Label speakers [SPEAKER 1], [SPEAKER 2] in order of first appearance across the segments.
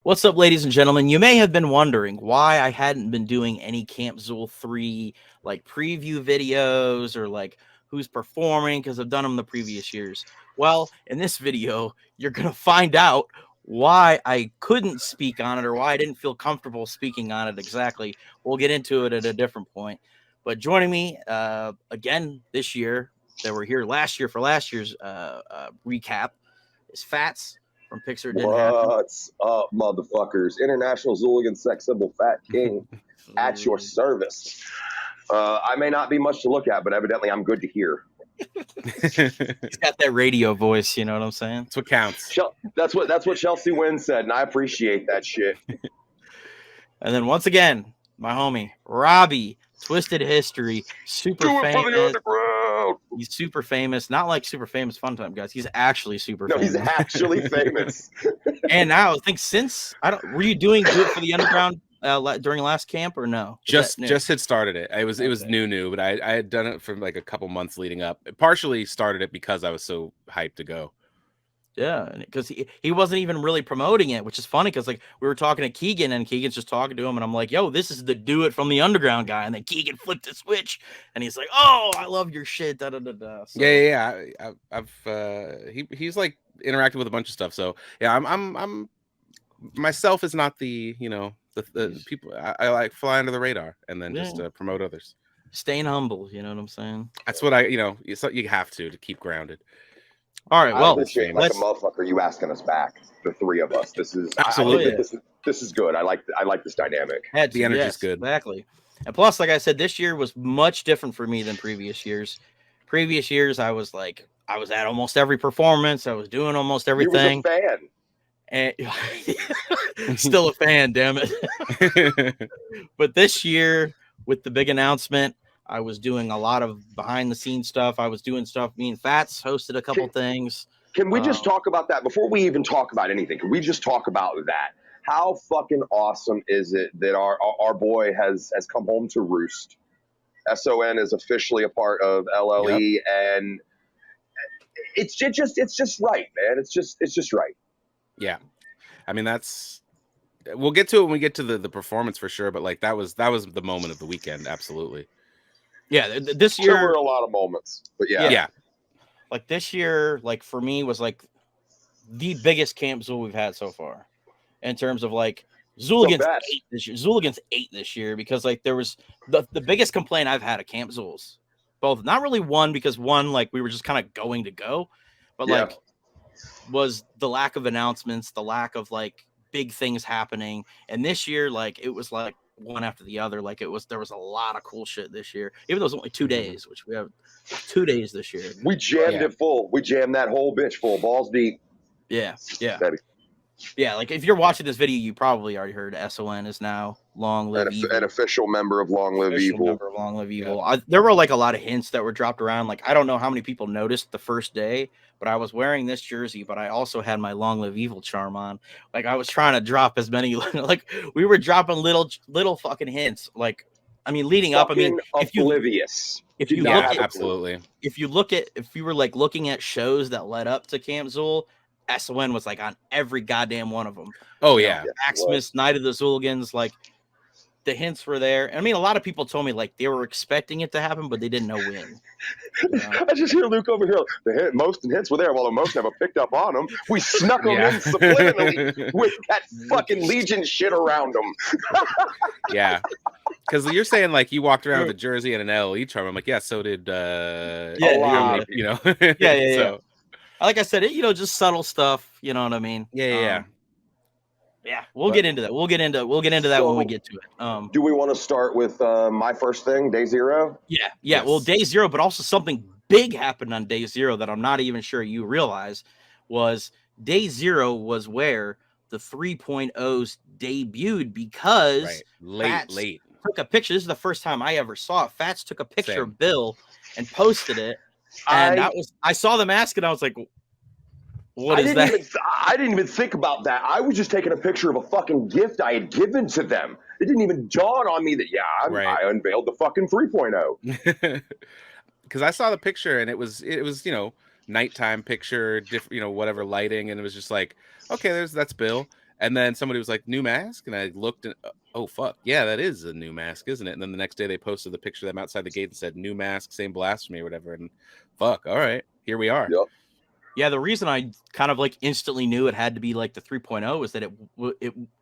[SPEAKER 1] What's up, ladies and gentlemen? You may have been wondering why I hadn't been doing any Camp Xul 3 like preview videos or like who's performing, because I've done them the previous years. Well, in this video, you're going to find out why I couldn't speak on it or why I didn't feel comfortable speaking on it exactly. We'll get into it at a different point. But joining me again this year, that were here last year for last year's recap, is Fatz from Pics.
[SPEAKER 2] What's up, motherfuckers? International Hooligan sex symbol Fat King at your service. I may not be much to look at, but evidently I'm good to hear.
[SPEAKER 1] He's got that radio voice, you know what I'm saying?
[SPEAKER 3] That's what counts.
[SPEAKER 2] That's what Chelsea Wynn said, and I appreciate that shit.
[SPEAKER 1] And then once again, my homie Robbie, Twisted History, super famous. He's super famous, not like super famous fun time guys. He's actually super famous.
[SPEAKER 2] No, he's actually famous.
[SPEAKER 1] And now I think were you doing Do It for the Underground during last camp or no?
[SPEAKER 3] Just had started it. It was new, but I had done it for like a couple months leading up. It partially started it because I was so hyped to go.
[SPEAKER 1] Yeah, because he wasn't even really promoting it, which is funny because like we were talking to Keegan and Keegan's just talking to him, and I'm like, "Yo, this is the Do It from the Underground guy," and then Keegan flipped the switch, and he's like, "Oh, I love your shit." Da da da da. So,
[SPEAKER 3] yeah. He's like interacted with a bunch of stuff. So yeah, I'm myself is not the the people. I like fly under the radar and then just promote others.
[SPEAKER 1] Staying humble, you know what I'm saying?
[SPEAKER 3] That's what you have to keep grounded.
[SPEAKER 1] All right, well,
[SPEAKER 2] like a motherfucker, you asking us back, the three of us. This is
[SPEAKER 3] absolutely
[SPEAKER 2] this is good. I like this dynamic.
[SPEAKER 3] The energy's good.
[SPEAKER 1] Exactly. And plus, like I said, this year was much different for me than previous years. Previous years, I was at almost every performance. I was doing almost everything.
[SPEAKER 2] You was a fan.
[SPEAKER 1] And still a fan, damn it. But this year, with the big announcement, I was doing a lot of behind the scenes stuff. I was doing stuff. Me and Fatz hosted a couple things.
[SPEAKER 2] Can we just talk about that before we even talk about anything? Can we just talk about that? How fucking awesome is it that our boy has come home to roost? SON is officially a part of LLE, and it's just right, man. It's just right.
[SPEAKER 3] Yeah, I mean we'll get to it when we get to the performance for sure. But like that was the moment of the weekend, absolutely.
[SPEAKER 1] Yeah, this year
[SPEAKER 2] there were a lot of moments, but yeah.
[SPEAKER 1] Like this year, like for me, was like the biggest Camp Xul we've had so far, in terms of like Hooligans 8 this year. Hooligans 8 this year, because like there was the biggest complaint I've had at Camp Xul's, both not really one because like we were just kind of going to go, but like was the lack of announcements, the lack of like big things happening, and this year like it was like one after the other. Like there was a lot of cool shit this year, even though it was only 2 days, which we have 2 days this year.
[SPEAKER 2] We jammed it full. We jammed that whole bitch full, balls deep.
[SPEAKER 1] Yeah
[SPEAKER 2] Baby.
[SPEAKER 1] Yeah, like if you're watching this video, you probably already heard SON is now Long Live Evil.
[SPEAKER 2] An official member of Long Live Evil.
[SPEAKER 1] Yeah. There were like a lot of hints that were dropped around. Like I don't know how many people noticed the first day, but I was wearing this jersey, but I also had my Long Live Evil charm on. Like I was trying to drop as many, like we were dropping little fucking hints. Like, I mean, leading up, I mean, if you look
[SPEAKER 3] absolutely,
[SPEAKER 1] if you were like looking at shows that led up to Camp Xul, SON was like on every goddamn one of them.
[SPEAKER 3] Oh yeah,
[SPEAKER 1] Xmas, Night of the Hooligans, like the hints were there. I mean, a lot of people told me like they were expecting it to happen, but they didn't know when.
[SPEAKER 2] I just hear Luke over here. Most hints were there, while the most never picked up on them. We snuck them in subliminally with that fucking Legion shit around them.
[SPEAKER 3] Yeah, because you're saying like you walked around with a jersey and an LE charm. I'm like, yeah, so did
[SPEAKER 1] yeah. So, like I said, just subtle stuff. You know what I mean?
[SPEAKER 3] Yeah.
[SPEAKER 1] We'll get into that. We'll get into that when we get to it.
[SPEAKER 2] Do we want to start with my first thing, day 0?
[SPEAKER 1] Yeah. Yes. Well, day 0, but also something big happened on day 0 that I'm not even sure you realize was day 0 was where the 3.0s debuted, because
[SPEAKER 3] late
[SPEAKER 1] took a picture. This is the first time I ever saw it. Fatz took a picture of Bill and posted it. And I saw the mask and I was like, what is that?
[SPEAKER 2] I didn't even think about that. I was just taking a picture of a fucking gift I had given to them. It didn't even dawn on me that, I unveiled the fucking 3.0.
[SPEAKER 3] Because I saw the picture and it was nighttime picture, whatever lighting. And it was just like, okay, that's Bill. And then somebody was like, new mask? And I looked and, oh, fuck. Yeah, that is a new mask, isn't it? And then the next day they posted the picture of them outside the gate and said, new mask, same blasphemy or whatever. And fuck, all right, here we are.
[SPEAKER 2] Yep.
[SPEAKER 1] Yeah, the reason I kind of like instantly knew it had to be like the 3.0 is that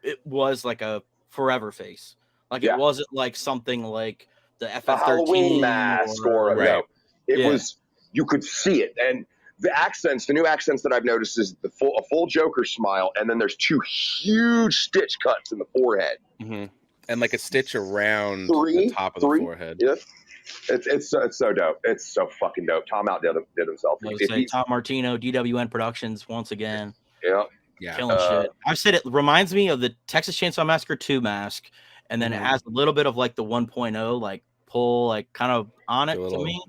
[SPEAKER 1] it was like a forever face. Like it wasn't like something like the FF13
[SPEAKER 2] a Halloween mask or
[SPEAKER 3] right.
[SPEAKER 2] It was, you could see it. And the accents, the new accents that I've noticed is a full Joker smile, and then there's 2 huge stitch cuts in the forehead.
[SPEAKER 3] Mm-hmm. And like a stitch around the top of the forehead.
[SPEAKER 2] Yeah. It's so dope. It's so fucking dope. Tom outdid himself.
[SPEAKER 1] Tom Martino, DWN Productions, once again.
[SPEAKER 2] Yeah.
[SPEAKER 1] Killing shit. I've said it reminds me of the Texas Chainsaw Massacre 2 mask, and then it has a little bit of like the 1.0 like pull like kind of on it to me.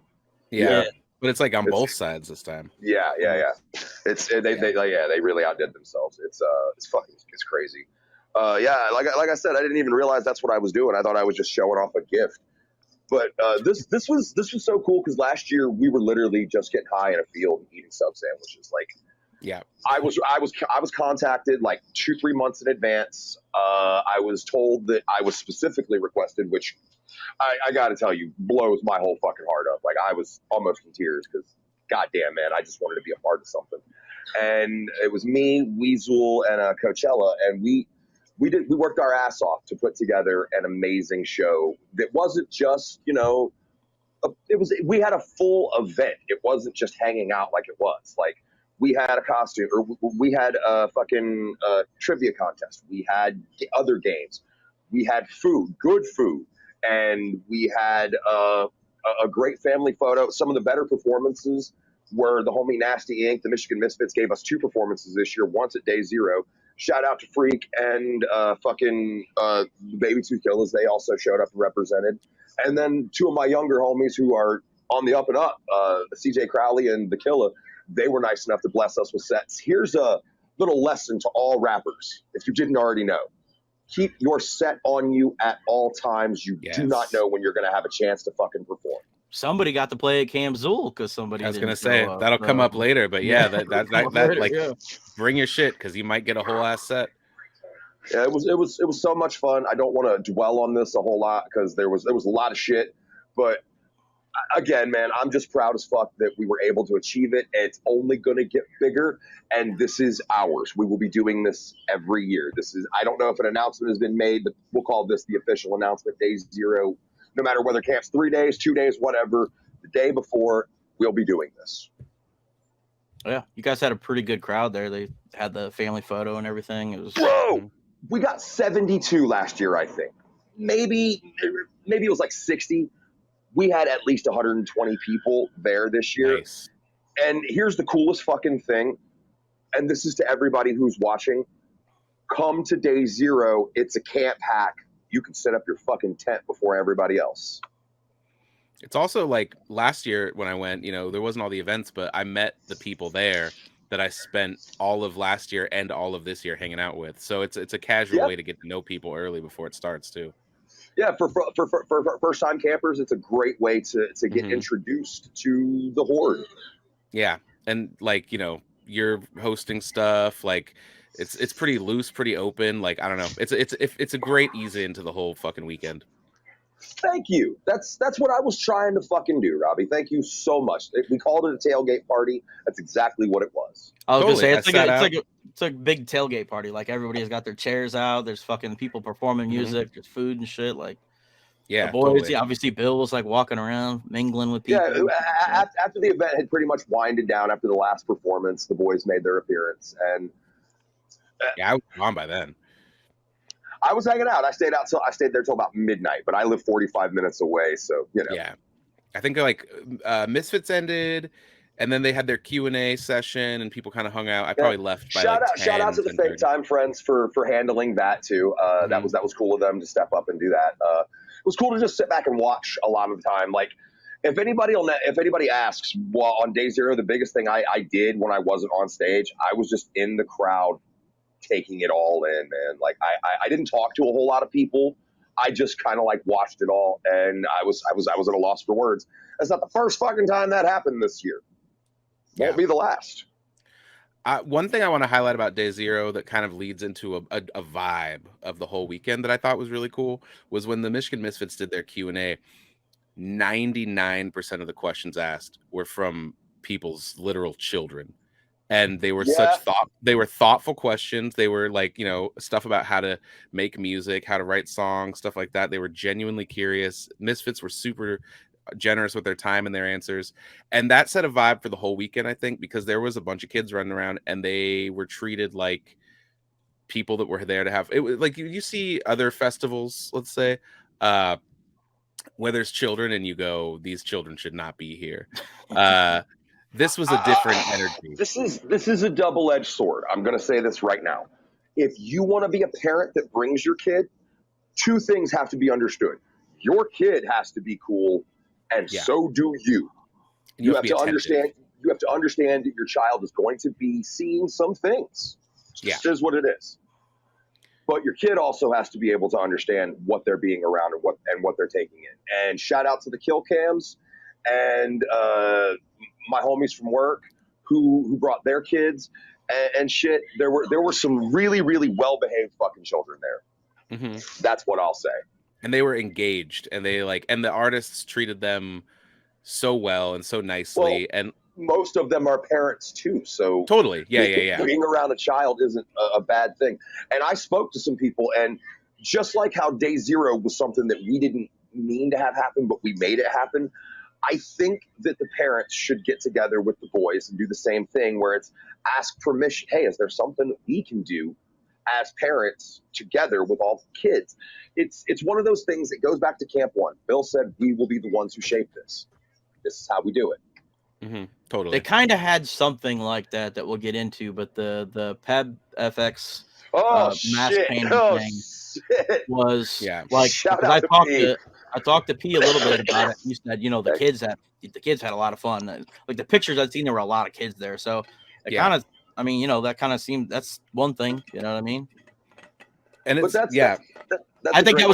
[SPEAKER 3] Yeah. But it's like on both sides this time.
[SPEAKER 2] Yeah. They really outdid themselves. It's crazy. Like I said, I didn't even realize that's what I was doing. I thought I was just showing off a gift. But this was so cool because last year we were literally just getting high in a field and eating sub sandwiches. Like,
[SPEAKER 3] yeah,
[SPEAKER 2] I was contacted like 2-3 months in advance. I was told that I was specifically requested, which I got to tell you blows my whole fucking heart up. Like I was almost in tears because, goddamn man, I just wanted to be a part of something. And it was me, Weasel, and Coachella, and we worked our ass off to put together an amazing show that wasn't just, we had a full event. It wasn't just hanging out like it was. Like we had a costume, or we had a fucking trivia contest. We had other games. We had food, good food. And we had a great family photo. Some of the better performances were the homie Nasty Inc., the Michigan Misfits gave us 2 performances this year, once at Day Zero. Shout out to Freak and Baby Two Killers. They also showed up and represented. And then 2 of my younger homies who are on the up and up, CJ Crowley and The Killer, they were nice enough to bless us with sets. Here's a little lesson to all rappers, if you didn't already know. Keep your set on you at all times. You do not know when you're going to have a chance to fucking perform.
[SPEAKER 1] Somebody got to play at Camp Xul because somebody.
[SPEAKER 3] I was going to say that'll come up later, but yeah, bring your shit because you might get a whole ass set.
[SPEAKER 2] Yeah, it was so much fun. I don't want to dwell on this a whole lot because there was a lot of shit, but again, man, I'm just proud as fuck that we were able to achieve it. It's only going to get bigger, and this is ours. We will be doing this every year. I don't know if an announcement has been made, but we'll call this the official announcement, Day Zero. No matter whether camp's 3 days, 2 days, whatever, the day before, we'll be doing this.
[SPEAKER 1] Yeah, you guys had a pretty good crowd there. They had the family photo and everything. It was
[SPEAKER 2] we got 72 last year, I think. Maybe it was like 60. We had at least 120 people there this year.
[SPEAKER 3] Nice.
[SPEAKER 2] And here's the coolest fucking thing, and this is to everybody who's watching. Come to Day Zero. It's a camp hack. You can set up your fucking tent before everybody else.
[SPEAKER 3] It's also like last year when I went, there wasn't all the events, but I met the people there that I spent all of last year and all of this year hanging out with. So it's a casual way to get to know people early before it starts too.
[SPEAKER 2] Yeah, for first time campers, it's a great way to get introduced to the horde.
[SPEAKER 3] Yeah, and like you're hosting stuff. Like it's pretty loose, pretty open. Like I don't know, it's a great ease into the whole fucking weekend.
[SPEAKER 2] Thank you. That's what I was trying to fucking do, Robbie. Thank you so much. We called it a tailgate party. That's exactly what it was.
[SPEAKER 1] I was gonna say it's like a big tailgate party. Like everybody has got their chairs out. There's fucking people performing music. There's food and shit. Like the boys.
[SPEAKER 3] Totally.
[SPEAKER 1] Yeah, obviously Bill was like walking around mingling with people.
[SPEAKER 2] Yeah, after the event had pretty much winded down after the last performance, the boys made their appearance, and
[SPEAKER 3] I was gone by then.
[SPEAKER 2] I was hanging out. I stayed there till about midnight, but I live 45 minutes away, so
[SPEAKER 3] Yeah, I think like Misfits ended, and then they had their Q&A session, and people kind of hung out. I probably left by
[SPEAKER 2] shout out to the Fake Time friends for handling that too. That was cool of them to step up and do that. It was cool to just sit back and watch a lot of the time. Like if anybody asks, well, on Day Zero, the biggest thing I did when I wasn't on stage, I was just in the crowd, taking it all in, man. Like I didn't talk to a whole lot of people. I just kind of like watched it all, and I was at a loss for words. That's not the first fucking time that happened this year. Won't be the last.
[SPEAKER 3] One thing I want to highlight about Day Zero that kind of leads into a vibe of the whole weekend that I thought was really cool was when the Michigan Misfits did their Q&A. 99% of the questions asked were from people's literal children, and they were they were thoughtful questions. They were like, stuff about how to make music, how to write songs, stuff like that. They were genuinely curious. Misfits were super generous with their time and their answers, and that set a vibe for the whole weekend, I think, because there was a bunch of kids running around and they were treated like people that were there to have it. Like you see other festivals, let's say, where there's children and you go, these children should not be here. This was a different energy.
[SPEAKER 2] This is a double-edged sword. I'm going to say this right now. If you want to be a parent that brings your kid, two things have to be understood. Your kid has to be cool, and so do you. You have to understand. You have to understand that your child is going to be seeing some things. This is what it is. But your kid also has to be able to understand what they're being around and what they're taking in. And shout out to the kill cams and my homies from work who brought their kids and shit. There were some really, really well behaved fucking children there.
[SPEAKER 3] Mm-hmm.
[SPEAKER 2] That's what I'll say.
[SPEAKER 3] And they were engaged, and and the artists treated them so well and so nicely. And
[SPEAKER 2] most of them are parents too, so
[SPEAKER 3] totally, yeah.
[SPEAKER 2] Being around a child isn't a bad thing. And I spoke to some people, and just like how Day Zero was something that we didn't mean to have happen, but we made it happen, I think that the parents should get together with the boys and do the same thing, where it's ask permission. Hey, is there something that we can do as parents together with all the kids? It's one of those things that goes back to Camp One. Bill said, we will be the ones who shape this. This is how we do it.
[SPEAKER 3] Mm-hmm. Totally.
[SPEAKER 1] They kind of had something like that we'll get into, but the PEB FX mass painting thing was like, I talked to P a little bit about it. He said, the kids had a lot of fun. Like the pictures I'd seen, there were a lot of kids there. So it kind of, that kind of seemed, that's one thing, you know what I mean?
[SPEAKER 3] And it's,
[SPEAKER 2] that's
[SPEAKER 1] I think that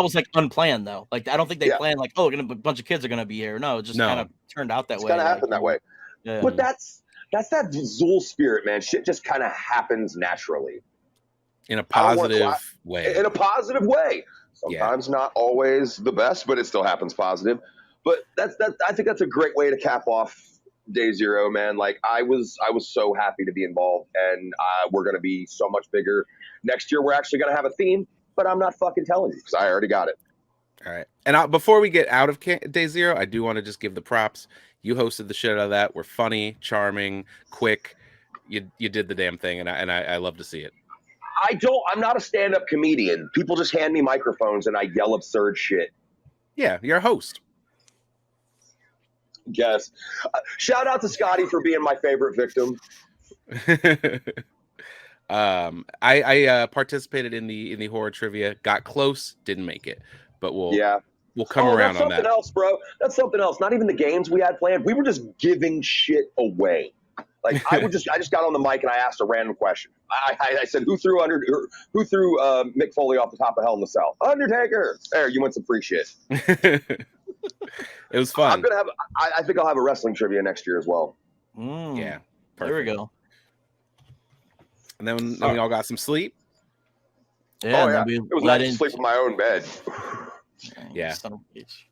[SPEAKER 1] was like unplanned though. Like I don't think they planned like, a bunch of kids are gonna be here. No, it just kind of turned out that way.
[SPEAKER 2] It's kind of happened that way. Yeah. But that's that Xul spirit, man. Shit just kind of happens naturally.
[SPEAKER 3] In a positive way.
[SPEAKER 2] In a positive way. Sometimes not always the best, but it still happens positive. But I think that's a great way to cap off Day Zero, man. Like I was so happy to be involved, and we're gonna be so much bigger next year. We're actually gonna have a theme, but I'm not fucking telling you because I already got it.
[SPEAKER 3] All right. And before we get out of Day Zero, I do want to just give the props. You hosted the shit out of that. We're funny, charming, quick. You did the damn thing, and I love to see it.
[SPEAKER 2] I'm not a stand-up comedian. People just hand me microphones and I yell absurd shit.
[SPEAKER 3] Yeah, you're a host.
[SPEAKER 2] Yes. Shout out to Scotty for being my favorite victim.
[SPEAKER 3] I participated in the horror trivia, got close, didn't make it, but we'll come around on that.
[SPEAKER 2] That's something else, bro. That's something else. Not even the games we had planned. We were just giving shit away. Like I just got on the mic and I asked a random question. I said, who threw Mick Foley off the top of Hell in the Cell? Undertaker. There, you went some free shit.
[SPEAKER 3] It was fun.
[SPEAKER 2] I think I'll have a wrestling trivia next year as well.
[SPEAKER 3] Yeah. Perfect.
[SPEAKER 1] There we go.
[SPEAKER 3] And then we all got some sleep.
[SPEAKER 1] Yeah.
[SPEAKER 2] It was nice to sleep in my own bed.
[SPEAKER 3] Yeah.
[SPEAKER 1] Son of a bitch.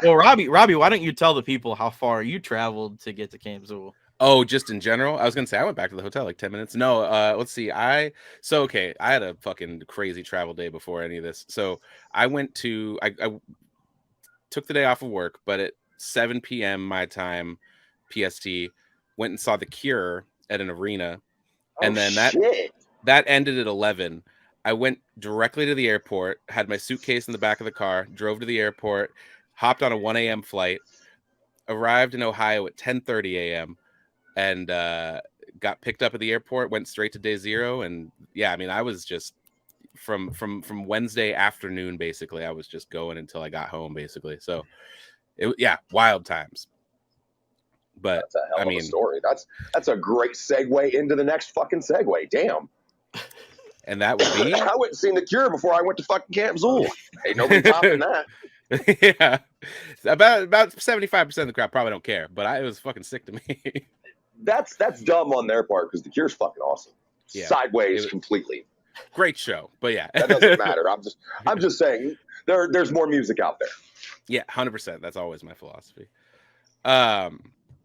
[SPEAKER 1] Well, Robbie, why don't you tell the people how far you traveled to get to Camp Xul?
[SPEAKER 3] Oh, just in general? I was gonna say I went back to the hotel like 10 minutes. No, let's see. I had a fucking crazy travel day before any of this. So I took the day off of work, but at 7 p.m. my time, PST, went and saw The Cure at an arena. And then that ended at 11. I went directly to the airport, had my suitcase in the back of the car, drove to the airport, hopped on a 1 a.m. flight, arrived in Ohio at 10:30 a.m. and got picked up at the airport, went straight to Day Zero. And yeah, I mean, I was just from Wednesday afternoon, basically, I was just going until I got home, basically. So wild times. But
[SPEAKER 2] that's a hell of a story. That's a great segue into the next fucking segue. Damn.
[SPEAKER 3] And that would be
[SPEAKER 2] I went and seen The Cure before I went to fucking Camp Xul. Ain't nobody topping that.
[SPEAKER 3] Yeah. About 75% of the crowd probably don't care, but it was fucking sick to me.
[SPEAKER 2] That's dumb on their part because The Cure's fucking awesome.
[SPEAKER 3] Yeah.
[SPEAKER 2] Sideways completely.
[SPEAKER 3] Great show, but yeah,
[SPEAKER 2] that doesn't matter. I'm just saying there's more music out there.
[SPEAKER 3] Yeah, 100%. That's always my philosophy. But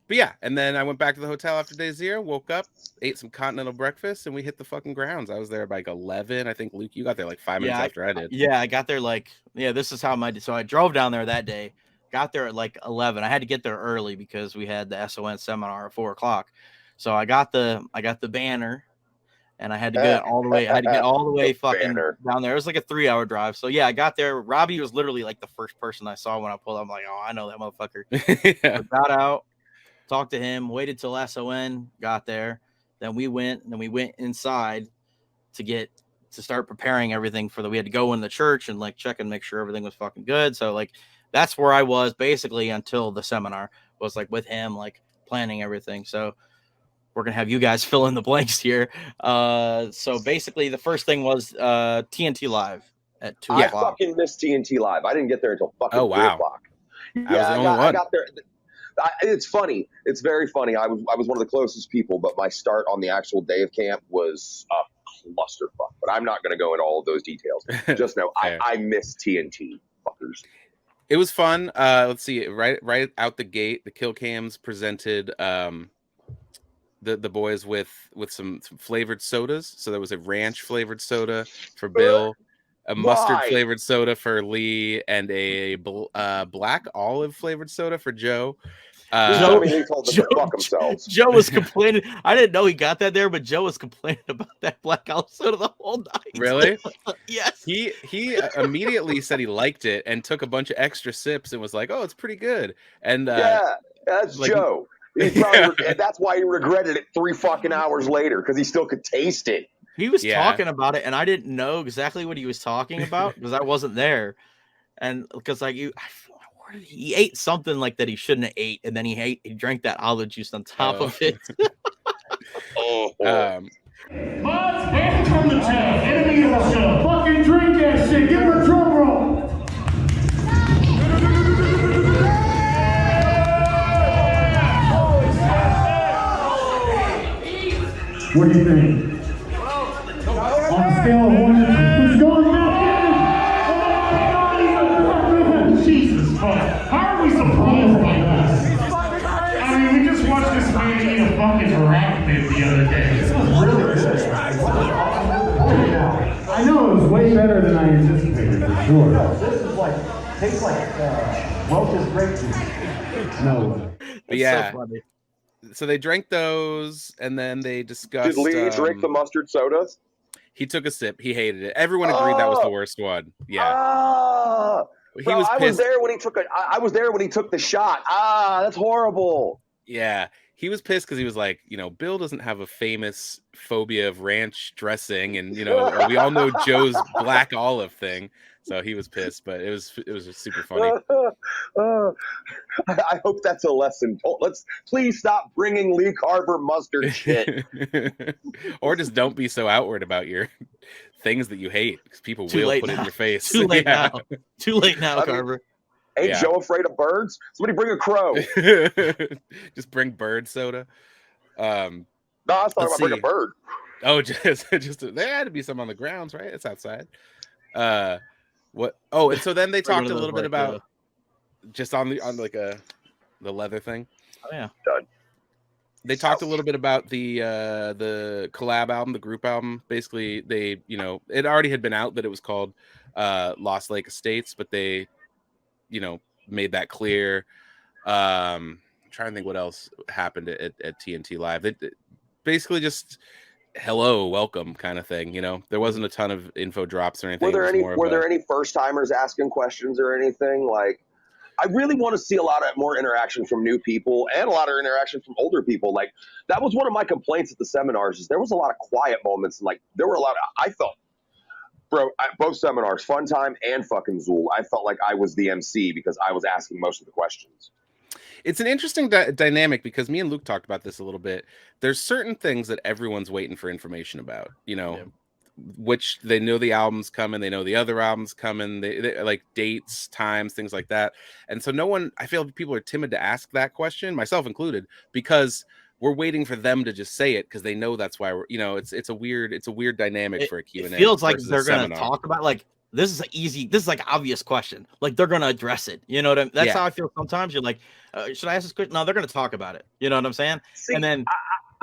[SPEAKER 3] yeah, and then I went back to the hotel after day 0, woke up, ate some continental breakfast, and we hit the fucking grounds. I was there by like 11. I think, Luke, you got there like 5 minutes after I did.
[SPEAKER 1] Yeah, I got there this is how so I drove down there that day, got there at like 11. I had to get there early because we had the SON seminar at 4:00. So I got the banner, and I had to get all the way. I had to get all the way fucking down there. It was like a 3-hour drive. So yeah, I got there. Robbie was literally like the first person I saw when I pulled up. I'm like, oh, I know that motherfucker.
[SPEAKER 3] Yeah.
[SPEAKER 1] Got out, talked to him, waited till SON got there. Then we went inside to start preparing everything for we had to go in the church and like check and make sure everything was fucking good. So like that's where I was basically until the seminar was like with him, like planning everything. So we're going to have you guys fill in the blanks here. So basically the first thing was TNT Live at 2:00.
[SPEAKER 2] I fucking missed TNT Live. I didn't get there until fucking 3:00.
[SPEAKER 3] Yeah, I
[SPEAKER 2] got there. It's funny. It's very funny. I was one of the closest people, but my start on the actual day of camp was a clusterfuck. But I'm not going to go into all of those details. Just know I miss TNT, fuckers.
[SPEAKER 3] It was fun. Let's see. Right out the gate, the Kill Cams presented the boys with some flavored sodas. So there was a ranch flavored soda for Bill, a mustard flavored soda for Lee, and a black olive flavored soda for Joe.
[SPEAKER 2] Joe told them to fuck themselves.
[SPEAKER 1] Joe was complaining. I didn't know he got that there, but Joe was complaining about that black olive soda the whole night.
[SPEAKER 3] Really?
[SPEAKER 1] Yes.
[SPEAKER 3] He immediately said he liked it and took a bunch of extra sips and was like, "Oh, it's pretty good." And
[SPEAKER 2] yeah, that's like, Joe. That's why he regretted it 3 fucking hours later because he still could taste it.
[SPEAKER 1] He was talking about it, and I didn't know exactly what he was talking about because I wasn't there, and because like he ate something like that he shouldn't have ate, and then he drank that olive juice on top of it.
[SPEAKER 4] Fatz banned from the channel, enemy of the show. Fucking drink that shit. Give him a drum roll. What do you think? On a scale of 1 to 2, he's going back in. Jesus fuck. How are we surprised by this? I mean, we just watched this man eat a fucking rat bit the other day. This was really good. I know it was way better than I anticipated, for sure. This is like, tastes like Welch's grape juice. No.
[SPEAKER 3] But yeah. So funny. So they drank those, and then they discussed.
[SPEAKER 2] Did Lee drink the mustard sodas?
[SPEAKER 3] He took a sip. He hated it. Everyone agreed that was the worst one. Yeah.
[SPEAKER 2] Bro, I was there when he took I was there when he took the shot. That's horrible.
[SPEAKER 3] Yeah. He was pissed because he was like, Bill doesn't have a famous phobia of ranch dressing, and we all know Joe's black olive thing. So he was pissed, but it was just super funny.
[SPEAKER 2] I hope that's a lesson. Let's please stop bringing Lee Carver mustard shit.
[SPEAKER 3] Or just don't be so outward about your things that you hate, because people will put it in your face.
[SPEAKER 1] Too late now. Too late now, Carver.
[SPEAKER 2] Ain't Joe afraid of birds? Somebody bring a crow.
[SPEAKER 3] Just bring bird soda.
[SPEAKER 2] No, I was talking about bring a bird.
[SPEAKER 3] Oh, just there had to be some on the grounds, right? It's outside. What? Oh, and so then they talked a little bit about just on the leather thing.
[SPEAKER 1] Oh yeah.
[SPEAKER 2] Done.
[SPEAKER 3] They talked a little bit about the collab album, the group album. Basically, they it already had been out that it was called Lost Lake Estates, but they made that clear. I'm trying to think what else happened at TNT Live. It basically just hello, welcome kind of thing. There wasn't a ton of info drops or anything.
[SPEAKER 2] Were there any first timers asking questions or anything? Like, I really want to see a lot of more interaction from new people and a lot of interaction from older people. Like, that was one of my complaints at the seminars, is there was a lot of quiet moments, and like there were a lot of, I felt, bro, both seminars, Fun Time and fucking Xul, I felt like I was the MC because I was asking most of the questions.
[SPEAKER 3] It's an interesting dynamic because me and Luke talked about this a little bit. There's certain things that everyone's waiting for information about, which they know the album's coming, they know the other album's coming, they like dates, times, things like that. And so I feel people are timid to ask that question, myself included, because we're waiting for them to just say it because they know that's why we're, you know, it's a weird dynamic for a Q&A.
[SPEAKER 1] It feels like
[SPEAKER 3] versus
[SPEAKER 1] they're
[SPEAKER 3] a
[SPEAKER 1] gonna
[SPEAKER 3] seminar.
[SPEAKER 1] talk about like this is like obvious question. Like they're gonna address it. You know what I mean? That's
[SPEAKER 3] Yeah.
[SPEAKER 1] how I feel sometimes. You're like, should I ask this question? No, they're gonna talk about it. You know what I'm saying?
[SPEAKER 2] See,
[SPEAKER 1] And then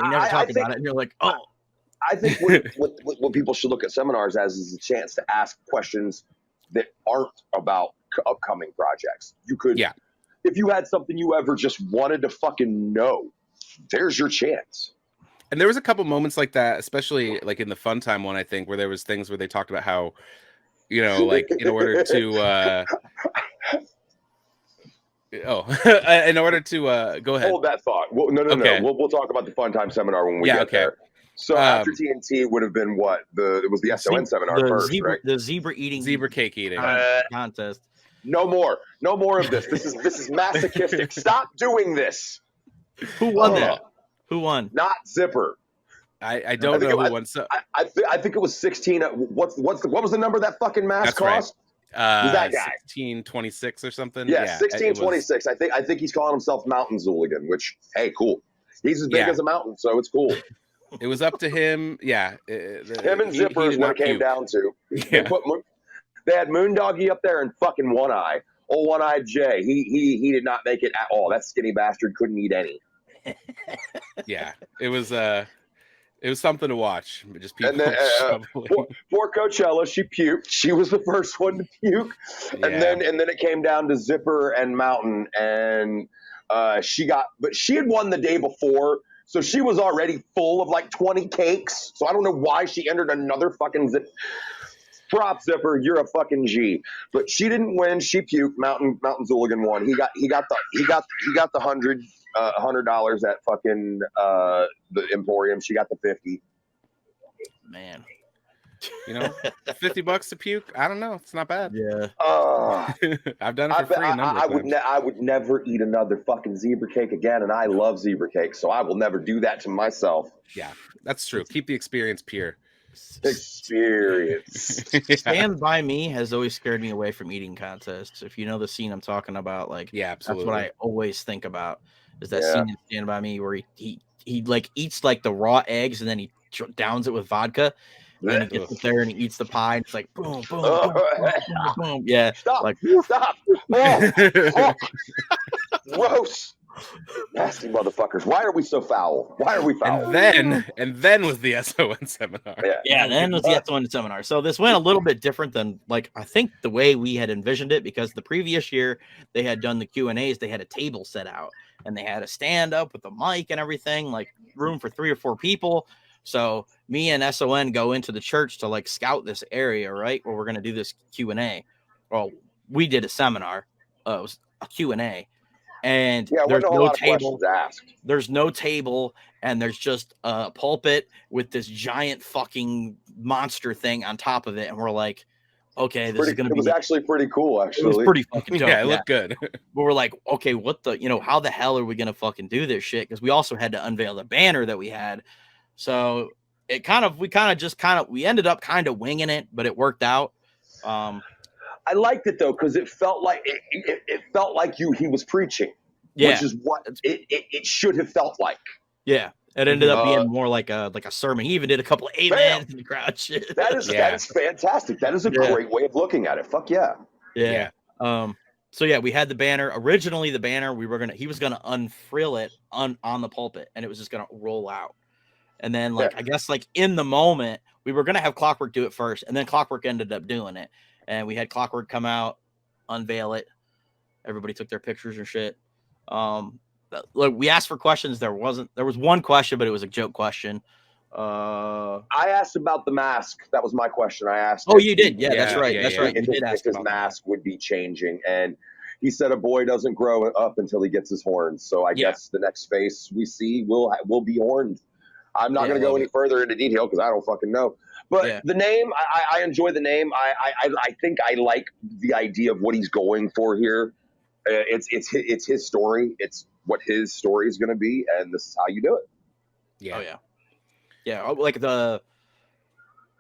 [SPEAKER 1] they never talk about it, and you're like, oh.
[SPEAKER 2] I think what people should look at seminars as is a chance to ask questions that aren't about upcoming projects. You could, if you had something you ever just wanted to fucking know, there's your chance.
[SPEAKER 3] And there was a couple moments like that, especially like in the fun time one, I think, where there was things where they talked about how, you know, like in order to in order to go ahead.
[SPEAKER 2] Hold that thought. Well, no. We'll talk about the fun time seminar when we get there. So after TNT would have been what? It was the SON seminar first, right?
[SPEAKER 1] The zebra cake eating contest.
[SPEAKER 2] No more of this. This is masochistic. Stop doing this.
[SPEAKER 1] Who won that? Who won?
[SPEAKER 2] Not Zipper.
[SPEAKER 3] I don't know who won. So
[SPEAKER 2] I think it was 16. What was the number that fucking mask cost?
[SPEAKER 3] Right.
[SPEAKER 2] That guy.
[SPEAKER 3] 1626 or something.
[SPEAKER 2] Yeah, 1626. I think he's calling himself Mountain Hooligan, which hey, cool. He's as big as a mountain, so it's cool.
[SPEAKER 3] It was up to him. Yeah,
[SPEAKER 2] him and Zipper is what it came down to.
[SPEAKER 3] Yeah.
[SPEAKER 2] They had Moondoggy up there and fucking One Eye. Old One-Eyed Jay. He did not make it at all. That skinny bastard couldn't eat any.
[SPEAKER 3] Yeah, it was something to watch. Just people.
[SPEAKER 2] And then for Coachella, she puked. She was the first one to puke, and then it came down to Zipper and Mountain, and she had won the day before, so she was already full of like 20 cakes. So I don't know why she entered another fucking zip. Prop Zipper, you're a fucking G. But she didn't win. She puked. Mountain Hooligan won. He got the $100 at fucking the Emporium. She got the 50.
[SPEAKER 1] Man,
[SPEAKER 3] you know, $50 to puke. I don't know. It's not bad.
[SPEAKER 1] Yeah.
[SPEAKER 3] I've done it for free.
[SPEAKER 2] I would never eat another fucking zebra cake again, and I love zebra cake, so I will never do that to myself.
[SPEAKER 3] Yeah, that's true. Keep the experience pure.
[SPEAKER 1] Stand By Me has always scared me away from eating contests. If you know the scene I'm talking about, like,
[SPEAKER 3] absolutely.
[SPEAKER 1] That's what I always think about is that scene in Stand By Me where he like eats like the raw eggs and then he downs it with vodka. And then he gets up there and he eats the pie and it's like boom, boom, boom, boom, boom, boom. Yeah.
[SPEAKER 2] Stop.
[SPEAKER 1] Like,
[SPEAKER 2] stop. Oh. Gross. Nasty motherfuckers. Why are we so foul? Why are we foul?
[SPEAKER 3] And then was the SON seminar.
[SPEAKER 1] Then was the SON seminar. So this went a little bit different than like I think the way we had envisioned it, because the previous year they had done the Q&As, they had a table set out and they had a stand up with a mic and everything, like room for 3 or 4 people. So me and SON go into the church to like scout this area, right, where we're going to do this Q&A. Well, we did a seminar. It was a Q&A. And there's no table. There's no table, and there's just a pulpit with this giant fucking monster thing on top of it. And we're like, okay, this is going to be.
[SPEAKER 2] It was actually pretty cool, actually.
[SPEAKER 1] It was pretty fucking dope.
[SPEAKER 3] Yeah, it looked good.
[SPEAKER 1] But we're like, okay, what the, how the hell are we going to fucking do this shit? Because we also had to unveil the banner that we had. So we ended up kind of winging it, but it worked out.
[SPEAKER 2] I liked it though, because it felt like it felt like he was preaching, which is what it should have felt like.
[SPEAKER 1] Yeah, it ended up being more like a sermon. He even did a couple of amens in the crowd. Shit.
[SPEAKER 2] That is fantastic. That is a great way of looking at it. Fuck yeah.
[SPEAKER 1] Yeah. So yeah, we had the banner. Originally, the banner he was gonna unfrill it on the pulpit, and it was just gonna roll out. And then I guess in the moment, we were gonna have Clockwork do it first, and then Clockwork ended up doing it. And we had Clockwork come out, unveil it. Everybody took their pictures and shit. Look, we asked for questions. There was one question, but it was a joke question.
[SPEAKER 2] I asked about the mask. That was my question. I asked.
[SPEAKER 1] Oh, you did? Yeah, that's right. That's right. You did ask
[SPEAKER 2] if his mask would be changing, and he said a boy doesn't grow up until he gets his horns. So I guess the next face we see will be horned. I'm not going to go any further into detail because I don't fucking know. But the name, I enjoy the name. I think I like the idea of what he's going for here. It's his story. It's what his story is going to be, and this is how you do it.
[SPEAKER 1] Yeah. Oh yeah. Yeah. Like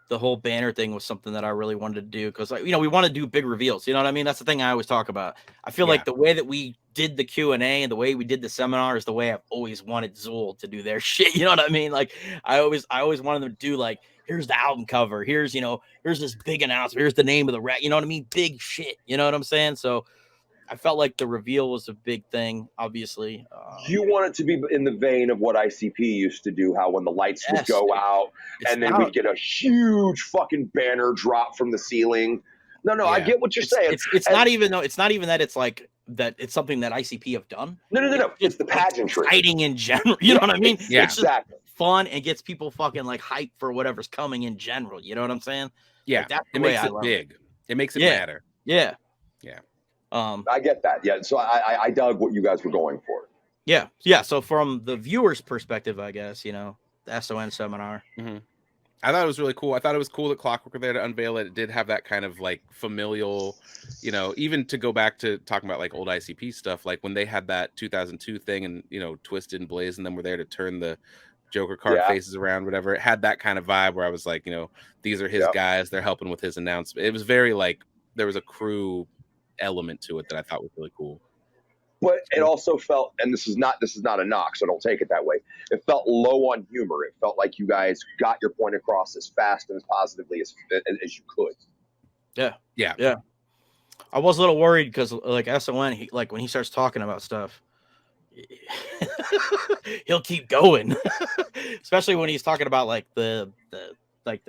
[SPEAKER 1] the whole banner thing was something that I really wanted to do because, like, we want to do big reveals. You know what I mean? That's the thing I always talk about. I feel like the way that we did the Q&A and the way we did the seminar is the way I've always wanted Xul to do their shit. You know what I mean? Like, I always wanted them to do, like, here's the album cover. Here's this big announcement. Here's the name of the rap. You know what I mean? Big shit. You know what I'm saying? So I felt like the reveal was a big thing, obviously.
[SPEAKER 2] You want it to be in the vein of what ICP used to do, how when the lights would go out and then we'd get a huge fucking banner drop from the ceiling. No, I get what you're saying.
[SPEAKER 1] It's not even that it's like that it's something that ICP have done.
[SPEAKER 2] No. It's the pageantry.
[SPEAKER 1] Exciting in general. You know what I mean?
[SPEAKER 3] Yeah,
[SPEAKER 1] it's exactly. Fun and gets people fucking like hyped for whatever's coming in general. You know what I'm saying?
[SPEAKER 3] Yeah,
[SPEAKER 1] like,
[SPEAKER 3] it makes it big. It makes it matter.
[SPEAKER 1] Yeah.
[SPEAKER 2] I get that. Yeah. So I dug what you guys were going for.
[SPEAKER 1] Yeah. So from the viewer's perspective, I guess, the SON seminar.
[SPEAKER 3] Mm-hmm. I thought it was really cool. I thought it was cool that Clockwork were there to unveil it. It did have that kind of like familial, even to go back to talking about like old ICP stuff, like when they had that 2002 thing and, Twisted and Blaze and then were there to turn the Joker card faces around, whatever. It had that kind of vibe where I was like, these are his guys. They're helping with his announcement. It was very like there was a crew element to it that I thought was really cool.
[SPEAKER 2] But it also felt, and this is not a knock, so don't take it that way. It felt low on humor. It felt like you guys got your point across as fast and as positively as you could.
[SPEAKER 1] Yeah. I was a little worried because like SON, when he starts talking about stuff, he'll keep going. Especially when he's talking about like the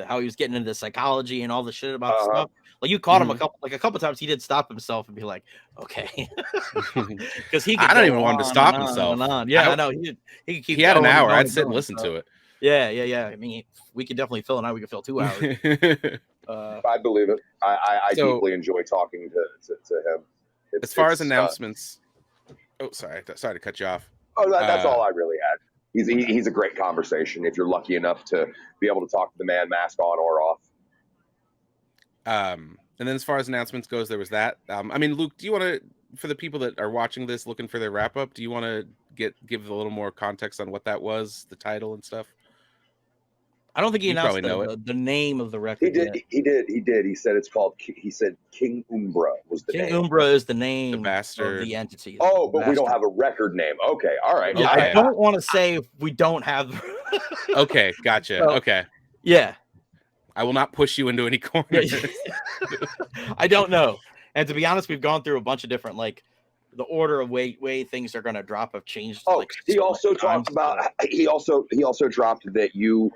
[SPEAKER 1] how he was getting into psychology and all the shit about stuff. Like you caught him a couple times. He did stop himself and be like, okay, because
[SPEAKER 3] I don't even want him to stop himself.
[SPEAKER 1] Yeah, I know he could keep.
[SPEAKER 3] He had an hour. I'd sit and listen to it.
[SPEAKER 1] Yeah. I mean, we could definitely fill an hour. We could fill 2 hours.
[SPEAKER 2] I believe it. I deeply enjoy talking to him.
[SPEAKER 3] As far as announcements, sorry to cut you off.
[SPEAKER 2] Oh, that's all I really had. He's a great conversation if you're lucky enough to be able to talk to the man, mask on or off.
[SPEAKER 3] And then as far as announcements goes, there was that. I mean, Luke, do you want to, for the people that are watching this looking for their wrap up, do you want to give a little more context on what that was, the title and stuff?
[SPEAKER 1] I don't think he announced the name of the record.
[SPEAKER 2] He did. He said it's called. He said King Umbra was the name.
[SPEAKER 1] King Umbra is the name
[SPEAKER 3] of the
[SPEAKER 1] entity.
[SPEAKER 2] Oh, but we don't have a record name. Okay, all right.
[SPEAKER 1] Yeah, I don't want to say we don't have.
[SPEAKER 3] Okay, gotcha. Okay.
[SPEAKER 1] Yeah.
[SPEAKER 3] I will not push you into any corner.
[SPEAKER 2] Yeah.
[SPEAKER 1] I don't know. And to be honest, we've gone through a bunch of different, like, the order of way things are going to drop have changed.
[SPEAKER 2] Oh,
[SPEAKER 1] like,
[SPEAKER 2] he also talked about. He also dropped that you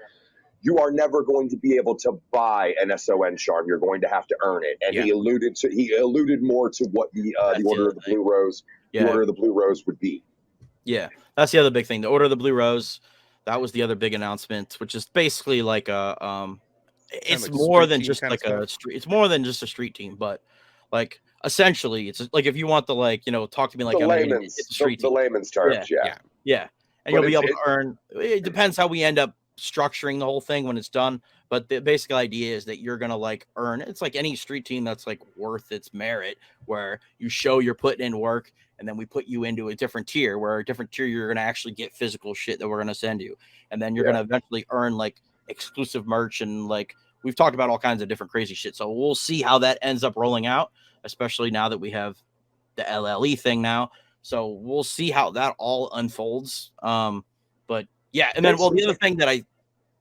[SPEAKER 2] are never going to be able to buy an SON shard. You're going to have to earn it. And he alluded more to what the Order of the Blue Rose, the Order of the Blue Rose would be.
[SPEAKER 1] Yeah, that's the other big thing. The Order of the Blue Rose. That was the other big announcement, which is basically like a it's like more than just like a street. It's more than just a street team, but like essentially, it's like if you want the talk to me like
[SPEAKER 2] the layman's terms.
[SPEAKER 1] Yeah. And you'll be able to earn. It depends how we end up structuring the whole thing when it's done, but the basic idea is that you're gonna like earn. It's like any street team that's like worth its merit, where you show you're putting in work, and then we put you into a different tier. Where a different tier you're gonna actually get physical shit that we're gonna send you, and then you're gonna eventually earn like exclusive merch and like. We've talked about all kinds of different crazy shit. So we'll see how that ends up rolling out, especially now that we have the LLE thing now. So we'll see how that all unfolds. But yeah, and then the other thing that I'm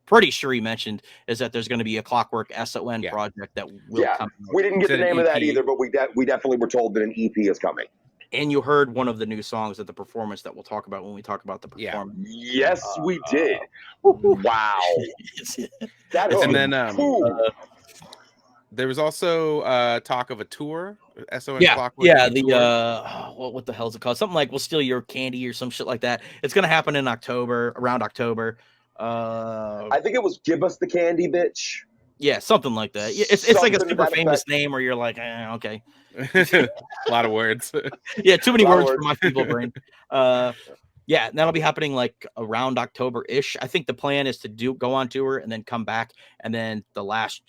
[SPEAKER 1] pretty sure he mentioned is that there's going to be a Clockwork SON project that will come out.
[SPEAKER 2] We didn't get the name of that either, but we definitely were told that an EP is coming.
[SPEAKER 1] And you heard one of the new songs at the performance that we'll talk about when we talk about the performance.
[SPEAKER 2] Yes, we did. Wow.
[SPEAKER 3] And then there was also talk of a tour. SON Clockwork.
[SPEAKER 1] Yeah, what the hell is it called? Something like We'll Steal Your Candy or some shit like that. It's going to happen in October, around October.
[SPEAKER 2] I think it was Give Us the Candy, Bitch.
[SPEAKER 1] Yeah, something like that. It's like a super famous name where you're like, okay.
[SPEAKER 3] A lot of words.
[SPEAKER 1] Yeah, too many words for my feeble brain. Yeah, that'll be happening like around October-ish. I think the plan is to go on tour and then come back, and then the last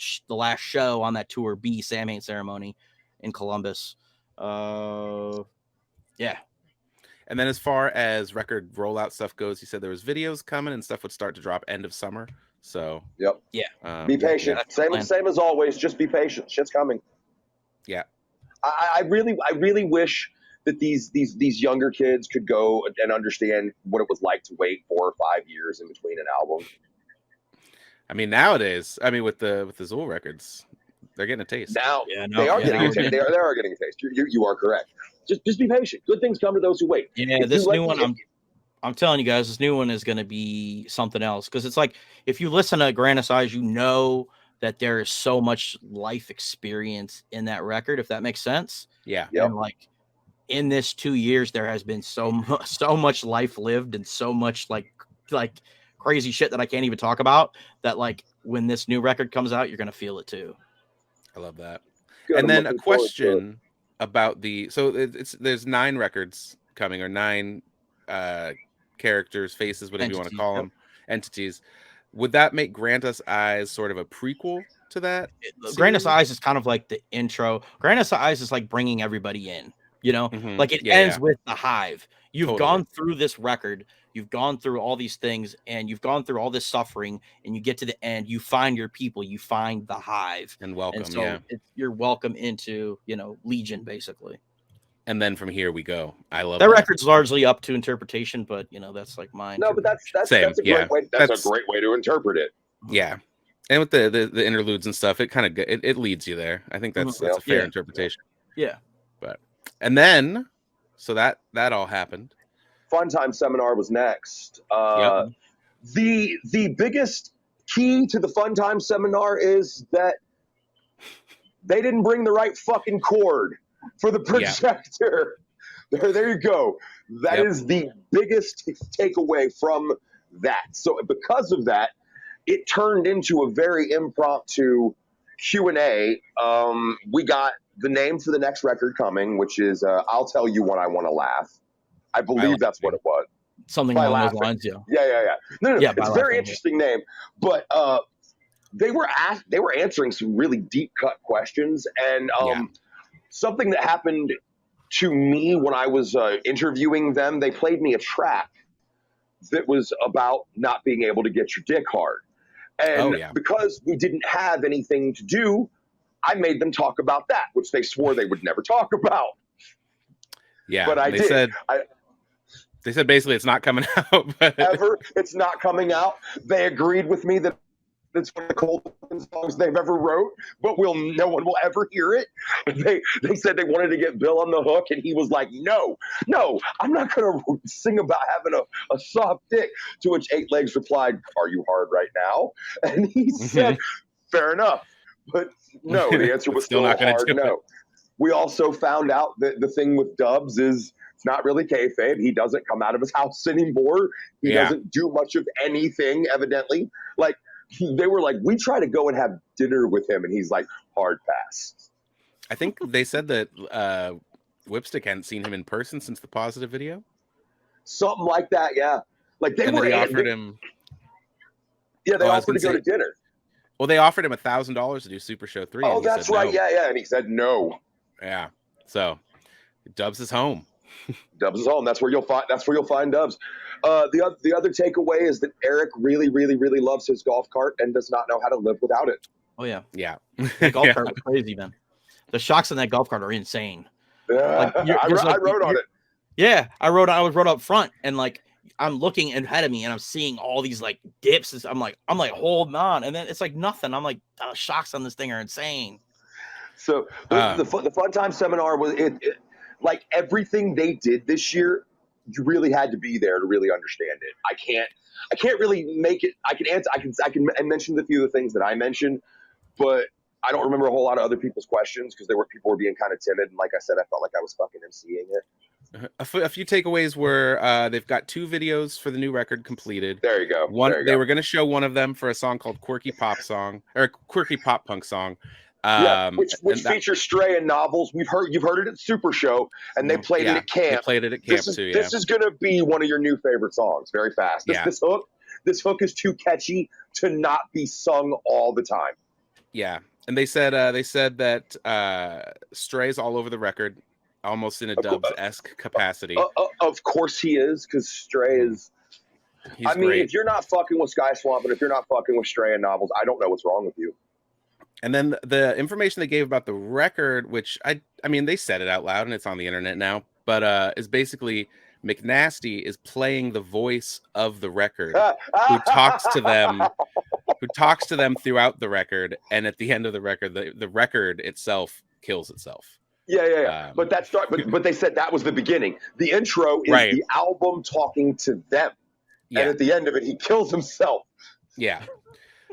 [SPEAKER 1] show on that tour be Samhain Ceremony in Columbus. Yeah.
[SPEAKER 3] And then as far as record rollout stuff goes, he said there was videos coming and stuff would start to drop end of summer. So
[SPEAKER 2] yep.
[SPEAKER 1] Yeah.
[SPEAKER 2] Be patient.
[SPEAKER 1] Yeah,
[SPEAKER 2] Same as always. Just be patient. Shit's coming.
[SPEAKER 3] Yeah.
[SPEAKER 2] I really wish that these younger kids could go and understand what it was like to wait 4 or 5 years in between an album.
[SPEAKER 3] I mean, nowadays, with the Xul records, they're getting a taste.
[SPEAKER 2] Now they are getting a taste. They are getting a taste. You are correct. Just be patient. Good things come to those who wait.
[SPEAKER 1] Yeah, this new one, I'm telling you guys, this new one is going to be something else, because it's like if you listen to Granite Size, you know that there is so much life experience in that record, if that makes sense.
[SPEAKER 3] Yeah.
[SPEAKER 1] And like in this 2 years, there has been so much life lived and so much like crazy shit that I can't even talk about, that like when this new record comes out, you're going to feel it too.
[SPEAKER 3] I love that.
[SPEAKER 2] Good,
[SPEAKER 3] and then a question about there's 9 records coming, or 9 characters, faces, whatever you want to call them, entities. Would that make Granite Eyes sort of a prequel to that?
[SPEAKER 1] Granite Eyes is kind of like the intro. Granite Eyes is like bringing everybody in, like it ends with the Hive. You've gone through this record, you've gone through all these things, and you've gone through all this suffering, and you get to the end, you find your people, you find the Hive,
[SPEAKER 3] and welcome.
[SPEAKER 1] And so you're welcome into, Legion, basically.
[SPEAKER 3] And then from here we go. I love
[SPEAKER 1] that record's largely up to interpretation, but that's like mine.
[SPEAKER 2] No, but that's a great way. That's a great way to interpret it.
[SPEAKER 3] Yeah, and with the interludes and stuff, it kind of it leads you there. I think that's a fair interpretation.
[SPEAKER 1] Yeah,
[SPEAKER 3] and then so that all happened.
[SPEAKER 2] Fun Time Seminar was next. The biggest key to the Fun Time Seminar is that they didn't bring the right fucking cord for the projector. There you go. That is the biggest takeaway from that. So because of that, it turned into a very impromptu Q&A. We got the name for the next record coming, which is I'll Tell You When I Want to Laugh. I believe that's what it was.
[SPEAKER 1] Something along those lines,
[SPEAKER 2] Yeah. No, it's a very interesting name. But they were answering some really deep cut questions, and something that happened to me when I was interviewing them, they played me a track that was about not being able to get your dick hard. And because we didn't have anything to do, I made them talk about that, which they swore they would never talk about.
[SPEAKER 3] Yeah,
[SPEAKER 2] but I did.
[SPEAKER 3] They said basically it's not coming out. But...
[SPEAKER 2] It's not coming out. They agreed with me that it's one of the coldest songs they've ever wrote, but no one will ever hear it. They said they wanted to get Bill on the hook, and he was like, no, I'm not going to sing about having a soft dick, to which Eight Legs replied, are you hard right now? And he said, fair enough. But no, the answer was still not hard no. We also found out that the thing with Dubs is it's not really kayfabe. He doesn't come out of his house anymore. He doesn't do much of anything, evidently. Like, they were like, we try to go and have dinner with him, and he's like, hard pass.
[SPEAKER 3] I think they said that Whipstick hadn't seen him in person since the Positive video.
[SPEAKER 2] Something like that, yeah. Like they
[SPEAKER 3] offered him.
[SPEAKER 2] Yeah, they offered to go to dinner.
[SPEAKER 3] Well, they offered him $1,000 to do Super Show 3.
[SPEAKER 2] Oh, that's right. No. Yeah, and he said no.
[SPEAKER 3] Yeah. So, Dubs is home.
[SPEAKER 2] Dubs is home. That's where you'll find Dubs. The other takeaway is that Eric really, really, really loves his golf cart and does not know how to live without it.
[SPEAKER 1] Oh yeah,
[SPEAKER 3] yeah.
[SPEAKER 1] That golf cart was crazy, man. The shocks in that golf cart are insane.
[SPEAKER 2] Like, I wrote on it.
[SPEAKER 1] Yeah, I wrote up front, and like I'm looking ahead of me, and I'm seeing all these like dips. I'm like, hold on, and then it's like nothing. I'm like, the shocks on this thing are insane.
[SPEAKER 2] So the Fun Time Seminar was it like everything they did this year. You really had to be there to really understand it. I can't really make it. I can mention a few of the things that I mentioned, but I don't remember a whole lot of other people's questions because people were being kind of timid. And like I said, I felt like I was fucking emceeing it.
[SPEAKER 3] A few takeaways were they've got 2 videos for the new record completed.
[SPEAKER 2] There you go.
[SPEAKER 3] They were going to show one of them for a song called Quirky Pop Punk Song.
[SPEAKER 2] Which features Stray and Novels. You've heard it at Super Show, and they played it at camp.
[SPEAKER 3] They played it at camp too. Yeah.
[SPEAKER 2] This is going to be one of your new favorite songs. Very fast. This hook is too catchy to not be sung all the time.
[SPEAKER 3] Yeah, and they said that Stray's all over the record, almost in a Dubs-esque capacity.
[SPEAKER 2] Of course he is, because Stray is I mean, if you're not fucking with Sky Swamp and if you're not fucking with Stray and Novels, I don't know what's wrong with you.
[SPEAKER 3] And then the information they gave about the record, which I mean, they said it out loud and it's on the internet now, but is basically McNasty is playing the voice of the record, who talks to them throughout the record, and at the end of the record, the record itself kills itself.
[SPEAKER 2] Yeah. But but they said that was the beginning. The intro is the album talking to them, and at the end of it, he kills himself.
[SPEAKER 3] Yeah.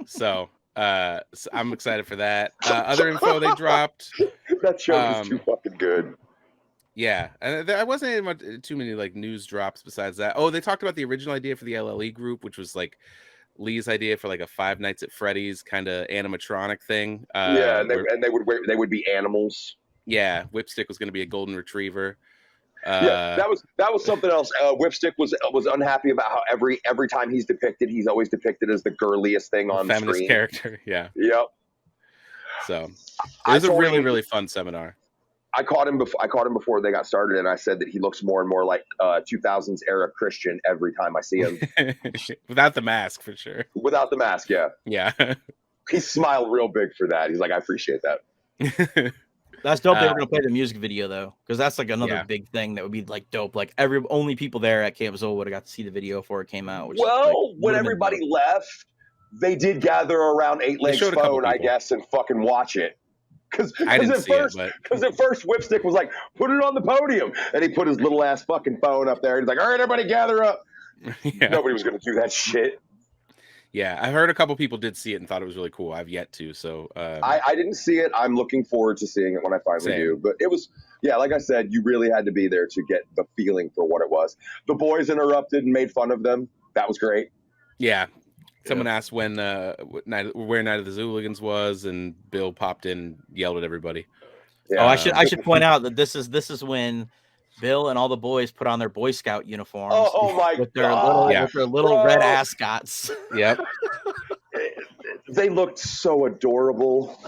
[SPEAKER 3] So I'm excited for that. Other info they dropped.
[SPEAKER 2] That show is too fucking good.
[SPEAKER 3] Yeah, and there wasn't too many like news drops besides that. Oh, they talked about the original idea for the LLE group, which was like Lee's idea for like a Five Nights at Freddy's kind of animatronic thing.
[SPEAKER 2] And they would be animals.
[SPEAKER 3] Yeah, Whipstick was going to be a golden retriever.
[SPEAKER 2] That was something else. Whipstick was unhappy about how every time he's depicted, he's always depicted as the girliest thing on the screen.
[SPEAKER 3] Feminist character, yeah.
[SPEAKER 2] Yep.
[SPEAKER 3] So it was a really fun seminar.
[SPEAKER 2] I caught him before they got started, and I said that he looks more and more like 2000s era Christian every time I see him.
[SPEAKER 3] Without the mask, for sure.
[SPEAKER 2] Without the mask, yeah.
[SPEAKER 3] Yeah.
[SPEAKER 2] He smiled real big for that. He's like, I appreciate that.
[SPEAKER 1] That's dope. They were gonna play the music video though, because that's like another big thing that would be like dope. Like only people there at Camp Xul would have got to see the video before it came out.
[SPEAKER 2] When everybody left, they did gather around 8-Leg's phone, I guess, and fucking watch it. Because at first Whipstick was like, put it on the podium, and he put his little ass fucking phone up there. And he's like, all right, everybody gather up. Yeah. Nobody was gonna do that shit.
[SPEAKER 3] Yeah, I heard a couple people did see it and thought it was really cool. I've yet to, so
[SPEAKER 2] I didn't see it. I'm looking forward to seeing it when I finally do. But it was, like I said, you really had to be there to get the feeling for what it was. The boys interrupted and made fun of them. That was great.
[SPEAKER 3] Yeah. Someone asked where Night of the Hooligans was, and Bill popped in and yelled at everybody.
[SPEAKER 1] Yeah. Oh, I should point out that this is when Bill and all the boys put on their Boy Scout uniforms.
[SPEAKER 2] Oh my
[SPEAKER 1] God. With their little red ascots.
[SPEAKER 3] Yep.
[SPEAKER 2] They looked so adorable.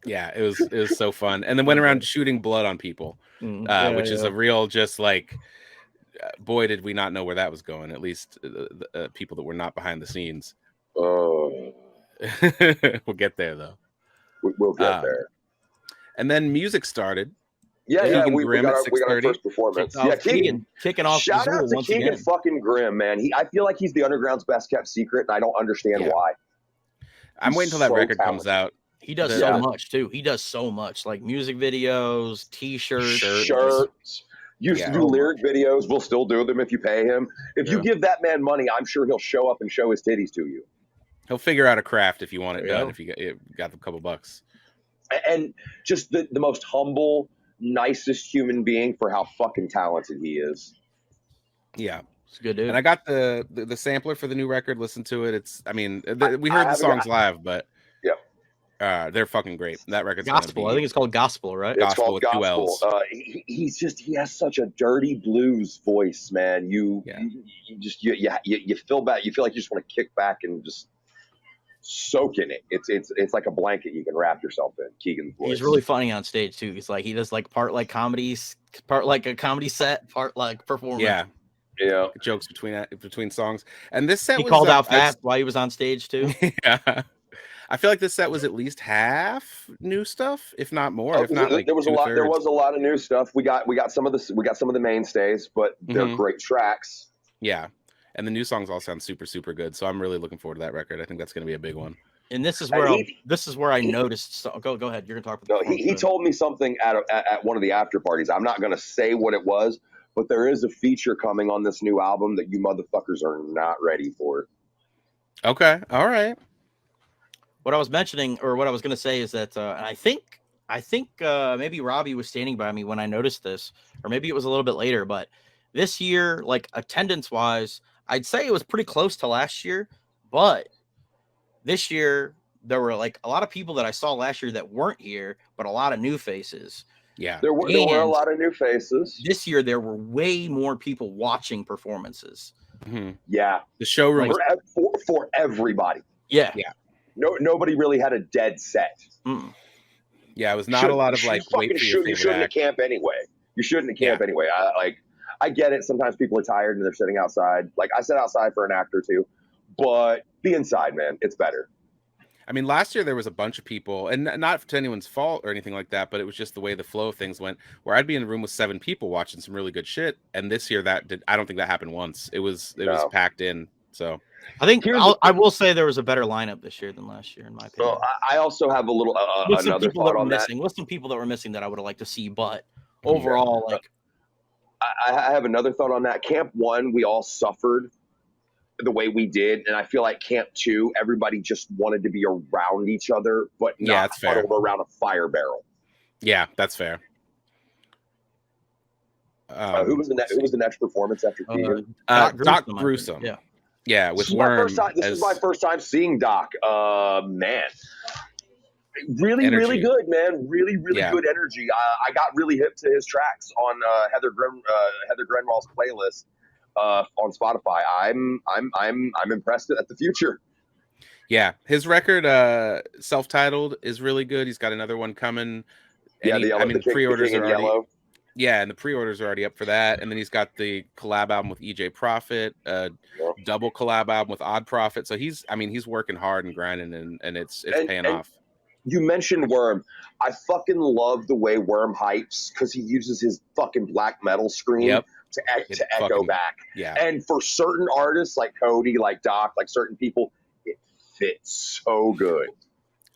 [SPEAKER 3] Yeah, it was so fun. And then went around shooting blood on people, which is a real just like, boy, did we not know where that was going. At least people that were not behind the scenes.
[SPEAKER 2] Oh.
[SPEAKER 3] We'll get there, though.
[SPEAKER 2] We'll get there.
[SPEAKER 3] And then music started.
[SPEAKER 2] Yeah, we got our first performance.
[SPEAKER 1] Keegan kicking off.
[SPEAKER 2] Shout out to Keagan fucking Grimm, man. I feel like he's the underground's best kept secret, and I don't understand why.
[SPEAKER 3] I'm waiting until that record comes out.
[SPEAKER 1] He does so much too. He does so much, like music videos, T-shirts,
[SPEAKER 2] shirts. Used to do lyric videos. We'll still do them if you pay him. If you give that man money, I'm sure he'll show up and show his titties to you.
[SPEAKER 3] He'll figure out a craft if you want it done. If you got a couple bucks. And
[SPEAKER 2] just the most humble, nicest human being for how fucking talented he is.
[SPEAKER 3] Yeah.
[SPEAKER 1] It's a good dude.
[SPEAKER 3] And I got the sampler for the new record. Listen to it. We heard the songs live, but they're fucking great. That record's
[SPEAKER 1] Gospel. I think it's called Gospel, right?
[SPEAKER 2] It's called Gospel. He has such a dirty blues voice, man. You feel bad. You feel like you just want to kick back and just soak in it. It's like a blanket you can wrap yourself in. Keegan's voice.
[SPEAKER 1] He's really funny on stage too. He does like part like comedies, part like a comedy set, part like performance.
[SPEAKER 2] Yeah.
[SPEAKER 3] Jokes between songs. And this set
[SPEAKER 1] he called out Fatz while he was on stage too.
[SPEAKER 3] Yeah. I feel like this set was at least half new stuff, if not more. If not, like
[SPEAKER 2] there was a lot. There was a lot of new stuff. We got some of the mainstays, but they're great tracks.
[SPEAKER 3] Yeah, and the new songs all sound super, super good. So I'm really looking forward to that record. I think that's going to be a big one.
[SPEAKER 1] And this is where I noticed. So, go ahead. You're going to talk about.
[SPEAKER 2] No, he told me something at one of the after parties. I'm not going to say what it was, but there is a feature coming on this new album that you motherfuckers are not ready for.
[SPEAKER 3] Okay, all right.
[SPEAKER 1] What I was mentioning, or what I was going to say, is that I think maybe Robbie was standing by me when I noticed this, or maybe it was a little bit later. But this year, like attendance wise, I'd say it was pretty close to last year. But this year, there were like a lot of people that I saw last year that weren't here, but a lot of new faces.
[SPEAKER 3] Yeah,
[SPEAKER 2] there were a lot of new faces.
[SPEAKER 1] This year, there were way more people watching performances.
[SPEAKER 3] Mm-hmm.
[SPEAKER 2] Yeah,
[SPEAKER 3] the showroom
[SPEAKER 2] for everybody.
[SPEAKER 1] Yeah.
[SPEAKER 2] Nobody really had a dead set.
[SPEAKER 1] Mm.
[SPEAKER 3] Yeah, it was not a lot of like.
[SPEAKER 2] You shouldn't at camp anyway. You shouldn't at camp anyway. I get it. Sometimes people are tired and they're sitting outside. Like I sit outside for an act or two, but be inside, man. It's better.
[SPEAKER 3] I mean, last year there was a bunch of people, and not to anyone's fault or anything like that, but it was just the way the flow of things went, where I'd be in a room with 7 people watching some really good shit. And this year I don't think that happened once. It was packed in. So
[SPEAKER 1] I think I will say there was a better lineup this year than last year, in my opinion.
[SPEAKER 2] So I also have a little another thought on that.
[SPEAKER 1] With some people that were missing that I would have liked to see, but overall, like
[SPEAKER 2] I have another thought on that. Camp 1, we all suffered the way we did, and I feel like Camp 2, everybody just wanted to be around each other, but not huddled around a fire barrel.
[SPEAKER 3] Yeah, that's fair.
[SPEAKER 2] Who was the next performance after Keegan?
[SPEAKER 3] Doc Gruesome. Yeah, with Worm.
[SPEAKER 2] This is my first time seeing Doc. Man, really good, man. Really good energy. I got really hip to his tracks on Heather Grenwall's playlist on Spotify. I'm impressed at the future.
[SPEAKER 3] Yeah, his record, self-titled, is really good. He's got another one coming. The pre-orders are already. Yeah, and the pre-orders are already up for that. And then he's got the collab album with EJ Prophet, double collab album with Odd Prophet. So he's working hard and grinding, and it's paying off.
[SPEAKER 2] You mentioned Worm. I fucking love the way Worm hypes because he uses his fucking black metal scream to echo back.
[SPEAKER 3] Yeah.
[SPEAKER 2] And for certain artists like Cody, like Doc, like certain people, it fits so good.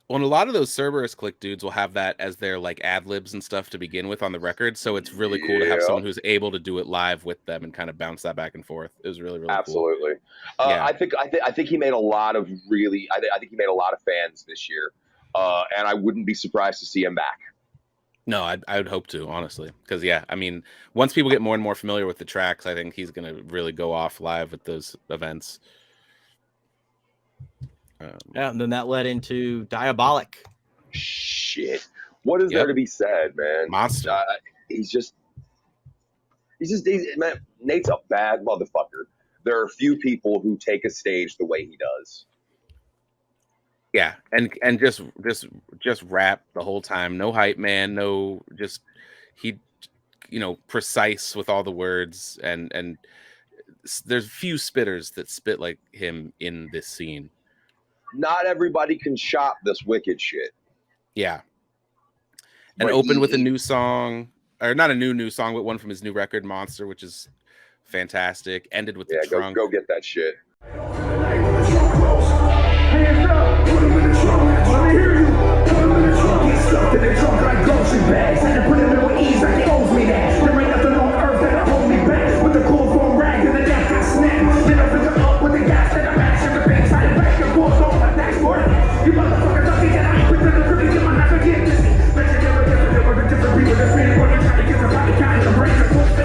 [SPEAKER 3] Well, and a lot of those Cerberus Click dudes will have that as their like ad libs and stuff to begin with on the record. So it's really cool to have someone who's able to do it live with them and kind of bounce that back and forth. It was really
[SPEAKER 2] absolutely cool. I think he made a lot of I think he made a lot of fans this year, and I wouldn't be surprised to see him back.
[SPEAKER 3] No, I would hope to, honestly, because once people get more and more familiar with the tracks, I think he's gonna really go off live at those events.
[SPEAKER 2] And
[SPEAKER 1] then that led into Diabolic.
[SPEAKER 2] Shit, what is there to be said, man?
[SPEAKER 3] Monster.
[SPEAKER 2] Man, Nate's a bad motherfucker. There are few people who take a stage the way he does.
[SPEAKER 3] Yeah, and just rap the whole time. No hype man, precise with all the words, and there's few spitters that spit like him in this scene.
[SPEAKER 2] Not everybody can shop this wicked shit.
[SPEAKER 3] Yeah. And opened with a new song, or not a new song, but one from his new record, Monster, which is fantastic. Ended with the trunk.
[SPEAKER 2] Go get that shit.
[SPEAKER 4] Hands up, put them in the trunk. Let me hear you. Put them in the trunk. Get stuffed in the trunk like grocery bags. Had to put them in with ease like it owes me that. There ain't nothing on earth that'll hold me back. With the cool foam rag and the gas I snap. Then I pick them up with the gas that I match. And the bangs I back and forth on my next word. You motherfuckers lucky that I ain't quick to the cookie. Get my knife and get this. Bet you never different people that's been working. Trying to get the body kind of break the push 50.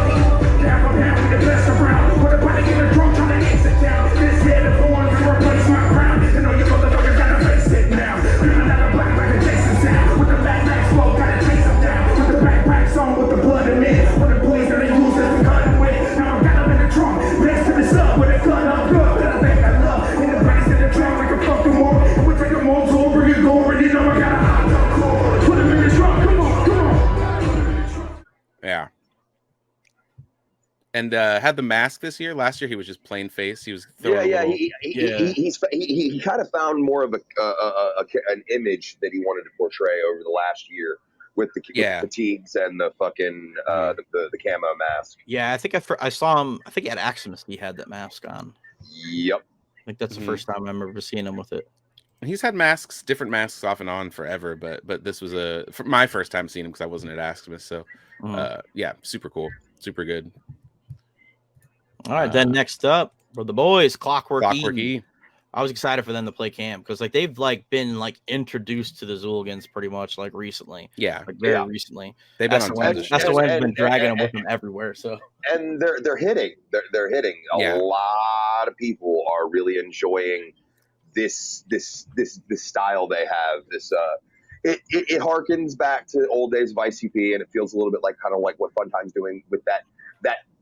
[SPEAKER 4] Half a pound, we the best around. Put a body in the trunk, trying to exit down. This head of horns to replace my crown. And all you motherfuckers gotta face it now. Feeling out of black like a Jason sound. With the Mad Max flow, gotta chase them down. With the backpacks on, with the blood in it. With the police that they use as the gun with. Now I got them in the trunk. Next to the sub with a gun up good. Then I think I love. In the back to the trunk like a fucking war. We take them on tour, bring it going. You know I got a hot dog core. Put them in the trunk. Come on.
[SPEAKER 3] Yeah. And had the mask this year. Last year he was just plain face. He was
[SPEAKER 2] he kind of found more of an image that he wanted to portray over the last year with the fatigues and the fucking the camo mask.
[SPEAKER 1] Yeah, I think I saw him. I think at Aximus he had that mask on.
[SPEAKER 2] Yep.
[SPEAKER 1] I think that's the first time I remember seeing him with it.
[SPEAKER 3] He's had different masks off and on forever, but this was my first time seeing him because I wasn't at Aximus. So super cool, super good.
[SPEAKER 1] All right, then next up for the boys, Clockwork
[SPEAKER 3] E.
[SPEAKER 1] I was excited for them to play camp because they've been introduced to the Hooligans pretty much recently.
[SPEAKER 3] Yeah,
[SPEAKER 1] very recently.
[SPEAKER 3] They've been on
[SPEAKER 1] SON's been dragging them with them everywhere. So
[SPEAKER 2] they're hitting. They're hitting. A lot of people are really enjoying this style they have. It harkens back to old days of ICP, and it feels a little bit like what Fun Time's doing with that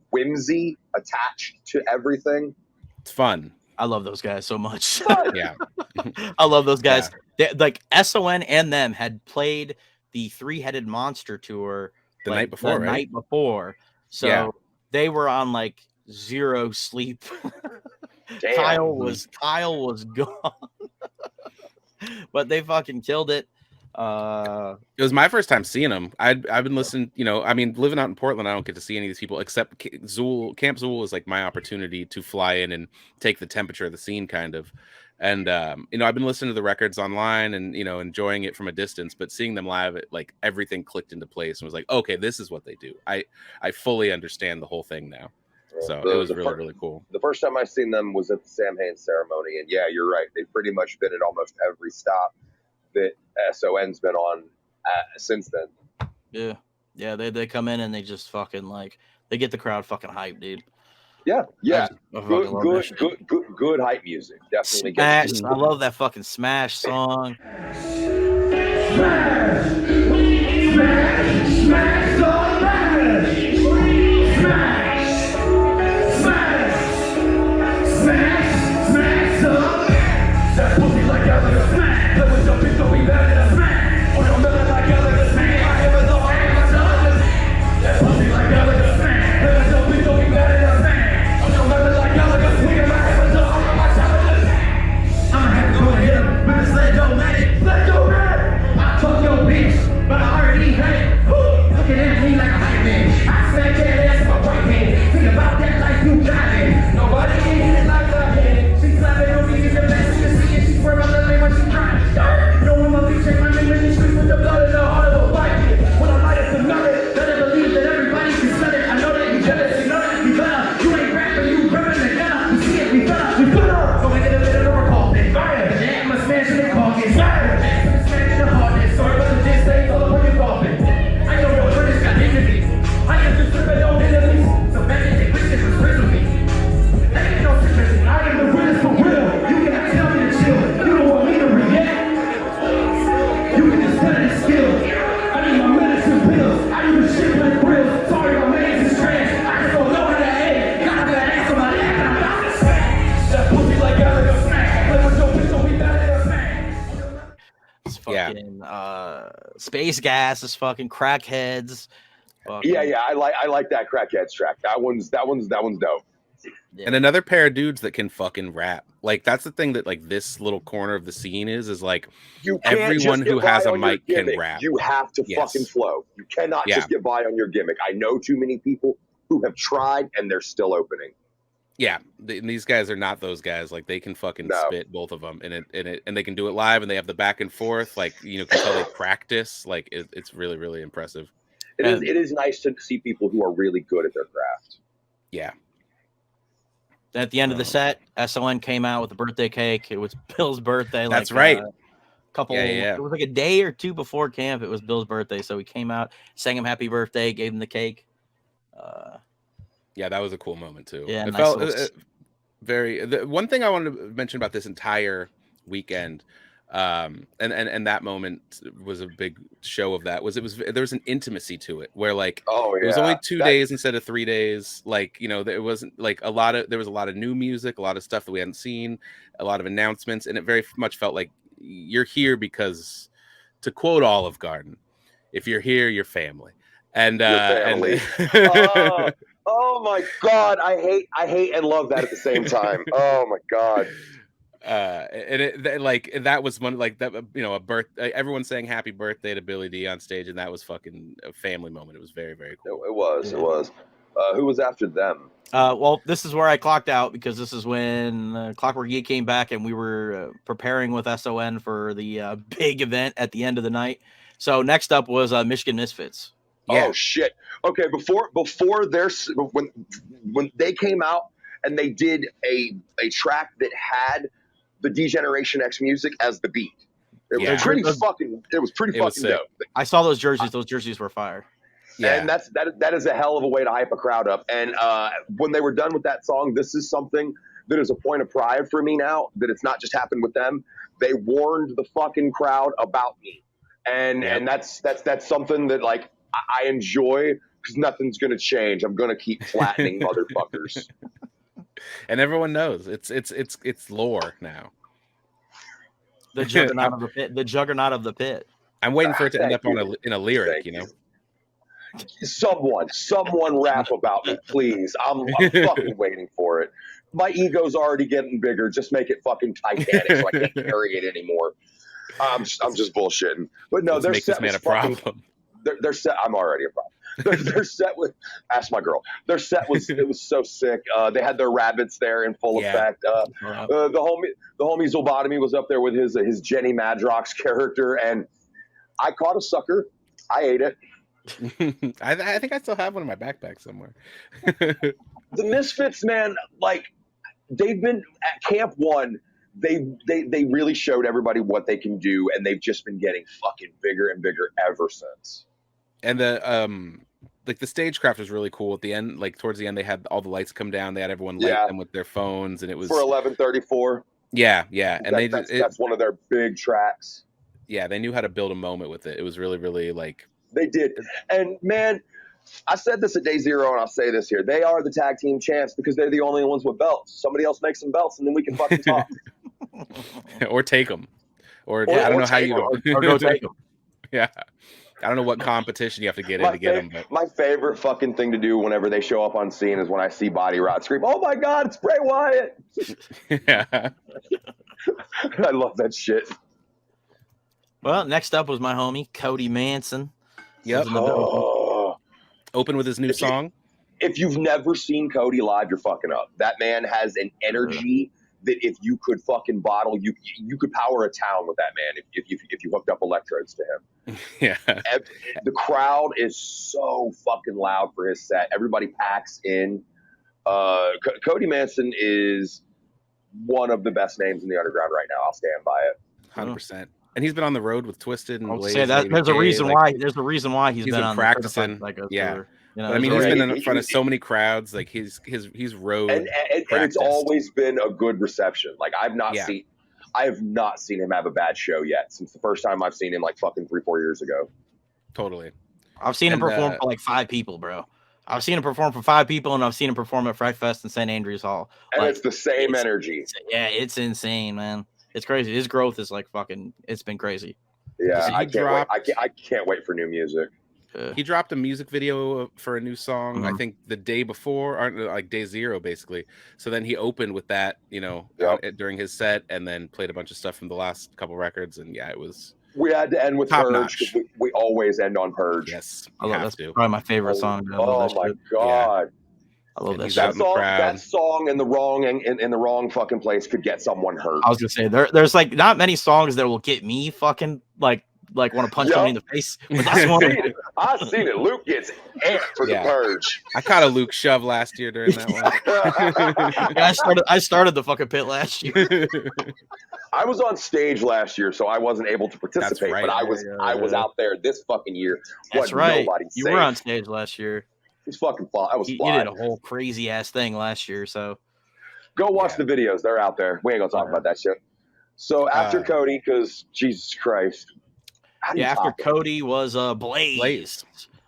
[SPEAKER 2] whimsy attached to everything.
[SPEAKER 3] It's fun.
[SPEAKER 1] I love those guys so much.
[SPEAKER 3] Yeah.
[SPEAKER 1] I love those guys. They, SON and them had played the Three-Headed Monster tour
[SPEAKER 3] the night before, right?
[SPEAKER 1] Night before. So they were on like 0 sleep. Kyle was gone. But they fucking killed it.
[SPEAKER 3] It was my first time seeing them. I've been listening, I mean, living out in Portland, I don't get to see any of these people except Xul. Camp Xul is like my opportunity to fly in and take the temperature of the scene, kind of. And I've been listening to the records online and enjoying it from a distance, but seeing them live, it like everything clicked into place and was like, okay, this is what they do. I fully understand the whole thing now. So it was really, really cool.
[SPEAKER 2] The first time I seen them was at the Sam Haines ceremony, and yeah, you're right. They've pretty much been at almost every stop that SON's been on since then.
[SPEAKER 1] Yeah, they come in and they just fucking like they get the crowd fucking hyped, dude.
[SPEAKER 2] Yeah. Good hype music. Definitely.
[SPEAKER 1] Smash. I love that fucking Smash song. Space Gas is fucking Crackheads.
[SPEAKER 2] Yeah, I like that Crackheads track. That one's dope.
[SPEAKER 3] Yeah. And another pair of dudes that can fucking rap. Like that's the thing that like this little corner of the scene is like everyone who has a mic can rap.
[SPEAKER 2] You have to fucking flow. You cannot just get by on your gimmick. I know too many people who have tried and they're still opening.
[SPEAKER 3] Yeah, these guys are not those guys. Like they can fucking spit, both of them, and they can do it live, and they have the back and forth. Like can tell they practice. Like it's really, really impressive.
[SPEAKER 2] It is nice to see people who are really good at their craft.
[SPEAKER 3] Yeah.
[SPEAKER 1] At the end of the set, SON came out with a birthday cake. It was Bill's birthday.
[SPEAKER 3] That's right.
[SPEAKER 1] It was like a day or two before camp. It was Bill's birthday, so we came out, sang him happy birthday, gave him the cake.
[SPEAKER 3] Yeah, that was a cool moment too.
[SPEAKER 1] Yeah,
[SPEAKER 3] it
[SPEAKER 1] nice
[SPEAKER 3] felt one thing I wanted to mention about this entire weekend, and that moment was a big show of that. There was an intimacy to it where like it was only 2 days instead of 3 days. Like there wasn't like there was a lot of new music, a lot of stuff that we hadn't seen, a lot of announcements, and it very much felt like you're here because, to quote Olive Garden, if you're here, you're family. And
[SPEAKER 2] family. Oh my God, I hate and love that at the same time. Oh my God.
[SPEAKER 3] That was one like that, a birthday. Everyone saying happy birthday to Billy D on stage, and that was fucking a family moment. It was very, very cool.
[SPEAKER 2] It was. Who was after them?
[SPEAKER 1] Well, this is where I clocked out because this is when Clockwork Geek came back and we were preparing with SON for the big event at the end of the night. So next up was Michigan Misfits.
[SPEAKER 2] Yeah. Oh shit. Okay, before when they came out and they did a track that had the D-Generation X music as the beat. It was pretty fucking dope.
[SPEAKER 1] I saw those jerseys. Those jerseys were fire.
[SPEAKER 2] Yeah. And that is a hell of a way to hype a crowd up. And when they were done with that song, this is something that is a point of pride for me now, that it's not just happened with them. They warned the fucking crowd about me. And that's something that like I enjoy, because nothing's gonna change. I'm gonna keep flattening motherfuckers.
[SPEAKER 3] And everyone knows it's lore now.
[SPEAKER 1] The juggernaut of the pit. The juggernaut of the pit.
[SPEAKER 3] I'm waiting for it to end up in a lyric,
[SPEAKER 2] Someone rap about me, please. I'm fucking waiting for it. My ego's already getting bigger. Just make it fucking Titanic so I can't carry it anymore. I'm just bullshitting. But no,
[SPEAKER 3] Let's make this man a problem.
[SPEAKER 2] They're set. I'm already a problem. They're set with. Ask my girl. Their set was so sick. They had their rabbits there in full effect. The homie Zolbotomy was up there with his Jenny Madrox character, and I caught a sucker. I ate it.
[SPEAKER 3] I think I still have one in my backpack somewhere.
[SPEAKER 2] The Misfits, man, like they've been at Camp 1. They really showed everybody what they can do, and they've just been getting fucking bigger and bigger ever since.
[SPEAKER 3] And the like the stagecraft was really cool at the end. Like towards the end, they had all the lights come down. They had everyone light them with their phones, and it was
[SPEAKER 2] for 11:34.
[SPEAKER 3] Yeah, and
[SPEAKER 2] that's one of their big tracks.
[SPEAKER 3] Yeah, they knew how to build a moment with it. It was really, really like
[SPEAKER 2] they did. And man, I said this at day 0, and I'll say this here: they are the tag team champs because they're the only ones with belts. Somebody else makes some belts, and then we can fucking talk.
[SPEAKER 3] Or take them, or I don't know how you
[SPEAKER 1] or go take them.
[SPEAKER 3] Yeah. I don't know what competition you have to get in to get them. But.
[SPEAKER 2] My favorite fucking thing to do whenever they show up on scene is when I see Body Rot scream, "Oh my God, it's Bray Wyatt!"
[SPEAKER 3] Yeah,
[SPEAKER 2] I love that shit.
[SPEAKER 1] Well, next up was my homie Cody Manson.
[SPEAKER 3] Yep. Open with his new song.
[SPEAKER 2] If you've never seen Cody live, you're fucking up. That man has an energy that if you could fucking bottle, you could power a town with that man if you hooked up electrodes to him.
[SPEAKER 3] Yeah.
[SPEAKER 2] The crowd is so fucking loud for his set. Everybody packs in. Cody Manson is one of the best names in the underground right now. I'll stand by it.
[SPEAKER 3] 100%. And he's been on the road with Twisted and Blaze.
[SPEAKER 1] Say that there's a reason why. There's a reason why he's been on
[SPEAKER 3] practicing.
[SPEAKER 1] Yeah.
[SPEAKER 3] You know, I mean, he's been in front of so many crowds. Like he's road,
[SPEAKER 2] and it's always been a good reception. Like I have not seen him have a bad show yet since the first time I've seen him like fucking 3-4 years ago.
[SPEAKER 3] Totally.
[SPEAKER 1] I've seen him perform for like 5 people, bro. I've seen him perform for 5 people, and I've seen him perform at Fright Fest in St. Andrews Hall.
[SPEAKER 2] And like, it's the same energy.
[SPEAKER 1] It's insane, man. It's crazy. His growth is like fucking. It's been crazy.
[SPEAKER 2] Yeah, I can't wait for new music.
[SPEAKER 3] He dropped a music video for a new song, I think the day before, or like day 0, basically. So then he opened with that, you know, during his set, and then played a bunch of stuff from the last couple records. And yeah, it was.
[SPEAKER 2] We had to end with Purge because we always end on Purge.
[SPEAKER 3] Yes,
[SPEAKER 1] I love that's probably my favorite song.
[SPEAKER 2] Oh my God.
[SPEAKER 1] I love that.
[SPEAKER 2] That song in the wrong fucking place could get someone hurt.
[SPEAKER 1] I was gonna say there's like not many songs that will get me fucking like want to punch somebody in the face. But that's one.
[SPEAKER 2] I've seen it. Luke gets amped for the Purge.
[SPEAKER 3] I caught a Luke shove last year during that
[SPEAKER 1] one. I started the fucking pit last year.
[SPEAKER 2] I was on stage last year, so I wasn't able to participate.
[SPEAKER 3] Right.
[SPEAKER 2] But I was out there this fucking year.
[SPEAKER 1] That's right. You were on stage last year.
[SPEAKER 2] It's fucking fun. I was
[SPEAKER 1] flying. You did a whole crazy ass thing last year, so
[SPEAKER 2] go watch the videos. They're out there. We ain't gonna talk about that shit. So after Cody, because Jesus Christ.
[SPEAKER 1] After Cody was Blaze.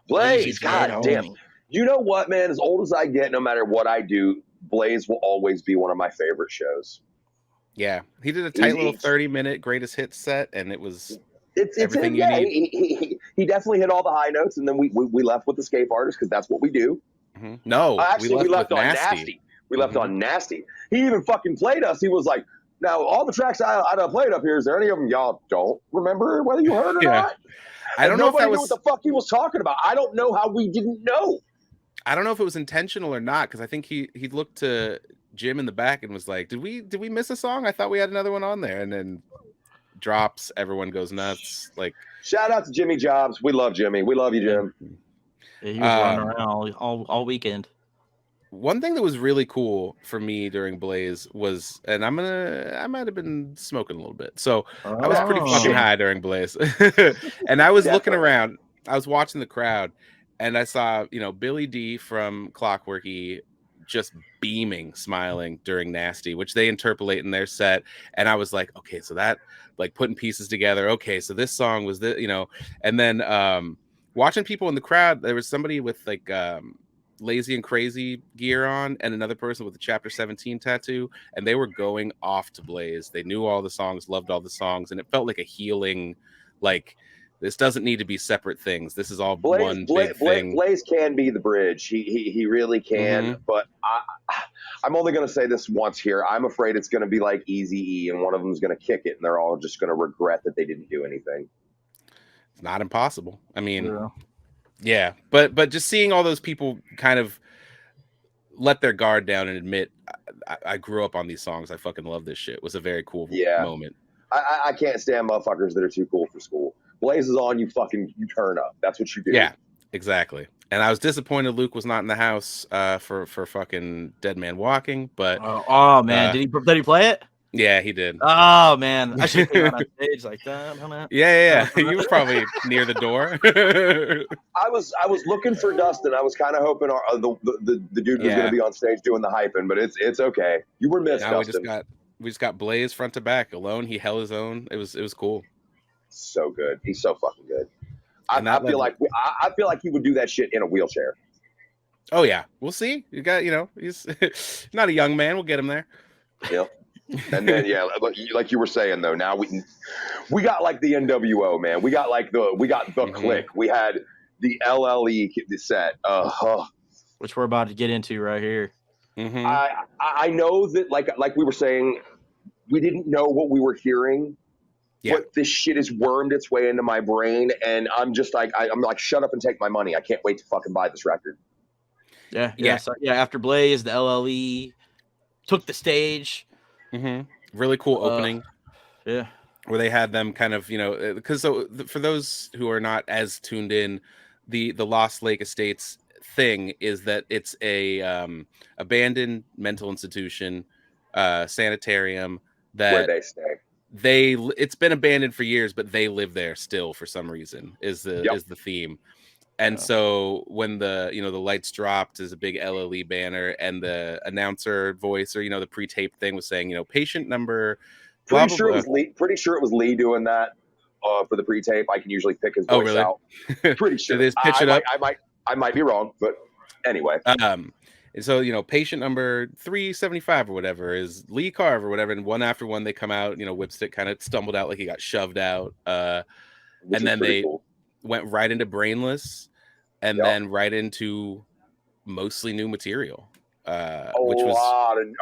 [SPEAKER 2] God damn. You know what, man? As old as I get, no matter what I do, Blaze will always be one of my favorite shows.
[SPEAKER 3] Yeah, he did a tight little 30-minute greatest hits set, and it was everything you need.
[SPEAKER 2] He definitely hit all the high notes, and then we left with Escape Artist because that's what we do.
[SPEAKER 3] Mm-hmm. No,
[SPEAKER 2] actually, we left on Nasty. We left on Nasty. He even fucking played us. He was like, "Now all the tracks I played up here, is there any of them y'all don't remember whether you heard or not?"
[SPEAKER 3] I don't know if that was
[SPEAKER 2] what the fuck he was talking about. I don't know how we didn't know.
[SPEAKER 3] I don't know if it was intentional or not, because I think he looked to Jim in the back and was like, "Did we miss a song? I thought we had another one on there." And then drops, everyone goes nuts. Like,
[SPEAKER 2] shout out to Jimmy Jobs. We love Jimmy. We love you, Jim.
[SPEAKER 1] Yeah, he was running around all weekend.
[SPEAKER 3] One thing that was really cool for me during Blaze was, and I might have been smoking a little bit, so I was pretty fucking high during Blaze, and I was looking around. I was watching the crowd, and I saw Billy D from Clockwork just beaming, smiling during Nasty, which they interpolate in their set, and I was like, okay, so that like putting pieces together. Okay, so this song was and then watching people in the crowd, there was somebody with like Lazy and Crazy gear on, and another person with a Chapter 17 tattoo, and they were going off to Blaze. They knew all the songs, loved all the songs, and it felt like a healing, like This doesn't need to be separate things. This is all one big thing.
[SPEAKER 2] Blaze can be the bridge. He really can. But I'm only going to say this once here. I'm afraid it's going to be like Eazy-E, and one of them is going to kick it, and they're all just going to regret that they didn't do anything.
[SPEAKER 3] It's not impossible. I mean, yeah. But just seeing all those people kind of let their guard down and admit, I grew up on these songs. I fucking love this shit. Was a very cool moment.
[SPEAKER 2] I can't stand motherfuckers that are too cool for school. Blaze is on, you turn up. That's what you do.
[SPEAKER 3] Yeah, exactly. And I was disappointed Luke was not in the house for fucking Dead Man Walking, but
[SPEAKER 1] oh man, did he play it?
[SPEAKER 3] Yeah, he did.
[SPEAKER 1] Oh man, I should have came on stage like that.
[SPEAKER 3] Yeah. You were probably near the door.
[SPEAKER 2] I was looking for Dustin. I was kind of hoping the dude was going to be on stage doing the hyping, but it's okay. You were missed, Dustin.
[SPEAKER 3] We just got Blaze front to back alone. He held his own. It was cool.
[SPEAKER 2] So good. He's so fucking good. I feel like he would do that shit in a wheelchair.
[SPEAKER 3] Oh yeah, we'll see. You got, he's not a young man. We'll get him there.
[SPEAKER 2] Yep. And then like you were saying though, now we got like the NWO, man. We got the Click. We had the LLE set.
[SPEAKER 1] Which we're about to get into right here.
[SPEAKER 2] I know that like we were saying, we didn't know what we were hearing. Yeah. But this shit has wormed its way into my brain, and I'm just like, I'm like, shut up and take my money. I can't wait to fucking buy this record.
[SPEAKER 1] Yeah. So, after Blaze, the LLE took the stage.
[SPEAKER 3] Really cool opening.
[SPEAKER 1] Yeah.
[SPEAKER 3] Where they had them kind of, because for those who are not as tuned in, the Lost Lake Estates thing is that it's a abandoned mental institution, sanitarium
[SPEAKER 2] where they stay.
[SPEAKER 3] It's been abandoned for years, but they live there still for some reason is the theme. And so when the lights dropped is a big LLE banner, and the announcer voice or the pre-tape thing was saying patient number.
[SPEAKER 2] Pretty sure it was Lee doing that for the pre-tape. I can usually pick his voice out. Pretty sure.
[SPEAKER 3] Did they pitch it up?
[SPEAKER 2] I might be wrong, but anyway.
[SPEAKER 3] And so, patient number 375 or whatever is Lee Carver or whatever. And one after one, they come out, Whipstick kind of stumbled out like he got shoved out. And then they went right into Brainless and then right into mostly new material. Which was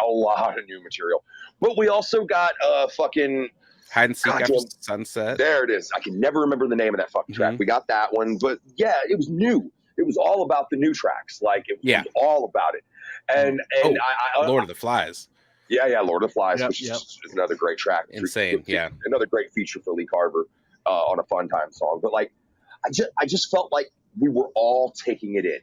[SPEAKER 2] a lot of new material. But we also got fucking
[SPEAKER 3] Hide and Seek After Sunset.
[SPEAKER 2] There it is. I can never remember the name of that fucking track. We got that one. But yeah, it was new. It was all about the new tracks. Like it was all about it. And
[SPEAKER 3] Lord of the Flies.
[SPEAKER 2] Yeah, Lord of the Flies, which is another great track.
[SPEAKER 3] Insane.
[SPEAKER 2] Another great feature for Lee Carver on a Fun Time song. But like I just felt like we were all taking it in.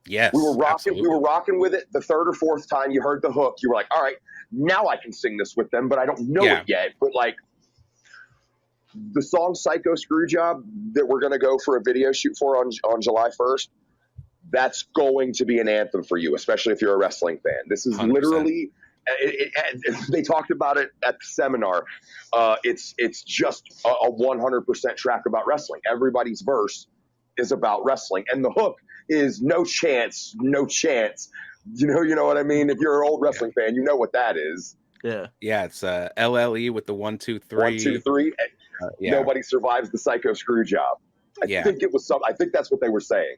[SPEAKER 3] Yes.
[SPEAKER 2] We were rocking with it. The third or fourth time you heard the hook, you were like, all right, now I can sing this with them, but I don't know it yet. But like the song Psycho Screwjob that we're going to go for a video shoot for on July 1st, that's going to be an anthem for you, especially if you're a wrestling fan. This is 100%. Literally, they talked about it at the seminar. It's just a 100% track about wrestling. Everybody's verse is about wrestling. And the hook is no chance. You know what I mean? If you're an old wrestling fan, you know what that is.
[SPEAKER 1] Yeah.
[SPEAKER 3] Yeah, it's LLE with the 1, 2, 3.
[SPEAKER 2] 1, 2, 3. Nobody survives the Psycho Screwjob. I think it was I think that's what they were saying.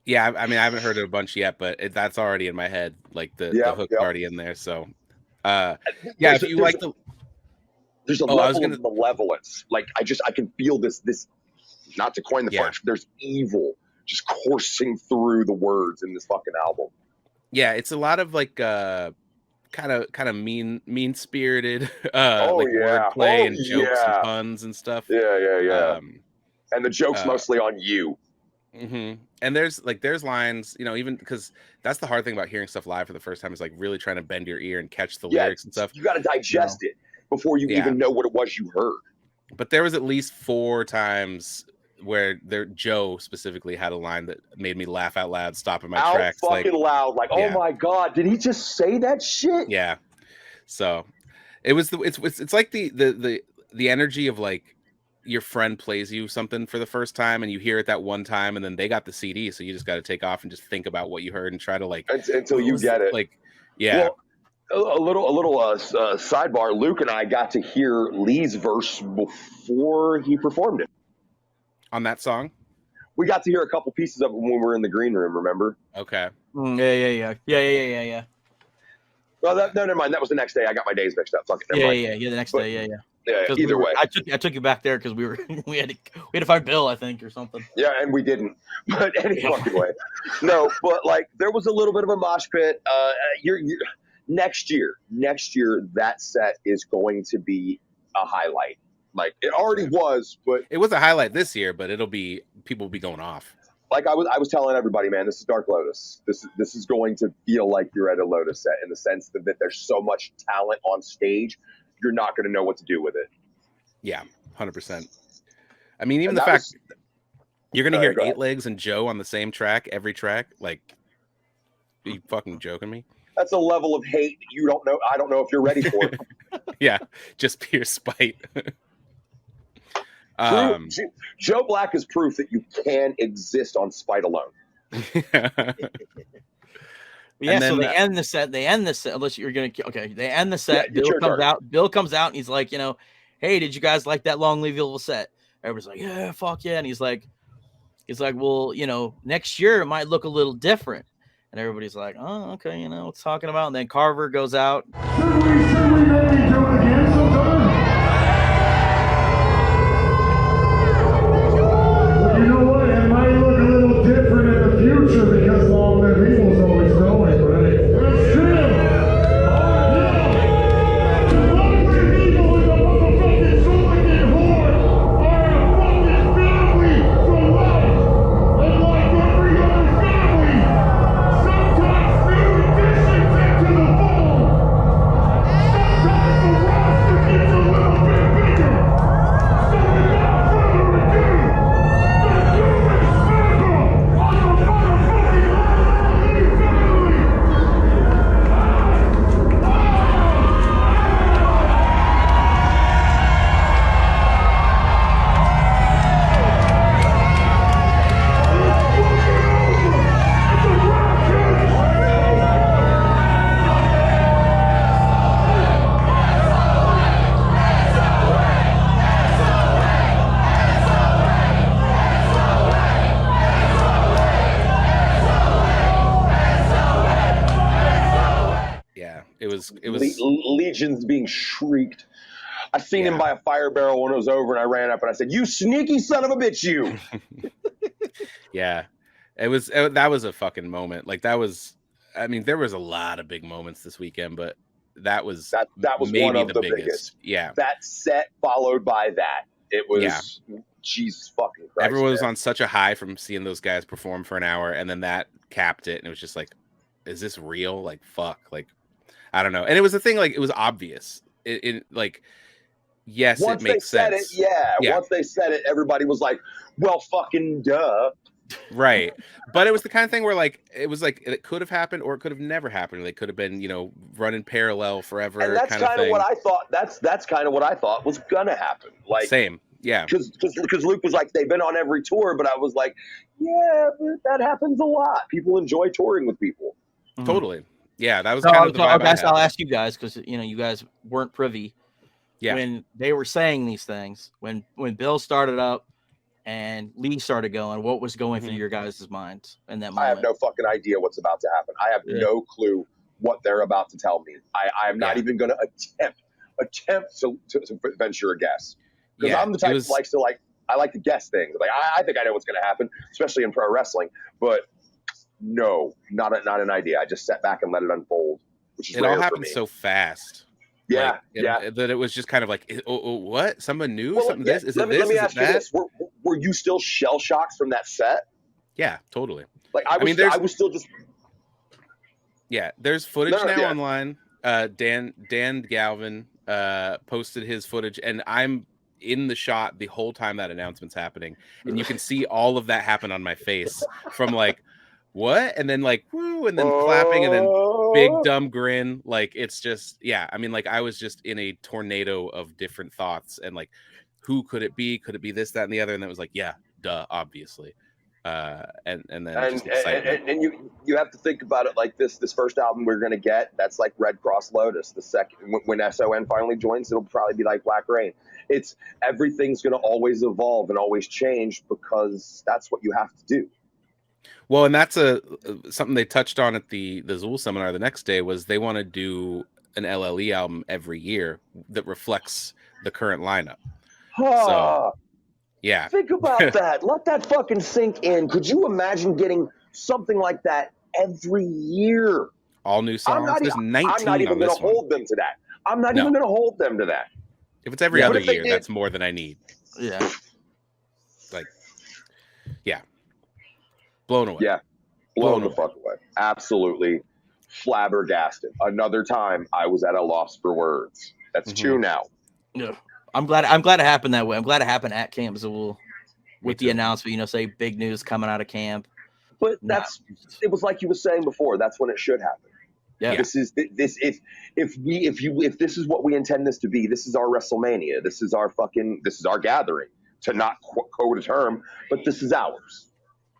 [SPEAKER 3] Yeah, I mean, I haven't heard it a bunch yet, but that's already in my head. Like the hook's already in there. So, if you like the,
[SPEAKER 2] there's a level of malevolence. Like I can feel this not to coin the phrase, there's evil just coursing through the words in this fucking album.
[SPEAKER 3] Yeah, it's a lot of like kind of mean spirited wordplay and jokes and puns and stuff.
[SPEAKER 2] Yeah. And the joke's mostly on you.
[SPEAKER 3] Mm-hmm. And there's lines, even because that's the hard thing about hearing stuff live for the first time is like really trying to bend your ear and catch the lyrics and stuff.
[SPEAKER 2] You got to digest it before you even know what it was you heard.
[SPEAKER 3] But there was at least 4 times where Joe specifically had a line that made me laugh out loud, stopping my tracks.
[SPEAKER 2] Fucking loud, like, oh my God, did he just say that shit?
[SPEAKER 3] Yeah. So it was it's like the energy of like your friend plays you something for the first time and you hear it that one time and then they got the CD, so you just got to take off and just think about what you heard and try to like
[SPEAKER 2] until you get it.
[SPEAKER 3] Like, yeah.
[SPEAKER 2] Well, a little sidebar. Luke and I got to hear Lee's verse before he performed it
[SPEAKER 3] on that song.
[SPEAKER 2] We got to hear a couple pieces of it when we were in the green room. Remember?
[SPEAKER 3] Okay.
[SPEAKER 1] Yeah.
[SPEAKER 2] Well, no, never mind. That was the next day. I got my days mixed up. Fuck it.
[SPEAKER 1] Yeah. The next day.
[SPEAKER 2] Yeah. Either way,
[SPEAKER 1] I took you back there because we had to find Bill, I think, or something.
[SPEAKER 2] Yeah, and we didn't. But any fucking way. No, but like there was a little bit of a mosh pit. You're next year, that set is going to be a highlight. Like it already was, but
[SPEAKER 3] it was a highlight this year. But people will be going off.
[SPEAKER 2] Like I was telling everybody, man, this is Dark Lotus. This is going to feel like you're at a Lotus set in the sense that there's so much talent on stage. You're not going to know what to do with it.
[SPEAKER 3] Yeah, 100%. I mean, even the fact you're going to hear 8 Legs and Joe on the same track, every track, like, are you fucking joking me?
[SPEAKER 2] That's a level of hate that you don't know. I don't know if you're ready for.
[SPEAKER 3] Yeah, just pure spite.
[SPEAKER 2] Joe Black is proof that you can exist on spite alone.
[SPEAKER 1] Yeah, so they end the set. Unless you're gonna, they end the set. Yeah, Bill comes out, and he's like, hey, did you guys like that long legal set? Everybody's like, yeah, fuck yeah. And he's like, well, next year it might look a little different. And everybody's like, oh, okay, what's talking about? And then Carver goes out.
[SPEAKER 4] Should we maybe do it again sometime? Well, you know what? It might look a little different in the future because long live evil's always going, right? That's true. Long live evil and the motherfucking Hooligan Horde are a fucking family for life. And like every other family, sometimes new additions into the fold. Sometimes the roster gets a little bit bigger. So without further ado, the newest member of the motherfucking Holiday family.
[SPEAKER 3] Yeah, it was
[SPEAKER 2] Legions being shrieked. I seen him by a fire barrel when it was over, and I ran up and I said, "You sneaky son of a bitch, you!"
[SPEAKER 3] Yeah, that was a fucking moment. Like that was, I mean, there was a lot of big moments this weekend, but that was
[SPEAKER 2] maybe
[SPEAKER 3] one of
[SPEAKER 2] the
[SPEAKER 3] biggest.
[SPEAKER 2] biggest.
[SPEAKER 3] Yeah,
[SPEAKER 2] that set followed by that. It was Jesus fucking Christ.
[SPEAKER 3] Everyone was on such a high from seeing those guys perform for an hour, and then that capped it, and it was just like, is this real? Like fuck, like I don't know. And it was a thing, like it was obvious. It like. Yes,
[SPEAKER 2] once
[SPEAKER 3] it makes sense.
[SPEAKER 2] Said it, Once they said it, everybody was like, "Well, fucking duh."
[SPEAKER 3] Right, but it was the kind of thing where, like, it was like it could have happened or it could have never happened. They could have been, running parallel forever.
[SPEAKER 2] And that's kind of what I thought. That's kind of what I thought was gonna happen. Like
[SPEAKER 3] same, yeah.
[SPEAKER 2] Because Luke was like, they've been on every tour, but I was like, yeah, but that happens a lot. People enjoy touring with people.
[SPEAKER 3] Totally, yeah. That was kind of the vibe.
[SPEAKER 1] I'll ask you guys because you guys weren't privy.
[SPEAKER 3] Yeah.
[SPEAKER 1] When they were saying these things, when Bill started up and Lee started going, what was going through your guys' minds in that moment?
[SPEAKER 2] I have no fucking idea what's about to happen. I have no clue what they're about to tell me. I'm not even going to attempt to venture a guess. Because I'm the type that likes to I like to guess things. Like I think I know what's going to happen, especially in pro wrestling. But no, not an idea. I just sat back and let it unfold, which is
[SPEAKER 3] it
[SPEAKER 2] rare
[SPEAKER 3] all happened
[SPEAKER 2] for me.
[SPEAKER 3] so fast.
[SPEAKER 2] Yeah,
[SPEAKER 3] That it was just kind of like, what? Someone new?
[SPEAKER 2] Well,
[SPEAKER 3] Something
[SPEAKER 2] yeah,
[SPEAKER 3] this? Is
[SPEAKER 2] let
[SPEAKER 3] it
[SPEAKER 2] me,
[SPEAKER 3] this?
[SPEAKER 2] Let me
[SPEAKER 3] Is
[SPEAKER 2] ask
[SPEAKER 3] it
[SPEAKER 2] you
[SPEAKER 3] that?
[SPEAKER 2] this: Were you still shell shocked from that set?
[SPEAKER 3] Yeah, totally.
[SPEAKER 2] Like I was still just.
[SPEAKER 3] Yeah, there's footage now
[SPEAKER 2] yeah.
[SPEAKER 3] online. Dan Galvin posted his footage, and I'm in the shot the whole time that announcement's happening, and you can see all of that happen on my face from like what, and then like woo, and then clapping, and then big dumb grin. Like it's just, yeah. I mean, like I was just in a tornado of different thoughts, and like, who could it be? Could it be this, that, and the other? And it was like, yeah, duh, obviously. And then just excitement.
[SPEAKER 2] And you have to think about it like this first album we're going to get, that's like Red Cross Lotus. The second, when SON finally joins, it'll probably be like Black Rain. It's everything's going to always evolve and always change, because that's what you have to do.
[SPEAKER 3] Well, and that's something they touched on at the Xul seminar the next day, was they want to do an LLE album every year that reflects the current lineup. So yeah.
[SPEAKER 2] Think about that. Let that fucking sink in. Could you imagine getting something like that every year?
[SPEAKER 3] All new songs. There's 19
[SPEAKER 2] I'm not even
[SPEAKER 3] going to
[SPEAKER 2] hold them to that. I'm not even going to hold them to that.
[SPEAKER 3] If it's every other year, that's more than I need.
[SPEAKER 1] Yeah.
[SPEAKER 3] Like, yeah. Blown away.
[SPEAKER 2] Yeah. Blown the fuck away. Absolutely flabbergasted. Another time I was at a loss for words. That's two now.
[SPEAKER 1] Yeah. I'm glad it happened that way. I'm glad it happened at Camp Xul with the announcement, say big news coming out of camp.
[SPEAKER 2] But it was like you were saying before, that's when it should happen.
[SPEAKER 1] Yeah.
[SPEAKER 2] This is if this is what we intend this to be, this is our WrestleMania. This is our gathering, to not quote a term, but this is ours.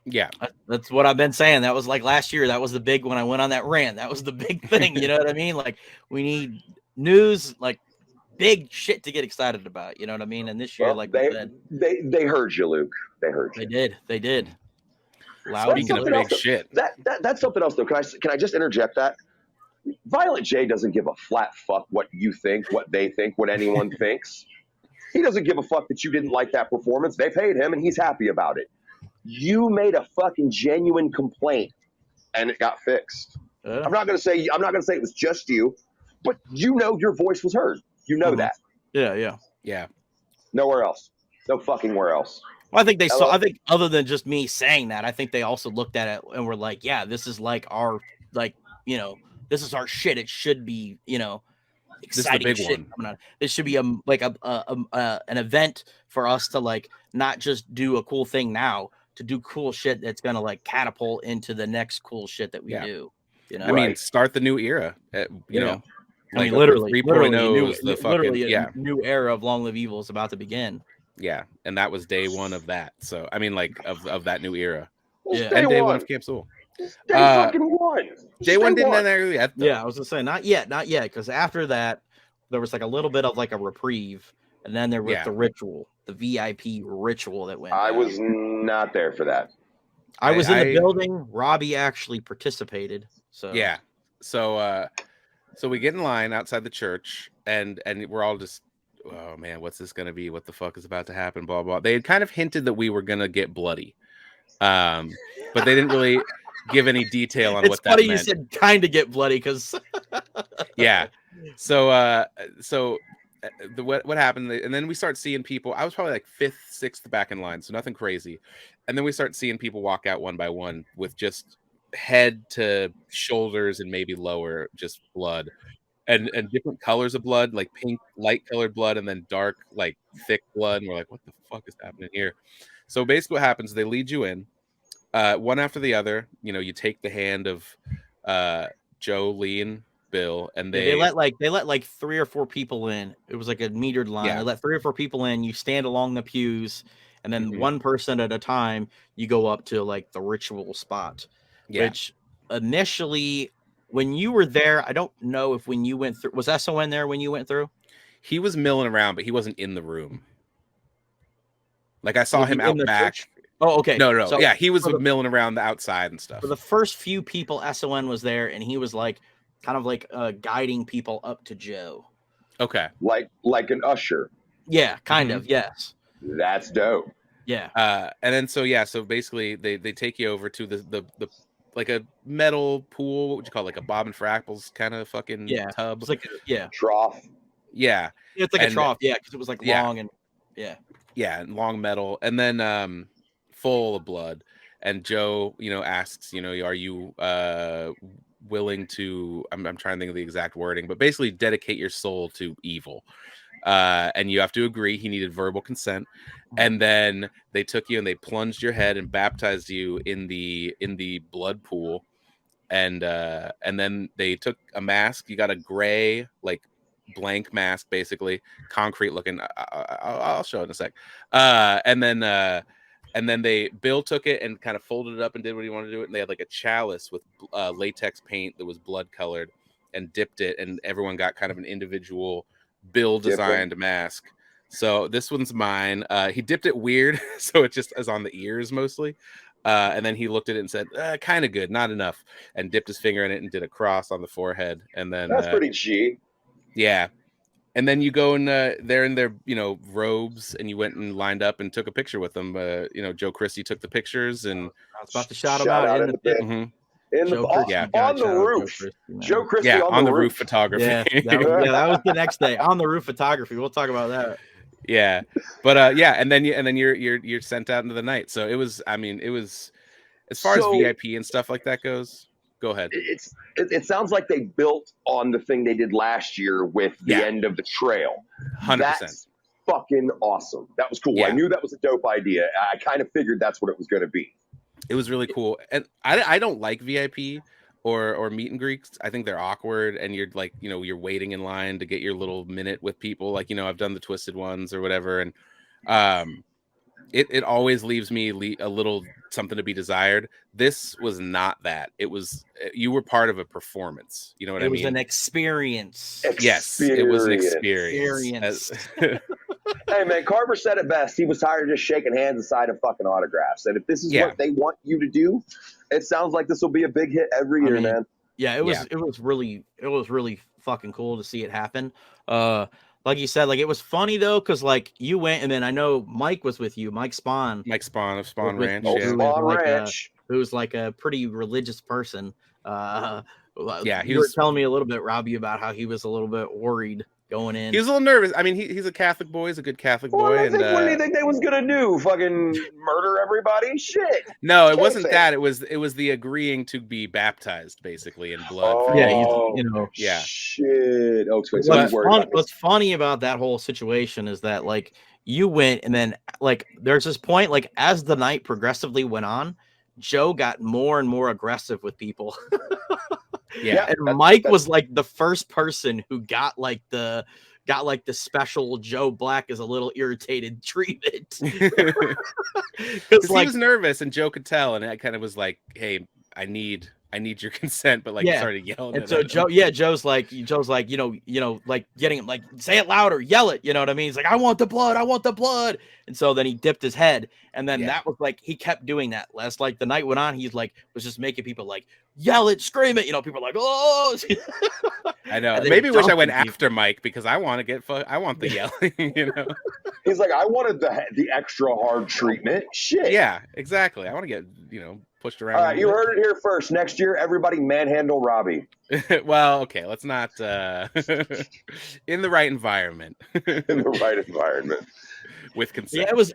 [SPEAKER 3] Yeah.
[SPEAKER 1] That's what I've been saying. That was like last year. That was the big, when I went on that rant, that was the big thing. You know what I mean? Like, we need news, like big shit to get excited about. You know what I mean? And this year, like
[SPEAKER 2] they heard you, Luke. They heard you.
[SPEAKER 1] They did. Loud
[SPEAKER 3] and clear. Big shit.
[SPEAKER 2] That's something else though. Can I just interject that? Violent J doesn't give a flat fuck what you think, what they think, what anyone thinks. He doesn't give a fuck that you didn't like that performance. They paid him and he's happy about it. You made a fucking genuine complaint and it got fixed. I'm not gonna say it was just you, but your voice was heard. You know that.
[SPEAKER 1] Yeah.
[SPEAKER 2] Nowhere else. No fucking where else.
[SPEAKER 1] Well, I think they saw. I think other than just me saying that, I think they also looked at it and were like, "Yeah, this is like our, this is our shit. It should be, exciting
[SPEAKER 3] this is the big
[SPEAKER 1] shit
[SPEAKER 3] one.
[SPEAKER 1] coming out. This should be an event for us to like not just do a cool thing now, to do cool shit that's gonna like catapult into the next cool shit that we do. I
[SPEAKER 3] mean, start the new era. You know.
[SPEAKER 1] I mean, literally,
[SPEAKER 3] 3.0 is the fucking
[SPEAKER 1] a new era of Long Live Evil is about to begin.
[SPEAKER 3] Yeah, and that was day one of that. So I mean, like of that new era.
[SPEAKER 1] Yeah,
[SPEAKER 3] and day one of Camp Xul.
[SPEAKER 2] Day fucking one.
[SPEAKER 3] Day one didn't end there yet. Though.
[SPEAKER 1] Yeah, I was gonna say not yet, because after that there was like a little bit of like a reprieve, and then there was the ritual, the VIP ritual that went.
[SPEAKER 2] I was not there for that.
[SPEAKER 1] I was in the building. Robbie actually participated. So
[SPEAKER 3] yeah, so we get in line outside the church, and we're all just, oh man, what's this gonna be? What the fuck is about to happen? Blah blah. They had kind of hinted that we were gonna get bloody, but they didn't really give any detail on what that meant.
[SPEAKER 1] It's funny you said kind of get bloody, because
[SPEAKER 3] yeah. So what happened? And then we start seeing people. I was probably like 5th, 6th back in line, so nothing crazy. And then we start seeing people walk out one by one with just head to shoulders and maybe lower, just blood, and different colors of blood, like pink light colored blood, and then dark like thick blood. And we're like, what the fuck is happening here? So basically what happens, they lead you in one after the other. You take the hand of Joe, Lee, and Bill, and they let like 3 or 4 people in. It was like a metered line. They let 3 or 4 people in. You stand along the pews, and then one person at a time you go up to like the ritual spot. Which initially, when you were there, I don't know if when you went through, was SON there when you went through? He was milling around, but he wasn't in the room. Like I saw him out back.
[SPEAKER 1] Church? Oh, okay.
[SPEAKER 3] No. So yeah, he was milling around the outside and stuff.
[SPEAKER 1] For the first few people, SON was there, and he was like, kind of like guiding people up to Joe.
[SPEAKER 3] Okay.
[SPEAKER 2] Like an usher.
[SPEAKER 1] Yeah, kind of. Yes.
[SPEAKER 2] That's dope.
[SPEAKER 3] And then so basically they take you over to the like a metal pool. What would you call it? Like a Bob and Frapples kind of fucking tub?
[SPEAKER 1] It's like
[SPEAKER 2] trough.
[SPEAKER 3] Yeah,
[SPEAKER 1] it's like a trough. Yeah, because it was like long and
[SPEAKER 3] and long metal, and then full of blood. And Joe, asks, are you willing to? I'm trying to think of the exact wording, but basically dedicate your soul to evil. And you have to agree. He needed verbal consent. And then they took you and they plunged your head and baptized you in the blood pool. And then they took a mask. You got a gray, like, blank mask, basically concrete looking. I'll show it in a sec. And then Bill took it and kind of folded it up and did what he wanted to do it. And they had like a chalice with latex paint that was blood colored and dipped it. And everyone got kind of an individual Bill designed mask. So this one's mine. He dipped it weird, so it just is on the ears mostly. And then he looked at it and said, kind of good, not enough, and dipped his finger in it and did a cross on the forehead. And then
[SPEAKER 2] that's pretty G.
[SPEAKER 3] Yeah. And then you go in they're in their, robes, and you went and lined up and took a picture with them. Joe Christie took the pictures, and
[SPEAKER 1] I was about to shout him out in the pit.
[SPEAKER 2] On the roof. Joe Christie
[SPEAKER 3] on the roof photography.
[SPEAKER 1] Yeah, that was the next day. On the roof photography. We'll talk about that.
[SPEAKER 3] Yeah, but and then you're sent out into the night. So it was as far as VIP and stuff like that goes. Go ahead.
[SPEAKER 2] It sounds like they built on the thing they did last year with the end of the trail.
[SPEAKER 3] 100%.
[SPEAKER 2] That's fucking awesome. That was cool.
[SPEAKER 3] Yeah.
[SPEAKER 2] I knew that was a dope idea. I kind of figured that's what it was going to be.
[SPEAKER 3] It was really cool. And I don't like VIP or meet and greets. I think they're awkward, and you're like, you're waiting in line to get your little minute with people. Like, I've done the twisted ones or whatever. And it always leaves me a little something to be desired. This was not that. It was, you were part of a performance. You know what I mean?
[SPEAKER 1] It was an experience.
[SPEAKER 3] Yes, it was an experience.
[SPEAKER 2] Hey, man, Carver said it best. He was tired of just shaking hands and signing fucking autographs. And if this is what they want you to do, it sounds like this will be a big hit every year, man.
[SPEAKER 1] Yeah, it was really fucking cool to see it happen. Like you said, like, it was funny though, because like you went, and then I know Mike was with you, Mike Spawn
[SPEAKER 3] of Spawn Ranch,
[SPEAKER 2] who's
[SPEAKER 1] like a pretty religious person.
[SPEAKER 3] He
[SPEAKER 1] were telling me a little bit, Robbie, about how he was a little bit worried going in.
[SPEAKER 3] He was a little nervous. I mean, he's a Catholic boy. He's a good Catholic boy.
[SPEAKER 2] What do you think they was gonna do? Fucking murder everybody? Shit.
[SPEAKER 3] No, it wasn't that. It was the agreeing to be baptized, basically, in blood.
[SPEAKER 2] Shit. Oh,
[SPEAKER 1] what's funny about that whole situation is that, like, you went, and then, like, there's this point, like, as the night progressively went on, Joe got more and more aggressive with people. And Mike was like the first person who got like the special Joe Black is a little irritated treatment.
[SPEAKER 3] Because he was nervous, and Joe could tell, and I kind of was like, "Hey, I need your consent," but like started yelling.
[SPEAKER 1] And so Joe's like, like getting him, like, say it louder, yell it. You know what I mean? He's like, I want the blood. And so then he dipped his head, and then that was like, he kept doing that. Last, like, the night went on, he's like, was just making people like yell it, scream it. People are like, oh.
[SPEAKER 3] I know. Maybe wish I went after Mike, because I want the yelling.
[SPEAKER 2] He's like, I wanted the extra hard treatment. Shit.
[SPEAKER 3] Yeah, exactly. I want to get pushed around.
[SPEAKER 2] All right, you heard it here first. Next year, everybody manhandle Robbie.
[SPEAKER 3] Well, okay, let's not in the right environment.
[SPEAKER 2] In the right environment.
[SPEAKER 3] With consent.
[SPEAKER 1] Yeah, it was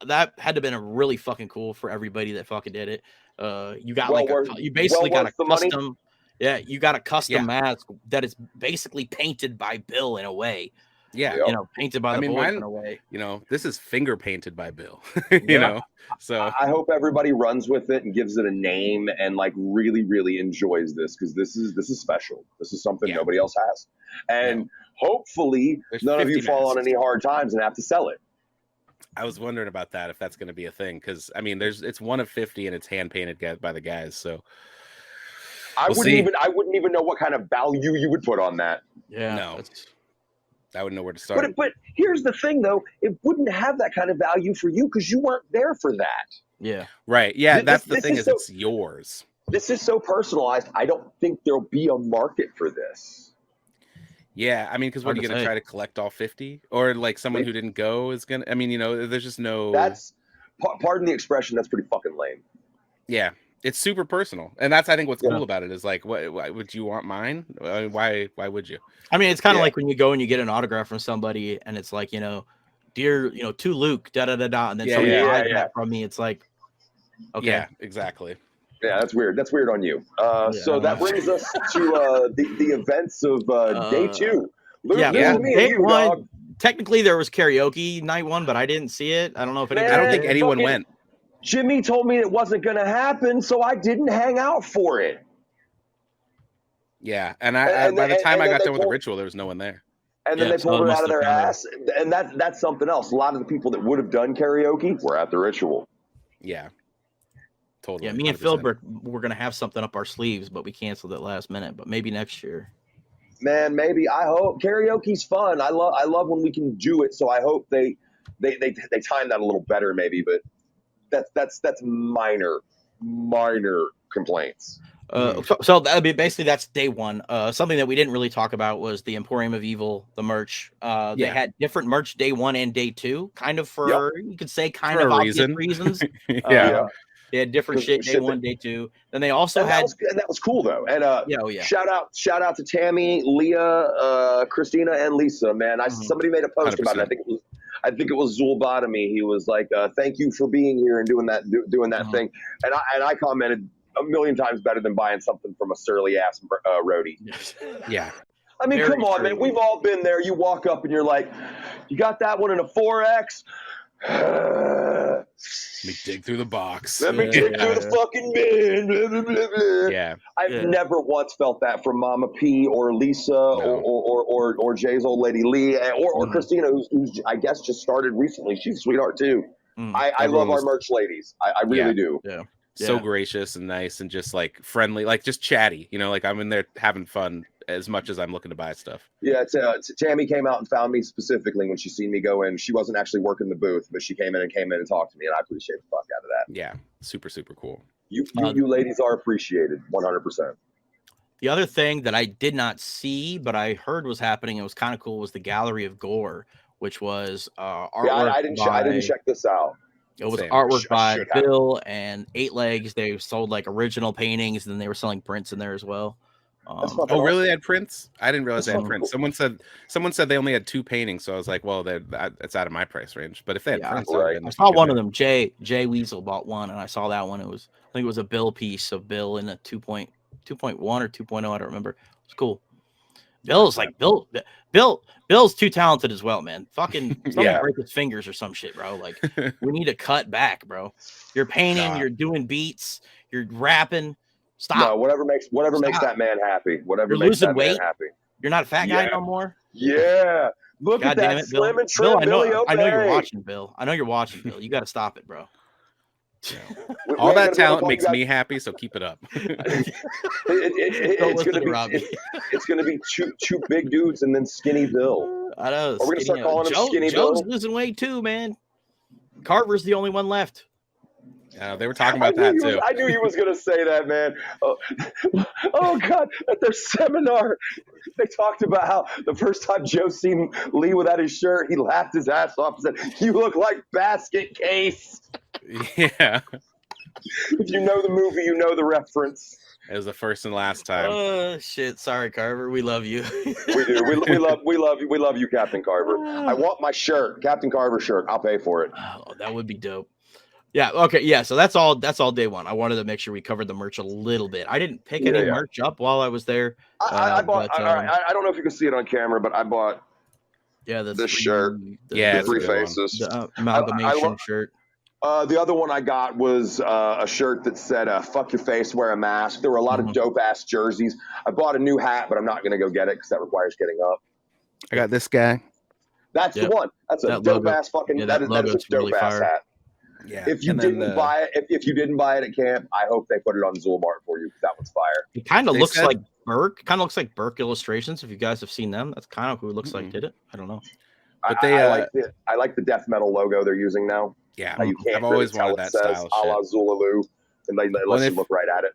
[SPEAKER 1] that had to have been a really fucking cool for everybody that fucking did it. You got you basically got a custom. Yeah, you got a custom mask that is basically painted by Bill in a way.
[SPEAKER 3] Yeah,
[SPEAKER 1] painted by the boys in a way.
[SPEAKER 3] This is finger painted by Bill. So
[SPEAKER 2] I hope everybody runs with it and gives it a name and like really, really enjoys this, because this is special. This is something nobody else has, and hopefully none of you fall on any hard times and have to sell it.
[SPEAKER 3] I was wondering about that, if that's going to be a thing, because I mean, it's one of 50 and it's hand painted by the guys. So
[SPEAKER 2] I wouldn't even know what kind of value you would put on that.
[SPEAKER 3] Yeah, no, I wouldn't know where to start.
[SPEAKER 2] But here's the thing, though, it wouldn't have that kind of value for you because you weren't there for that.
[SPEAKER 1] Yeah,
[SPEAKER 3] right. Yeah, that's the thing, is it's yours.
[SPEAKER 2] This is so personalized. I don't think there'll be a market for this.
[SPEAKER 3] Yeah, I mean, because what are you going to try to collect all 50? Or like someone who didn't go is going to, I mean, there's just no.
[SPEAKER 2] pardon the expression, that's pretty fucking lame.
[SPEAKER 3] Yeah, it's super personal, and that's I think what's cool about it is like, why would you want mine? Why would you?
[SPEAKER 1] I mean, it's kind of like when you go and you get an autograph from somebody, and it's like, dear, to Luke, da da da da, and then somebody buys that from me. It's like, okay,
[SPEAKER 3] yeah, exactly.
[SPEAKER 2] Yeah, that's weird. That's weird on you. So that brings us to the events of day 2.
[SPEAKER 1] Day 1. Technically, there was karaoke night 1, but I didn't see it. I don't know if anybody.
[SPEAKER 3] I don't think anyone went.
[SPEAKER 2] Jimmy told me it wasn't going to happen, so I didn't hang out for it.
[SPEAKER 3] Yeah, and by the time I got done with the ritual, there was no one there.
[SPEAKER 2] And then they pulled it out of their ass, and that's something else. A lot of the people that would have done karaoke were at the ritual.
[SPEAKER 3] Yeah. Totally.
[SPEAKER 1] Yeah, me and Phil were going to have something up our sleeves, but we canceled it last minute. But maybe next year. Man,
[SPEAKER 2] maybe. I hope karaoke's fun. I love when we can do it. So I hope they time that a little better, maybe. But that's minor complaints.
[SPEAKER 1] So that'd be basically that's day 1. Something that we didn't really talk about was the Emporium of Evil, the merch. They had different merch day 1 and day 2, kind of for you could say kind of obvious reasons. They had different shit day 1, day 2. Then they also had
[SPEAKER 2] that was cool though. And shout out to Tammy, Leah, Christina, and Lisa. Man, somebody made a post 100%. About it. I think it was Zulbotomy. He was like, "Thank you for being here and doing that thing." And I commented, a million times better than buying something from a surly ass roadie.
[SPEAKER 3] Yeah.
[SPEAKER 2] I mean, come on, man. We've all been there. You walk up and you're like, "You got that one in a 4X?"
[SPEAKER 3] Let me dig through the box.
[SPEAKER 2] Let me dig through the fucking bin. Blah, blah, blah, blah.
[SPEAKER 3] Yeah.
[SPEAKER 2] I've never once felt that from Mama P or Lisa or Jay's old lady Lee or Christina, who's I guess just started recently. She's a sweetheart too. I love our merch ladies. I really do.
[SPEAKER 1] Yeah.
[SPEAKER 3] So gracious and nice and just like friendly, like just chatty, like I'm in there having fun as much as I'm looking to buy stuff.
[SPEAKER 2] Yeah, Tammy came out and found me specifically when she seen me go in. She wasn't actually working the booth, but she came in and talked to me, and I appreciate the fuck out of that.
[SPEAKER 3] Yeah, super, super cool.
[SPEAKER 2] You ladies are appreciated, 100%.
[SPEAKER 1] The other thing that I did not see, but I heard was happening, it was kind of cool, was the Gallery of Gore, which was artwork.
[SPEAKER 2] Yeah, I didn't check this out.
[SPEAKER 1] It was artwork by Bill and 8 Legs. They sold like original paintings, and then they were selling prints in there as well.
[SPEAKER 3] Oh, really? They had prints? I didn't realize they had prints. Someone said they only had 2 paintings, so I was like, well, that's out of my price range. But if they had prints,
[SPEAKER 1] I saw one of them. Jay Weasel bought one, and I saw that one. I think it was a Bill piece of Bill in a 2.1 or 2.0. I don't remember. It was cool. Bill's too talented as well, man. Fucking break his fingers or some shit, bro. Like, we need to cut back, bro. You're painting, you're doing beats, you're rapping. Stop.
[SPEAKER 2] No, whatever makes that man happy. Whatever
[SPEAKER 1] you're
[SPEAKER 2] makes
[SPEAKER 1] losing
[SPEAKER 2] that
[SPEAKER 1] weight.
[SPEAKER 2] man happy.
[SPEAKER 1] You're not a fat guy no more.
[SPEAKER 2] Yeah. Look at that slim and trim Billy Obey.
[SPEAKER 1] I know you're watching, Bill. You got to stop it, bro.
[SPEAKER 3] Yeah. All that talent makes me happy, so keep it up.
[SPEAKER 2] It's gonna be two big dudes and then Skinny Bill.
[SPEAKER 1] I know.
[SPEAKER 2] We're gonna start calling him Skinny
[SPEAKER 1] Joe's
[SPEAKER 2] Bill.
[SPEAKER 1] losing weight too, man. Carver's the only one left.
[SPEAKER 3] They were talking about that too.
[SPEAKER 2] I knew he was gonna say that, man. Oh God! At their seminar, they talked about how the first time Joe seen Lee without his shirt, he laughed his ass off and said, "You look like Basket Case."
[SPEAKER 3] Yeah.
[SPEAKER 2] If you know the movie, you know the reference.
[SPEAKER 3] It was the first and last time.
[SPEAKER 1] Oh shit! Sorry, Carver. We love you.
[SPEAKER 2] We do. We love you, Captain Carver. I want my shirt, Captain Carver shirt. I'll pay for it.
[SPEAKER 1] Oh, that would be dope. Yeah. Okay. Yeah. So that's all day 1. I wanted to make sure we covered the merch a little bit. I didn't pick any merch up while I was there.
[SPEAKER 2] I bought. I don't know if you can see it on camera, but I bought.
[SPEAKER 1] Yeah.
[SPEAKER 2] This shirt.
[SPEAKER 1] The
[SPEAKER 2] 3 faces.
[SPEAKER 1] The amalgamation shirt.
[SPEAKER 2] The other one I got was a shirt that said, "Fuck your face, wear a mask." There were a lot of dope ass jerseys. I bought a new hat, but I'm not gonna go get it because that requires getting up.
[SPEAKER 3] I got this guy.
[SPEAKER 2] That's the one. That's a dope ass fucking. That is a dope ass hat.
[SPEAKER 3] Yeah.
[SPEAKER 2] If you didn't buy it, if you didn't buy it at camp, I hope they put it on Zulmart for you because that one's fire.
[SPEAKER 1] It kind of looks like Burke. Kind of looks like Burke Illustrations. If you guys have seen them, that's kind of who it looks like. Did it? I don't know.
[SPEAKER 2] But I like the death metal logo they're using now.
[SPEAKER 3] Yeah,
[SPEAKER 2] you can't
[SPEAKER 3] I've always wanted that style.
[SPEAKER 2] A la Zulalu, and they let you look right at it.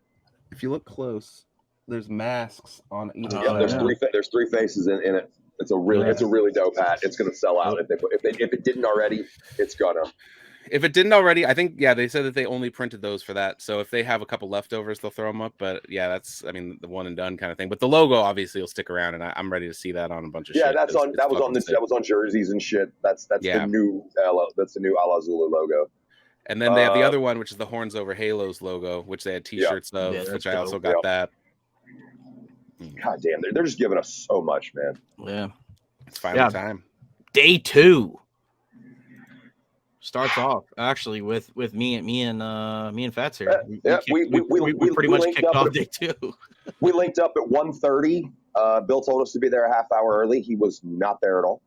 [SPEAKER 3] If you look close, there's masks on either.
[SPEAKER 2] There's 3 faces in it. It's a really dope hat. It's gonna sell out if it didn't already. It's gonna.
[SPEAKER 3] If it didn't already, I think they said that they only printed those for that. So if they have a couple leftovers, they'll throw them up. But yeah, that's the one and done kind of thing. But the logo obviously will stick around, and I'm ready to see that on a bunch of shit.
[SPEAKER 2] That was on jerseys and shit. That's the new Ala Zulu logo.
[SPEAKER 3] And then they have the other one, which is the Horns Over Halos logo, which they had T-shirts of, which I also got that.
[SPEAKER 2] God damn, they're just giving us so much, man.
[SPEAKER 1] Yeah,
[SPEAKER 3] it's finally time.
[SPEAKER 1] Day 2 starts off actually with me and Fatz here. We pretty much kicked off day 2.
[SPEAKER 2] We linked up at 1:30. Bill told us to be there a half hour early. He was not there at all.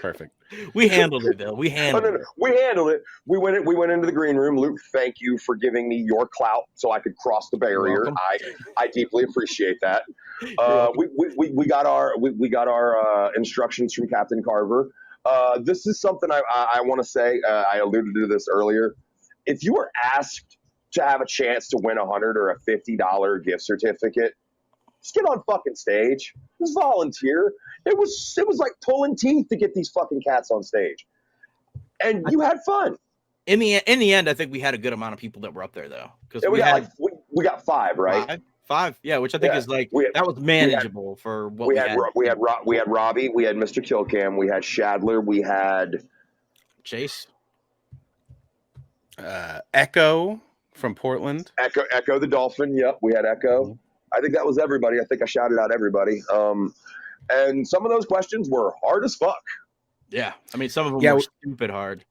[SPEAKER 3] Perfect.
[SPEAKER 1] We handled it, Bill. We handled it.
[SPEAKER 2] We went into the green room. Luke, thank you for giving me your clout so I could cross the barrier. I deeply appreciate that. We got our instructions from Captain Carver. This is something I want to say. I alluded to this earlier. If you were asked to have a chance to win $100 or a $50 gift certificate, just get on fucking stage. Just volunteer. It was like pulling teeth to get these fucking cats on stage, and you had fun.
[SPEAKER 1] In the end, I think we had a good amount of people that were up there though, because
[SPEAKER 2] we got 5, right?
[SPEAKER 1] Five, yeah, which I think is that was manageable for what we had.
[SPEAKER 2] We had Robbie, we had Mr. Killcam, we had Shadler, we had
[SPEAKER 1] Chase,
[SPEAKER 3] Echo from Portland,
[SPEAKER 2] Echo the Dolphin. Yep, we had Echo. Mm-hmm. I think that was everybody. I think I shouted out everybody. And some of those questions were hard as fuck.
[SPEAKER 1] Yeah. I mean, some of them were stupid hard.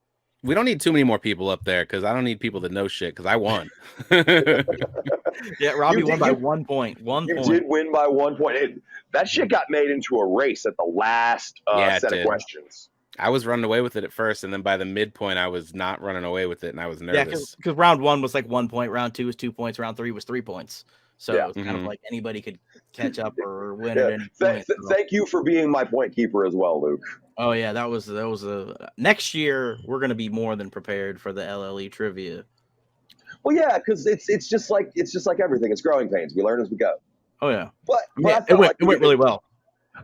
[SPEAKER 3] We don't need too many more people up there because I don't need people that know shit because I won.
[SPEAKER 1] Yeah, Robbie won by 1 point.
[SPEAKER 2] You did win by 1 point. That shit got made into a race at the last set of questions.
[SPEAKER 3] I was running away with it at first, and then by the midpoint, I was not running away with it, and I was nervous.
[SPEAKER 1] Yeah, because round 1 was like 1 point, round 2 was 2 points, round 3 was 3 points. So it was kind of like anybody could catch up or win at any point.
[SPEAKER 2] Thank you for being my point keeper as well, Luke.
[SPEAKER 1] Oh yeah, that was next year we're gonna be more than prepared for the LLE trivia.
[SPEAKER 2] Well, yeah, because it's just like everything. It's growing pains. We learn as we go.
[SPEAKER 1] Oh yeah,
[SPEAKER 2] but
[SPEAKER 1] it went really well.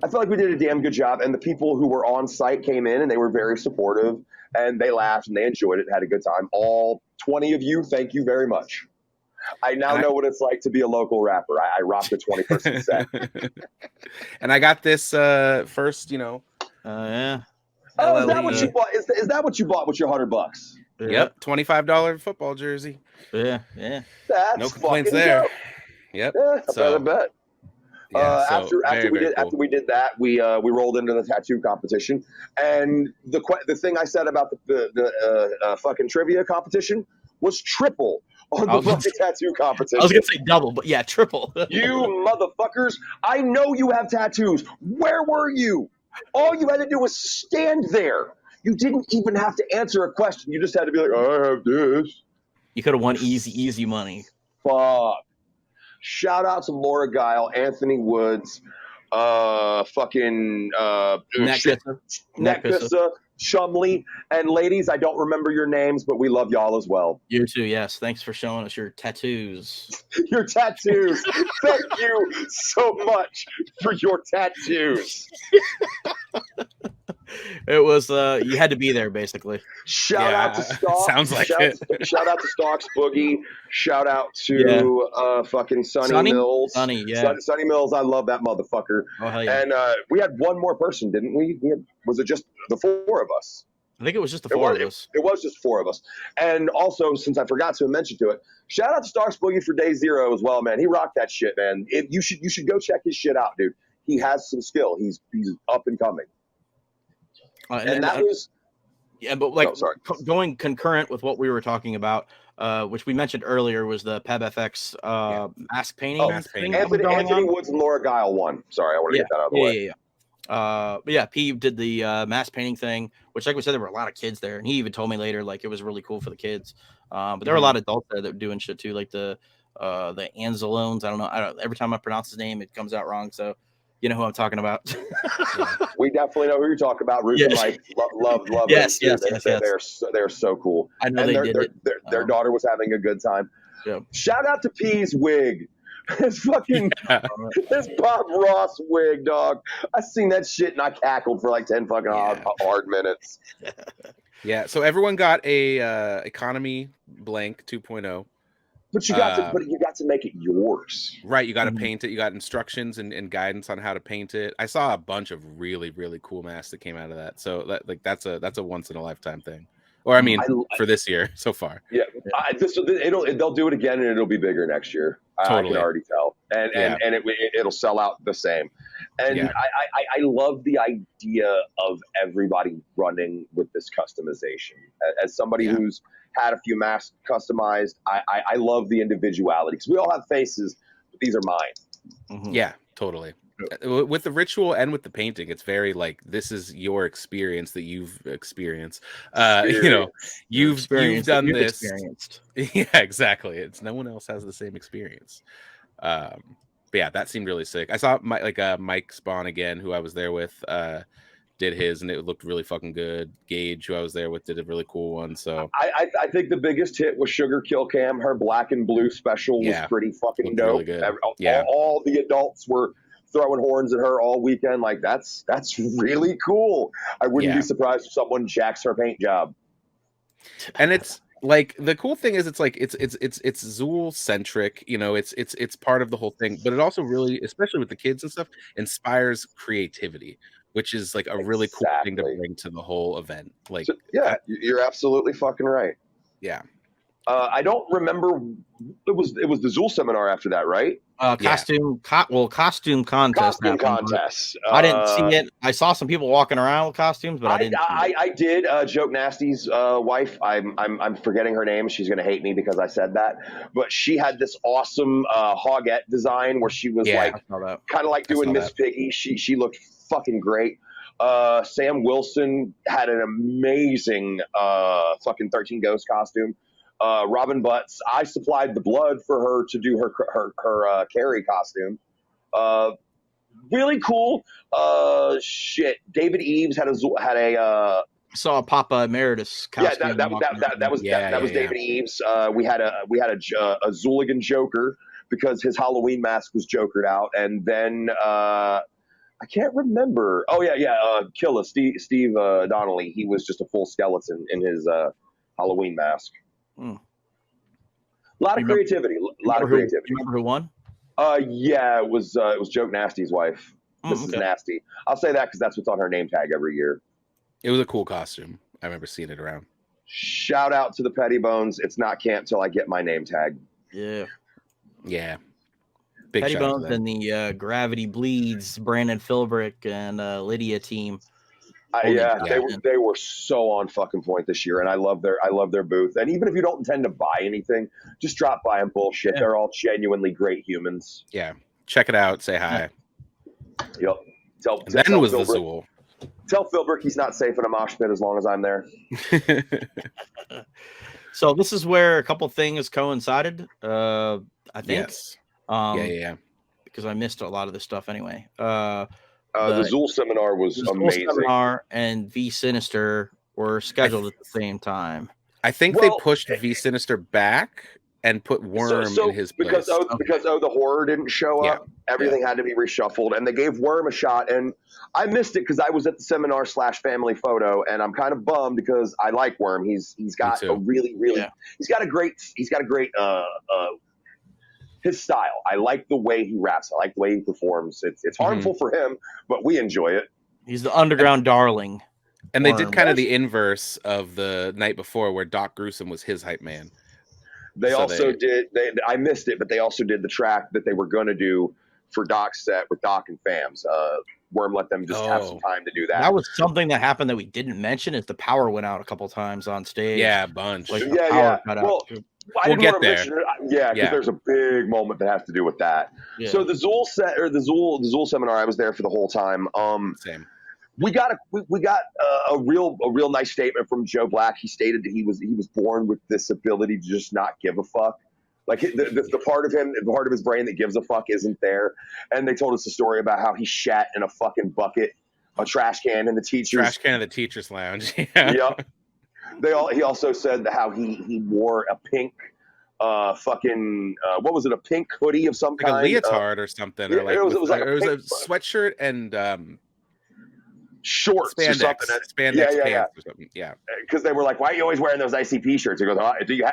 [SPEAKER 2] I feel like we did a damn good job, and the people who were on site came in and they were very supportive, and they laughed and they enjoyed it, had a good time. All 20 of you, thank you very much. I now know what it's like to be a local rapper. I rocked a 20-person set.
[SPEAKER 3] And I got this first,
[SPEAKER 1] yeah.
[SPEAKER 2] Oh, is that what you bought? Is that what you bought with your $100?
[SPEAKER 3] Yep, $25 football jersey.
[SPEAKER 1] Yeah.
[SPEAKER 2] That's
[SPEAKER 3] no complaints there.
[SPEAKER 2] Dope.
[SPEAKER 3] Yep.
[SPEAKER 2] Yeah, I bet.
[SPEAKER 3] Yeah,
[SPEAKER 2] after we did that, we rolled into the tattoo competition, and the thing I said about the fucking trivia competition was triple on the fucking tattoo competition.
[SPEAKER 1] I was gonna say double, but yeah, triple.
[SPEAKER 2] You motherfuckers! I know you have tattoos. Where were you? All you had to do was stand there. You didn't even have to answer a question. You just had to be like, I have this.
[SPEAKER 1] You could have won easy money.
[SPEAKER 2] Fuck. Shout out to Laura Guile, Anthony Woods, fucking Neckpissa, Chumley, and ladies, I don't remember your names, but we love y'all as well.
[SPEAKER 1] You too, yes. Thanks for showing us your tattoos.
[SPEAKER 2] Your tattoos. Thank you so much for your tattoos.
[SPEAKER 1] It was you had to be there basically.
[SPEAKER 2] Shout out to Stalks.
[SPEAKER 3] Sounds like
[SPEAKER 2] shout out to Stalks Boogie. Shout out to fucking Sonny Mills.
[SPEAKER 1] Sonny
[SPEAKER 2] Mills. I love that motherfucker.
[SPEAKER 1] Oh hell yeah.
[SPEAKER 2] And we had one more person, didn't we? Was it just the 4 of us?
[SPEAKER 1] I think it was just the 4 of us.
[SPEAKER 2] It was just 4 of us. And also, since I forgot to mention to it, shout out to Stalks Boogie for Day 0 as well, man. He rocked that shit, man. You should go check his shit out, dude. He has some skill. He's up and coming. And that was
[SPEAKER 1] but like going concurrent with what we were talking about, which we mentioned earlier, was the PebFX mask painting.
[SPEAKER 2] Anthony Woods and Laura Guile won. Sorry, I want to get that out of the way.
[SPEAKER 1] But yeah, P did the mask painting thing, which, like we said, there were a lot of kids there, and he even told me later like it was really cool for the kids. But there were a lot of adults there that were doing shit too, like the Anzalones. I don't know. Every time I pronounce his name, it comes out wrong. So. You know who I'm talking about.
[SPEAKER 2] We definitely know who you're talking about. Ruth and Mike love
[SPEAKER 1] yes,
[SPEAKER 2] them.
[SPEAKER 1] Yes.
[SPEAKER 2] They're so cool.
[SPEAKER 1] I know
[SPEAKER 2] their daughter was having a good time.
[SPEAKER 1] Yeah.
[SPEAKER 2] Shout out to P's wig. His fucking his Bob Ross wig, dog. I seen that shit and I cackled for like 10 fucking hard minutes.
[SPEAKER 3] Yeah, so everyone got a economy blank 2.0.
[SPEAKER 2] But you got to make it yours.
[SPEAKER 3] Right, you got to paint it. You got instructions and guidance on how to paint it. I saw a bunch of really, really cool masks that came out of that. So that's a once in a lifetime thing. Or I mean, for this year so far.
[SPEAKER 2] Yeah, they'll do it again, and it'll be bigger next year.
[SPEAKER 3] Totally.
[SPEAKER 2] I can already tell, and it'll sell out the same. And I love the idea of everybody running with this customization. As somebody who's had a few masks customized, I love the individuality, because we all have faces, but these are mine.
[SPEAKER 3] Yeah, totally. With the ritual and with the painting, it's very like, this is your experience that you've experienced. You know, you've done this. Yeah, exactly. It's no one else has the same experience. But yeah, that seemed really sick. I saw Mike Spawn again, who I was there with, did his, and it looked really fucking good. Gage, who I was there with, did a really cool one. So
[SPEAKER 2] I think the biggest hit was Sugar Kill Cam. Her black and blue special was pretty fucking dope.
[SPEAKER 3] Really good.
[SPEAKER 2] All the adults were throwing horns at her all weekend. Like, that's really cool. I wouldn't be surprised if someone jacks her paint job.
[SPEAKER 3] And it's like, the cool thing is, it's like it's Xul centric, you know, it's part of the whole thing, but it also really, especially with the kids and stuff, inspires creativity, which is like a really cool thing to bring to the whole event. Like,
[SPEAKER 2] so, you're absolutely fucking right.
[SPEAKER 3] Yeah.
[SPEAKER 2] I don't remember. It was the Xul seminar after that, right?
[SPEAKER 1] Costume contest.
[SPEAKER 2] Costume contest.
[SPEAKER 1] I didn't see it. I saw some people walking around with costumes, but I didn't.
[SPEAKER 2] I did. Joke Nasty's wife. I'm forgetting her name. She's gonna hate me because I said that. But she had this awesome Hoggette design where she was kind of like doing Miss Piggy. She looked fucking great. Sam Wilson had an amazing fucking 13 Ghost costume. Robin Butts, I supplied the blood for her to do her Carrie costume. Really cool. David Eves had a
[SPEAKER 1] saw a Papa Emeritus costume.
[SPEAKER 2] That was David Eves. We had a Hooligan Joker, because his Halloween mask was jokered out, and then I can't remember. Oh Killa Steve Donnelly. He was just a full skeleton in his Halloween mask. A lot of creativity. You
[SPEAKER 1] remember who won?
[SPEAKER 2] It was Joke Nasty's wife, Mrs. Nasty. I'll say that because that's what's on her name tag every year.
[SPEAKER 3] It was a cool costume. I remember seeing it around.
[SPEAKER 2] Shout out to the Petty Bones. It's not camp till I get my name tag.
[SPEAKER 1] Yeah.
[SPEAKER 3] Big
[SPEAKER 1] Petty Bones and the Gravity Bleeds, Brandon Philbrick and Lydia team.
[SPEAKER 2] They were so on fucking point this year, and I love their booth. And even if you don't intend to buy anything, just drop by and bullshit. They're all genuinely great humans.
[SPEAKER 3] Yeah, check it out. Say hi.
[SPEAKER 2] Yep.
[SPEAKER 3] Then was the Xul.
[SPEAKER 2] Tell Philbrick he's not safe in a mosh pit as long as I'm there.
[SPEAKER 1] So this is where a couple things coincided. I think.
[SPEAKER 3] Yes.
[SPEAKER 1] Because I missed a lot of this stuff anyway.
[SPEAKER 2] The Xul seminar was amazing.
[SPEAKER 1] Xul seminar and V Sinister were scheduled at the same time.
[SPEAKER 3] I think they pushed V Sinister back and put Worm in his place.
[SPEAKER 2] Because the horror didn't show up, everything had to be reshuffled, and they gave Worm a shot. And I missed it because I was at the seminar /family photo, and I'm kind of bummed because I like Worm. He's got a really he's got a great his style. I like the way he raps. I like the way he performs. It's harmful for him, but we enjoy it.
[SPEAKER 1] He's the underground darling.
[SPEAKER 3] And they did kind of the inverse of the night before, where Doc Gruesome was his hype man.
[SPEAKER 2] I missed it, but they also did the track that they were going to do for Doc's set with Doc and Fams. Worm let them just have some time to do that.
[SPEAKER 1] That was something that happened that we didn't mention, is the power went out a couple times on stage.
[SPEAKER 3] Yeah, a bunch.
[SPEAKER 1] Like power cut out.
[SPEAKER 2] We'll get there. Because there's a big moment that has to do with that. Yeah. So the Xul seminar, I was there for the whole time.
[SPEAKER 3] Same.
[SPEAKER 2] We got a real nice statement from Joe Black. He stated that he was born with this ability to just not give a fuck. Like the part of him, the part of his brain that gives a fuck isn't there. And they told us a story about how he shat in a fucking bucket, a trash can in the
[SPEAKER 3] teacher's lounge. Yeah.
[SPEAKER 2] Yep. He also said how he wore a pink what was it, a pink hoodie of some kind,
[SPEAKER 3] a leotard or something, or like it was a sweatshirt and
[SPEAKER 2] shorts or something.
[SPEAKER 3] Spandex pants or something. Yeah.
[SPEAKER 2] Because they were like, "Why are you always wearing those ICP shirts?" He goes,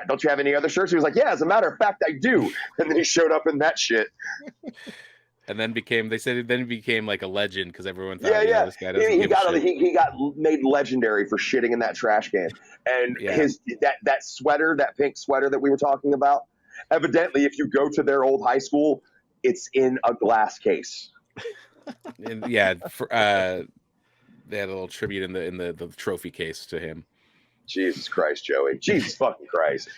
[SPEAKER 2] "Don't you have any other shirts?" He was like, "Yeah, as a matter of fact, I do." And then he showed up in that shit.
[SPEAKER 3] And then became like a legend because everyone thought, this guy doesn't
[SPEAKER 2] he got made legendary for shitting in that trash can. And his that sweater, that pink sweater that we were talking about, evidently, if you go to their old high school, it's in a glass case.
[SPEAKER 3] And they had a little tribute in the trophy case to him.
[SPEAKER 2] Jesus Christ, Joey! Jesus fucking Christ!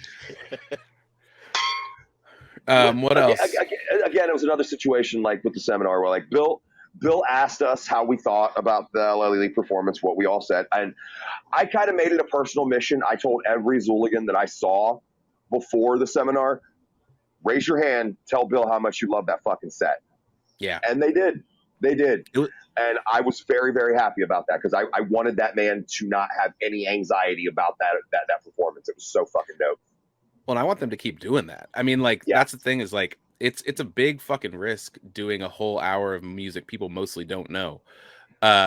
[SPEAKER 3] What else?
[SPEAKER 2] Again, it was another situation like with the seminar where like Bill asked us how we thought about the LLE performance, what we all said, and I kind of made it a personal mission. I told every Xooligan that I saw before the seminar, raise your hand, tell Bill how much you love that fucking set.
[SPEAKER 3] Yeah,
[SPEAKER 2] and they did. And I was very, very happy about that because I wanted that man to not have any anxiety about that performance. It was so fucking dope.
[SPEAKER 3] Well, I want them to keep doing that. I mean, like, that's the thing is, like, it's a big fucking risk doing a whole hour of music people mostly don't know.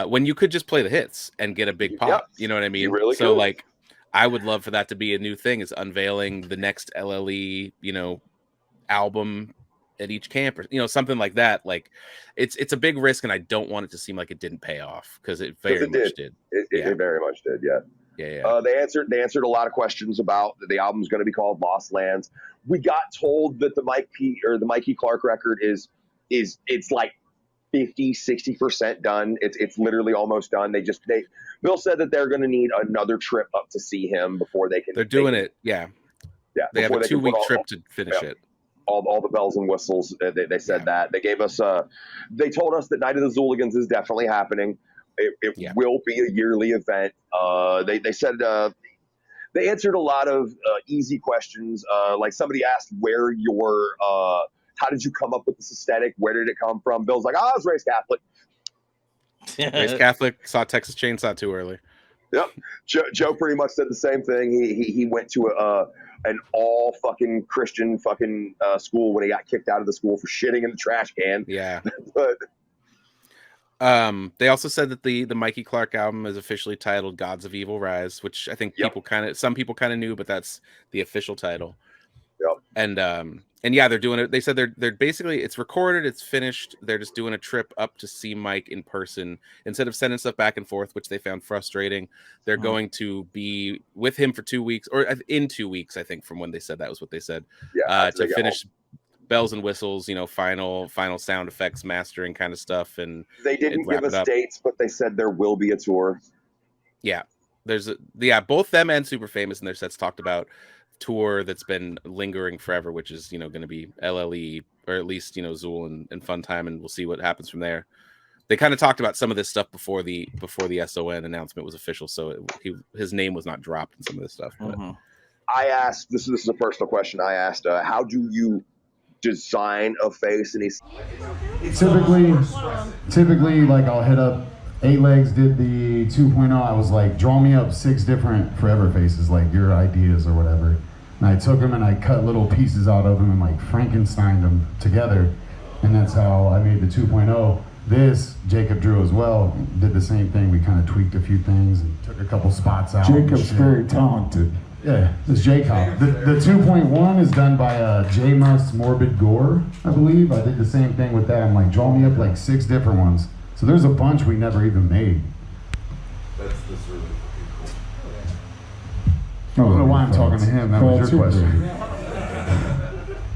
[SPEAKER 3] When you could just play the hits and get a big pop. Yep. You know what I mean?
[SPEAKER 2] You really
[SPEAKER 3] so,
[SPEAKER 2] could.
[SPEAKER 3] like, I would love for that to be a new thing, is unveiling the next LLE, album at each camp or, something like that. Like, it's a big risk, and I don't want it to seem like it didn't pay off because it very much did.
[SPEAKER 2] It very much did, yeah.
[SPEAKER 3] Yeah.
[SPEAKER 2] They answered a lot of questions about the album's going to be called Lost Lands. We got told that the Mikey Clark record is it's like 50-60% done. It's literally almost done. Bill said that they're going to need another trip up to see him before they can.
[SPEAKER 3] They're doing it. Yeah. They have a 2-week trip to finish it.
[SPEAKER 2] All the bells and whistles. They said that. They gave us. They told us that Night of the Xooligans is definitely happening. It will be a yearly event. They said they answered a lot of easy questions. Like somebody asked where how did you come up with this aesthetic? Where did it come from? Bill's like, I was raised Catholic.
[SPEAKER 3] Raised Catholic, saw Texas Chainsaw too early.
[SPEAKER 2] Yep. Joe pretty much said the same thing. He went to an all fucking Christian fucking school when he got kicked out of the school for shitting in the trash can.
[SPEAKER 3] Yeah.
[SPEAKER 2] But
[SPEAKER 3] they also said that the Mikey Clark album is officially titled Gods of Evil Rise, which I think some people kind of knew, but that's the official title.
[SPEAKER 2] Yep.
[SPEAKER 3] And yeah, they're doing it. They said they're basically, it's recorded, it's finished. They're just doing a trip up to see Mike in person instead of sending stuff back and forth, which they found frustrating. They're going to be with him for 2 weeks, or in 2 weeks, I think, from when they said that was what they said.
[SPEAKER 2] Yeah,
[SPEAKER 3] to finish bells and whistles, final sound effects, mastering kind of stuff. And
[SPEAKER 2] they didn't give us dates, but they said there will be a tour.
[SPEAKER 3] Yeah, both them and Super Famous in their sets talked about tour that's been lingering forever, which is going to be LLE, or at least Xul and Fun Time, and we'll see what happens from there. They kind of talked about some of this stuff before the SON announcement was official, so his name was not dropped in some of this stuff. But
[SPEAKER 2] I asked, this is a personal question. I asked, how do you design a face? And he's
[SPEAKER 5] typically like I'll hit up 8 Legs did the 2.0. I was like, draw me up 6 different forever faces, like your ideas or whatever. And I took them and I cut little pieces out of them and like Frankensteined them together. And that's how I made the 2.0. This, Jacob drew as well, did the same thing. We kind of tweaked a few things and took a couple spots out.
[SPEAKER 6] Jacob's very talented.
[SPEAKER 5] Yeah, it's Jacob. The 2.1 is done by J Mus Morbid Gore, I believe. I did the same thing with that. I'm like, draw me up like 6 different ones. So there's a bunch we never even made.
[SPEAKER 6] That's really cool.
[SPEAKER 5] I don't know why I'm talking to him. That was your question.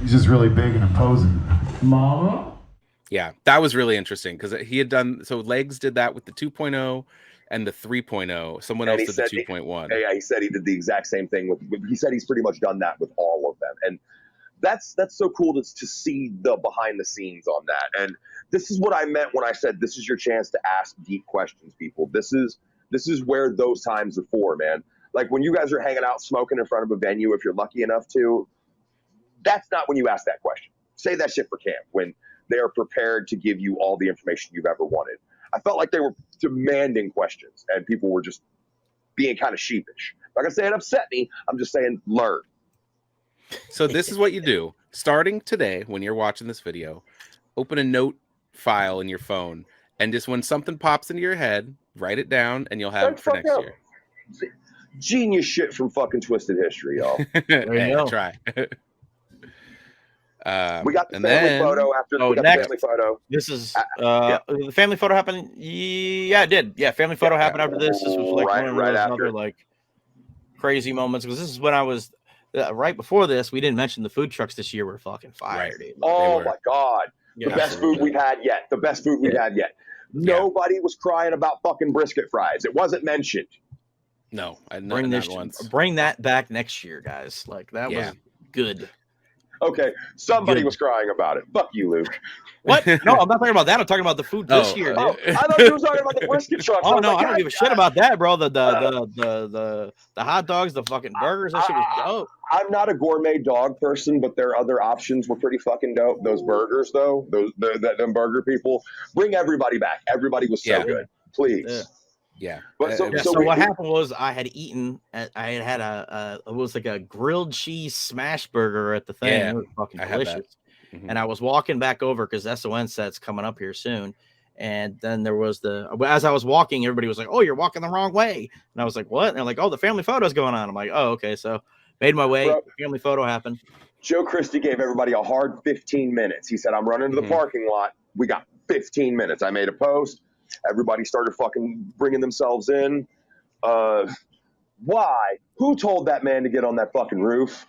[SPEAKER 5] He's just really big and imposing.
[SPEAKER 6] Mama?
[SPEAKER 3] Yeah, that was really interesting because he had done, so Legs did that with the 2.0 and the 3.0. Someone else did the 2.1.
[SPEAKER 2] Yeah, he said he did the exact same thing he said he's pretty much done that with all of them. And that's so cool to see the behind the scenes on that. And this is what I meant when I said this is your chance to ask deep questions, people. This is where those times are for, man. Like when you guys are hanging out smoking in front of a venue, if you're lucky enough to, that's not when you ask that question. Say that shit for camp, when they're prepared to give you all the information you've ever wanted. I felt like they were demanding questions and people were just being kind of sheepish. I'm not gonna say it upset me. I'm just saying learn.
[SPEAKER 3] So this is what you do. Starting today, when you're watching this video, open a note file in your phone, and just when something pops into your head, write it down, and you'll have it for next year.
[SPEAKER 2] Genius shit from fucking Twisted History, y'all.
[SPEAKER 3] Hey, I try.
[SPEAKER 2] We got the family photo after. We got the family photo.
[SPEAKER 1] This is the family photo happened. Yeah, it did. Yeah, family photo happened after this. This was like one of those other like crazy moments, because this is when I was right before this. We didn't mention the food trucks this year were fucking fire, dude.
[SPEAKER 2] Oh my god, the best food we've had yet. The best food we've had yet. Nobody was crying about fucking brisket fries. It wasn't mentioned.
[SPEAKER 3] No, I
[SPEAKER 1] bring this once. Bring that back next year, guys. Like that was good.
[SPEAKER 2] Okay, somebody was crying about it. Fuck you, Luke.
[SPEAKER 1] What? No, I'm not talking about that. I'm talking about the food this year.
[SPEAKER 2] Oh, I thought you were talking about the brisket truck.
[SPEAKER 1] Oh no, I don't give a shit about that, bro. The hot dogs, the fucking burgers, that shit was dope.
[SPEAKER 2] I'm not a gourmet dog person, but their other options were pretty fucking dope. Those burgers, though, them burger people, bring everybody back. Everybody was so good. Please.
[SPEAKER 3] Yeah.
[SPEAKER 2] But
[SPEAKER 1] so what happened was I had eaten. I had it was like a grilled cheese smash burger at the thing.
[SPEAKER 3] Yeah,
[SPEAKER 1] it was fucking delicious. And I was walking back over because SON set's coming up here soon. And then there was as I was walking, everybody was like, "Oh, you're walking the wrong way." And I was like, "What?" And they're like, "Oh, the family photo's going on." I'm like, "Oh, okay." So made my way. Family photo happened.
[SPEAKER 2] Joe Christie gave everybody a hard 15 minutes. He said, "I'm running to the parking lot. We got 15 minutes." I made a post. Everybody started fucking bringing themselves in. Why? Who told that man to get on that fucking roof?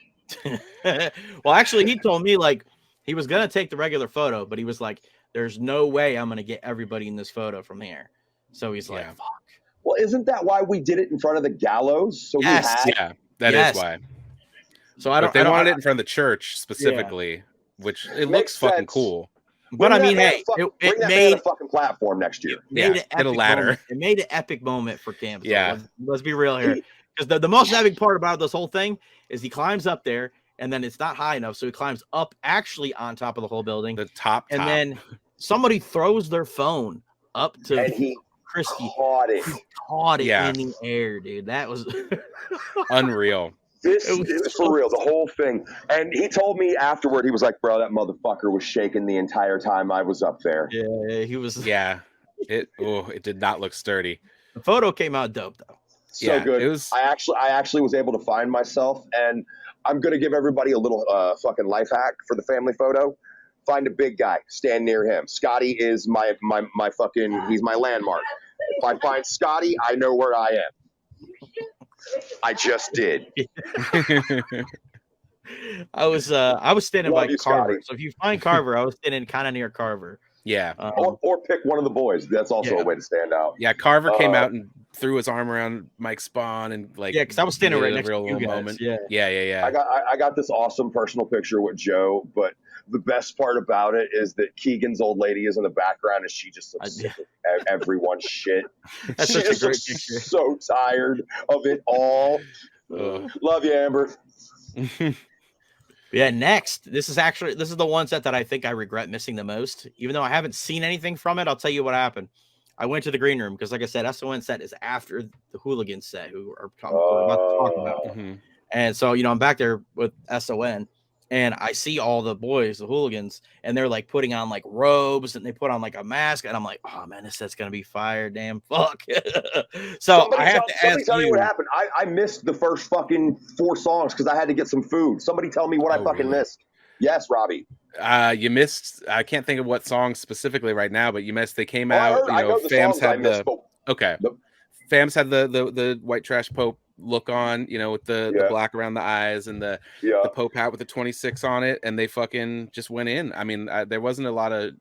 [SPEAKER 1] Well, actually, he told me like he was gonna take the regular photo, but he was like, "There's no way I'm gonna get everybody in this photo from here." So he's like, "Fuck."
[SPEAKER 2] Well, isn't that why we did it in front of the gallows? So
[SPEAKER 3] that is why.
[SPEAKER 2] So
[SPEAKER 3] I don't. They wanted it in front of the church specifically, which it looks fucking cool.
[SPEAKER 1] But I mean, hey, it made
[SPEAKER 2] a fucking platform next year.
[SPEAKER 1] It made an epic moment for Camp. Yeah, let's be real here, because the most epic part about this whole thing is he climbs up there, and then it's not high enough, so he climbs up actually on top of the whole building,
[SPEAKER 3] the top,
[SPEAKER 1] and then somebody throws their phone up to Christie.
[SPEAKER 2] Caught it
[SPEAKER 1] in the air, dude. That was
[SPEAKER 3] unreal.
[SPEAKER 2] It was for real, the whole thing. And he told me afterward, he was like, "Bro, that motherfucker was shaking the entire time I was up there."
[SPEAKER 1] Yeah, he was.
[SPEAKER 3] Yeah, it did not look sturdy.
[SPEAKER 1] The photo came out dope though.
[SPEAKER 2] So good.
[SPEAKER 3] It was.
[SPEAKER 2] I actually was able to find myself, and I'm gonna give everybody a little fucking life hack for the family photo. Find a big guy, stand near him. Scotty is my fucking. He's my landmark. If I find Scotty, I know where I am. I just did.
[SPEAKER 1] I was standing by Carver.
[SPEAKER 2] Scotty.
[SPEAKER 1] So if you find Carver, I was standing kind of near Carver.
[SPEAKER 3] Yeah.
[SPEAKER 2] Or pick one of the boys. That's also a way to stand out.
[SPEAKER 3] Yeah, Carver came out and threw his arm around Mike Spawn and like.
[SPEAKER 1] Yeah, because I was standing right next to you guys.
[SPEAKER 3] Moment.
[SPEAKER 1] Yeah.
[SPEAKER 2] I got this awesome personal picture with Joe, but the best part about it is that Keegan's old lady is in the background and she just looks sick of everyone's shit.
[SPEAKER 1] That's
[SPEAKER 2] she
[SPEAKER 1] such a great
[SPEAKER 2] just
[SPEAKER 1] picture.
[SPEAKER 2] So tired of it all. Love you, Amber.
[SPEAKER 1] Yeah, next. This is the one set that I think I regret missing the most. Even though I haven't seen anything from it, I'll tell you what happened. I went to the green room because, like I said, SON set is after the Hooligans set, who we're about to talk about. And so, I'm back there with SON, and I see all the boys, the Hooligans, and they're like putting on like robes, and they put on like a mask, and I'm like, oh man, this set's gonna be fire, damn fuck. So I have to ask
[SPEAKER 2] tell
[SPEAKER 1] you
[SPEAKER 2] me what happened. I missed the first fucking 4 songs because I had to get some food. Somebody tell me what I fucking missed. Yes, Robbie.
[SPEAKER 3] You missed. I can't think of what songs specifically right now, but you missed. They came out.
[SPEAKER 2] I know the
[SPEAKER 3] Fams
[SPEAKER 2] songs
[SPEAKER 3] had
[SPEAKER 2] I missed,
[SPEAKER 3] Fams had the white trash Pope look on, with the black around the eyes and the Pope hat with the 26 on it, and they fucking just went in. I mean, there wasn't a lot of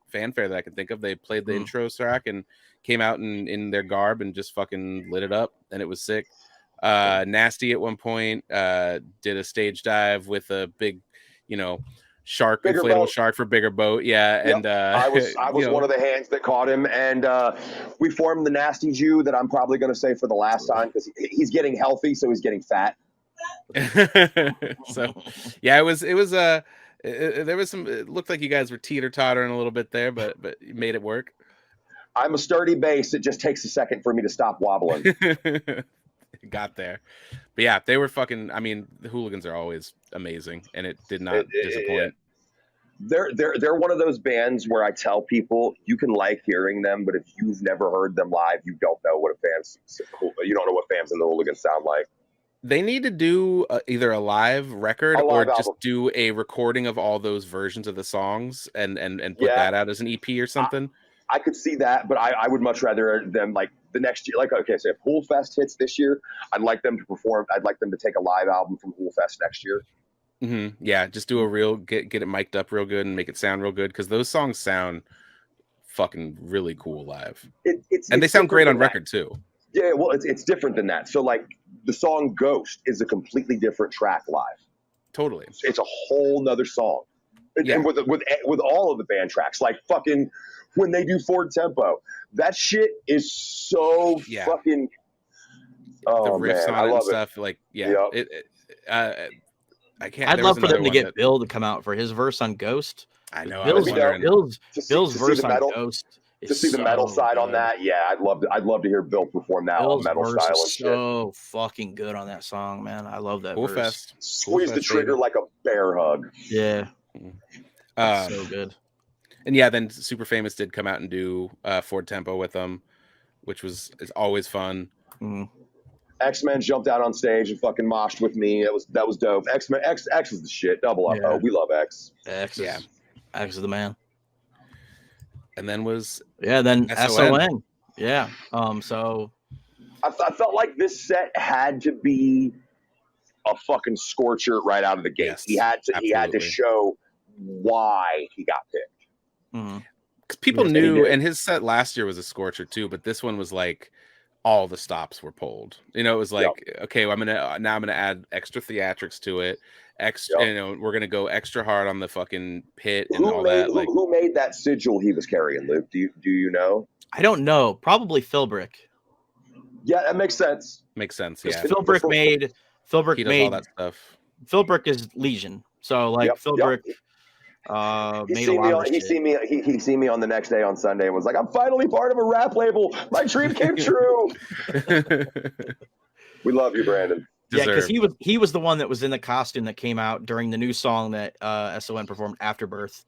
[SPEAKER 3] fanfare that I can think of. They played the intro track and came out in their garb and just fucking lit it up, and it was sick. Nasty at one point did a stage dive with a big shark,
[SPEAKER 2] bigger
[SPEAKER 3] inflatable boat. Shark for bigger boat. And
[SPEAKER 2] I was one of the hands that caught him, and we formed the Nasty Jew that I'm probably going to say for the last time because he's getting healthy, so he's getting fat.
[SPEAKER 3] So yeah, it was there was some, it looked like you guys were teeter-tottering a little bit there, but you made it work.
[SPEAKER 2] I'm a sturdy base. It just takes a second for me to stop wobbling.
[SPEAKER 3] Got there. But yeah, they were fucking, I mean, the Hooligans are always amazing, and it did not disappoint.
[SPEAKER 2] They're one of those bands where I tell people you can like hearing them, but if you've never heard them live, you don't know what fans in the Hooligans sound like.
[SPEAKER 3] They need to do either a live record or
[SPEAKER 2] album.
[SPEAKER 3] just do a recording of all those versions of the songs and put that out as an EP or something.
[SPEAKER 2] I could see that, but I would much rather them like the next year. Like, okay, so if Hool Fest hits this year, I'd like them to perform. I'd like them to take a live album from Hool Fest next year.
[SPEAKER 3] Mm-hmm. Yeah, just do a real get it mic'd up real good and make it sound real good because those songs sound fucking really cool live. They sound great on record too.
[SPEAKER 2] Yeah, well, it's different than that. So like the song "Ghost" is a completely different track live.
[SPEAKER 3] Totally,
[SPEAKER 2] it's a whole nother song. And with all of the band tracks, like fucking when they do Ford Tempo, that shit is so fucking. Oh
[SPEAKER 3] the riffs
[SPEAKER 2] man,
[SPEAKER 3] on
[SPEAKER 2] I love
[SPEAKER 3] stuff.
[SPEAKER 2] it.
[SPEAKER 3] Like
[SPEAKER 2] I
[SPEAKER 3] can't.
[SPEAKER 1] I'd love for them to get Bill to come out for his verse on Ghost.
[SPEAKER 3] I know.
[SPEAKER 1] Bill's verse on Ghost.
[SPEAKER 2] To see the metal side on that, I'd love to hear Bill perform that on metal style and shit.
[SPEAKER 1] So fucking good on that song, man. I love that verse.
[SPEAKER 2] Squeeze the trigger like a bear hug.
[SPEAKER 1] Yeah. So good.
[SPEAKER 3] And then Super Famous did come out and do Ford Tempo with them, which is always fun.
[SPEAKER 1] Mm.
[SPEAKER 2] X-Men jumped out on stage and fucking moshed with me. That was dope. X is the shit. Double up. Oh, we love X.
[SPEAKER 1] X is the man.
[SPEAKER 3] And then
[SPEAKER 1] then SON. Yeah. So
[SPEAKER 2] I felt like this set had to be a fucking scorcher right out of the gate.
[SPEAKER 3] Yes,
[SPEAKER 2] he had to show why he got picked.
[SPEAKER 1] Mm-hmm.
[SPEAKER 3] Because people knew, and his set last year was a scorcher too, but this one was like all the stops were pulled. It was like, okay, I'm gonna add extra theatrics to it. We're gonna go extra hard on the fucking pit and all that. Like,
[SPEAKER 2] who made that sigil he was carrying, Luke? Do you know?
[SPEAKER 1] I don't know. Probably Philbrick.
[SPEAKER 2] Yeah, that makes sense.
[SPEAKER 3] Makes sense. Yeah,
[SPEAKER 1] Philbrick made
[SPEAKER 3] all that stuff.
[SPEAKER 1] Philbrick is Legion, so like Philbrick.
[SPEAKER 2] He seen me on the next day on Sunday and was like, "I'm finally part of a rap label. My dream came true." We love you, Brandon.
[SPEAKER 1] Yeah, because he was the one that was in the costume that came out during the new song that SON performed, Afterbirth.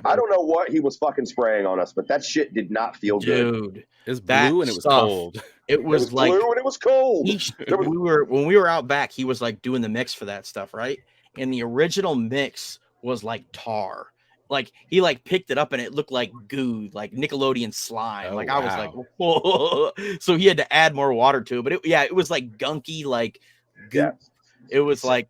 [SPEAKER 2] I don't know what he was fucking spraying on us, but that shit did not feel good.
[SPEAKER 1] Dude,
[SPEAKER 3] it was blue and it was cold.
[SPEAKER 1] It was like
[SPEAKER 2] blue and it was cold.
[SPEAKER 1] When we were out back, he was like doing the mix for that stuff, right? And the original mix was like tar. Like he like picked it up and it looked like goo, like Nickelodeon slime. I was like, whoa. So he had to add more water to it. But it was like gunky, like goo. Yeah. It was like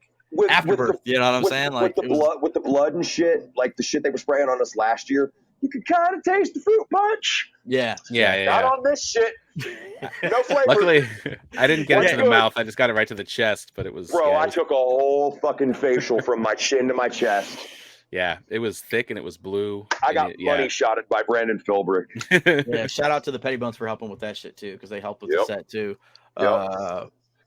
[SPEAKER 1] Afterbirth, you know what I'm saying? Like
[SPEAKER 2] with the blood and shit, like the shit they were spraying on us last year, you could kind of taste the fruit punch.
[SPEAKER 1] Yeah.
[SPEAKER 2] Not on this shit. No flavor.
[SPEAKER 3] Luckily, I didn't get it to the mouth. I just got it right to the chest, but it was.
[SPEAKER 2] Bro, I took a whole fucking facial from my chin to my chest.
[SPEAKER 3] Yeah, it was thick and it was blue.
[SPEAKER 2] I got money shotted by Brandon Philbrick.
[SPEAKER 1] Yeah, shout out to the Petty Bones for helping with that shit too, because they helped with the set too.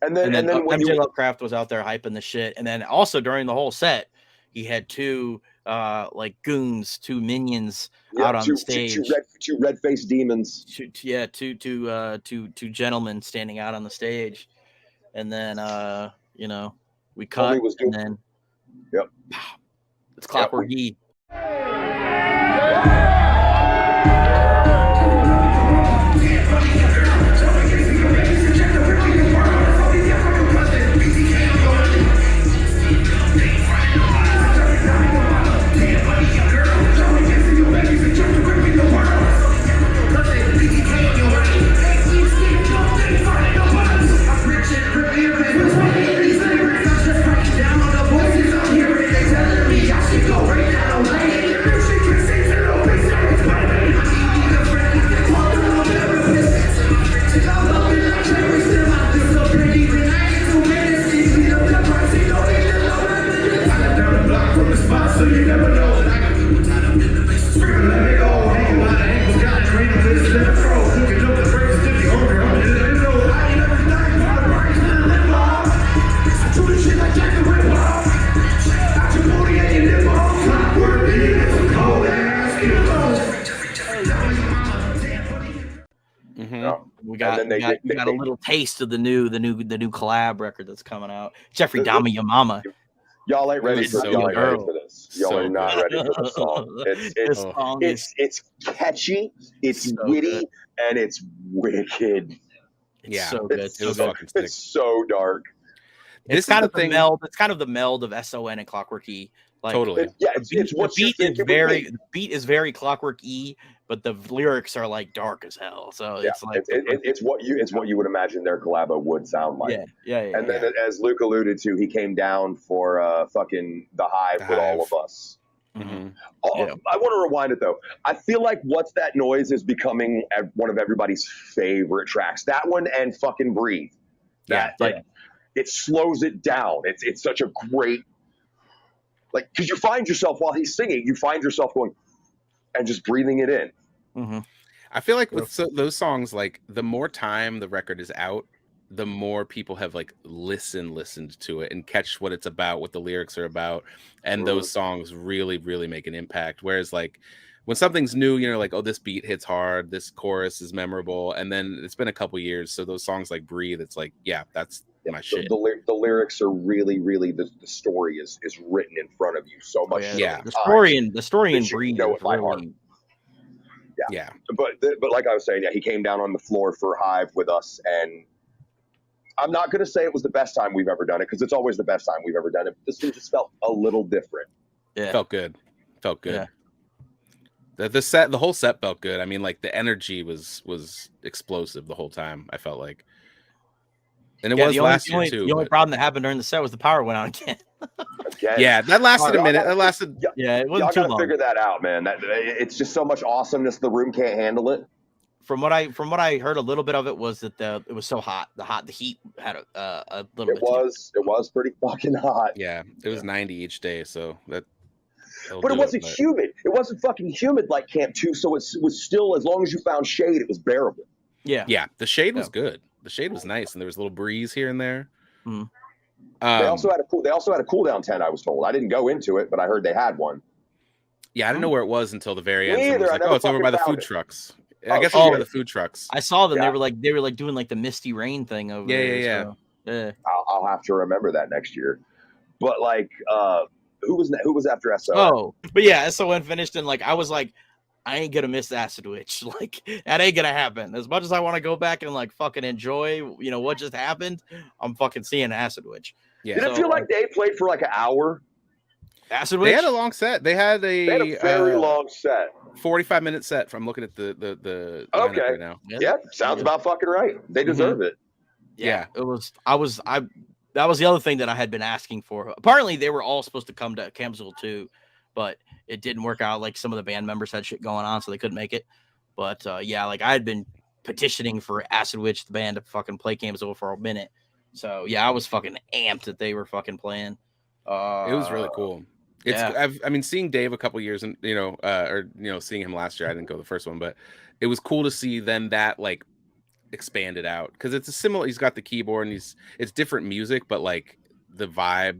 [SPEAKER 1] And then when MJ Lovecraft was out there hyping the shit, and then also during the whole set, he had two like goons, two minions out on the stage,
[SPEAKER 2] two red-faced demons.
[SPEAKER 1] Two gentlemen standing out on the stage, and then we cut, and then it's Clockwork E.
[SPEAKER 2] then they
[SPEAKER 1] you got a little taste of the new collab record that's coming out. Jeffrey Dahmer, your mama.
[SPEAKER 2] Y'all ain't ready for
[SPEAKER 3] so
[SPEAKER 2] this. Y'all are not ready for the song. It's catchy, it's witty, and it's wicked.
[SPEAKER 3] Yeah,
[SPEAKER 1] so good.
[SPEAKER 3] It was fucking sick.
[SPEAKER 2] It's so dark.
[SPEAKER 1] It's kind of the meld. It's kind of the meld of SON and Clockwork E. Like,
[SPEAKER 3] Totally.
[SPEAKER 1] The beat is very Clockwork E, but the lyrics are like dark as hell. So it's like
[SPEAKER 2] it's what you would imagine their collabo would sound like.
[SPEAKER 1] Yeah.
[SPEAKER 2] And then, as Luke alluded to, he came down for fucking the Hive with all of us.
[SPEAKER 3] Mm-hmm.
[SPEAKER 2] I want to rewind it though. I feel like What's That Noise is becoming one of everybody's favorite tracks. That one and fucking Breathe. It slows it down. It's such a great, like, because you find yourself while he's singing, you find yourself going and just breathing it in.
[SPEAKER 1] Mm-hmm.
[SPEAKER 3] I feel like with those songs, like the more time the record is out, the more people have like listened to it and catch what it's about, what the lyrics are about, and those songs really, really make an impact. Whereas like when something's new, you know, like, oh, this beat hits hard, this chorus is memorable, and then it's been a couple years, so those songs like Breathe, it's like, that's my shit.
[SPEAKER 2] The lyrics are really, really the story is written in front of you so much.
[SPEAKER 1] The story in Breathe
[SPEAKER 2] know it by heart. Yeah. But like I was saying, he came down on the floor for Hive with us, and I'm not going to say it was the best time we've ever done it, because it's always the best time we've ever done it. But this one just felt a little different.
[SPEAKER 1] Yeah,
[SPEAKER 3] felt good.
[SPEAKER 1] Yeah.
[SPEAKER 3] The whole set felt good. I mean, like the energy was explosive the whole time. I felt like, and it was last year too.
[SPEAKER 1] The only problem that happened during the set was the power went out again.
[SPEAKER 3] Yeah, that lasted a minute. That lasted.
[SPEAKER 1] Yeah, it wasn't
[SPEAKER 2] y'all
[SPEAKER 1] too long.
[SPEAKER 2] Figure that out, man. It's just so much awesomeness. The room can't handle it.
[SPEAKER 1] From what I heard, a little bit of it was that it was so hot. The heat had a little bit.
[SPEAKER 2] It was pretty fucking hot.
[SPEAKER 3] Yeah, it was 90 each day, so that.
[SPEAKER 2] But it wasn't humid. It wasn't fucking humid like Camp 2, so it was still, as long as you found shade, it was bearable.
[SPEAKER 1] Yeah.
[SPEAKER 3] Yeah, the shade was good. The shade was nice, and there was a little breeze here and there.
[SPEAKER 1] Mm.
[SPEAKER 2] They also had a cool down tent, I was told. I didn't go into it, but I heard they had one.
[SPEAKER 3] Yeah, I didn't know where it was until the very end.
[SPEAKER 2] Me either.
[SPEAKER 3] Was like, it's over by the food trucks. I guess
[SPEAKER 1] it's
[SPEAKER 3] over the food trucks.
[SPEAKER 1] I saw them. Yeah. They were like doing like the misty rain thing over there.
[SPEAKER 3] Yeah.
[SPEAKER 2] I'll have to remember that next year. But like, who was after SON?
[SPEAKER 1] Oh, but yeah, SON finished, and like I was like, I ain't gonna miss Acid Witch. Like that ain't gonna happen. As much as I want to go back and like fucking enjoy, what just happened, I'm fucking seeing Acid Witch.
[SPEAKER 2] Yeah. Did it feel like they played for like an hour?
[SPEAKER 1] Acid Witch?
[SPEAKER 3] They had a long set. They had a
[SPEAKER 2] very long set.
[SPEAKER 3] 45-minute set. I'm looking at the
[SPEAKER 2] okay
[SPEAKER 3] right now.
[SPEAKER 2] Yeah, sounds about fucking right. They deserve it.
[SPEAKER 1] Yeah, it was. That was the other thing that I had been asking for. Apparently, they were all supposed to come to Camp Xul too, but it didn't work out. Like some of the band members had shit going on, so they couldn't make it. But like I had been petitioning for Acid Witch, the band, to fucking play Camp Xul for a minute. So yeah, I was fucking amped that they were fucking playing.
[SPEAKER 3] It was really cool. I mean, seeing Dave a couple years, and seeing him last year, I didn't go the first one, but it was cool to see then that like expanded out, because it's a similar. He's got the keyboard, and it's different music, but like the vibe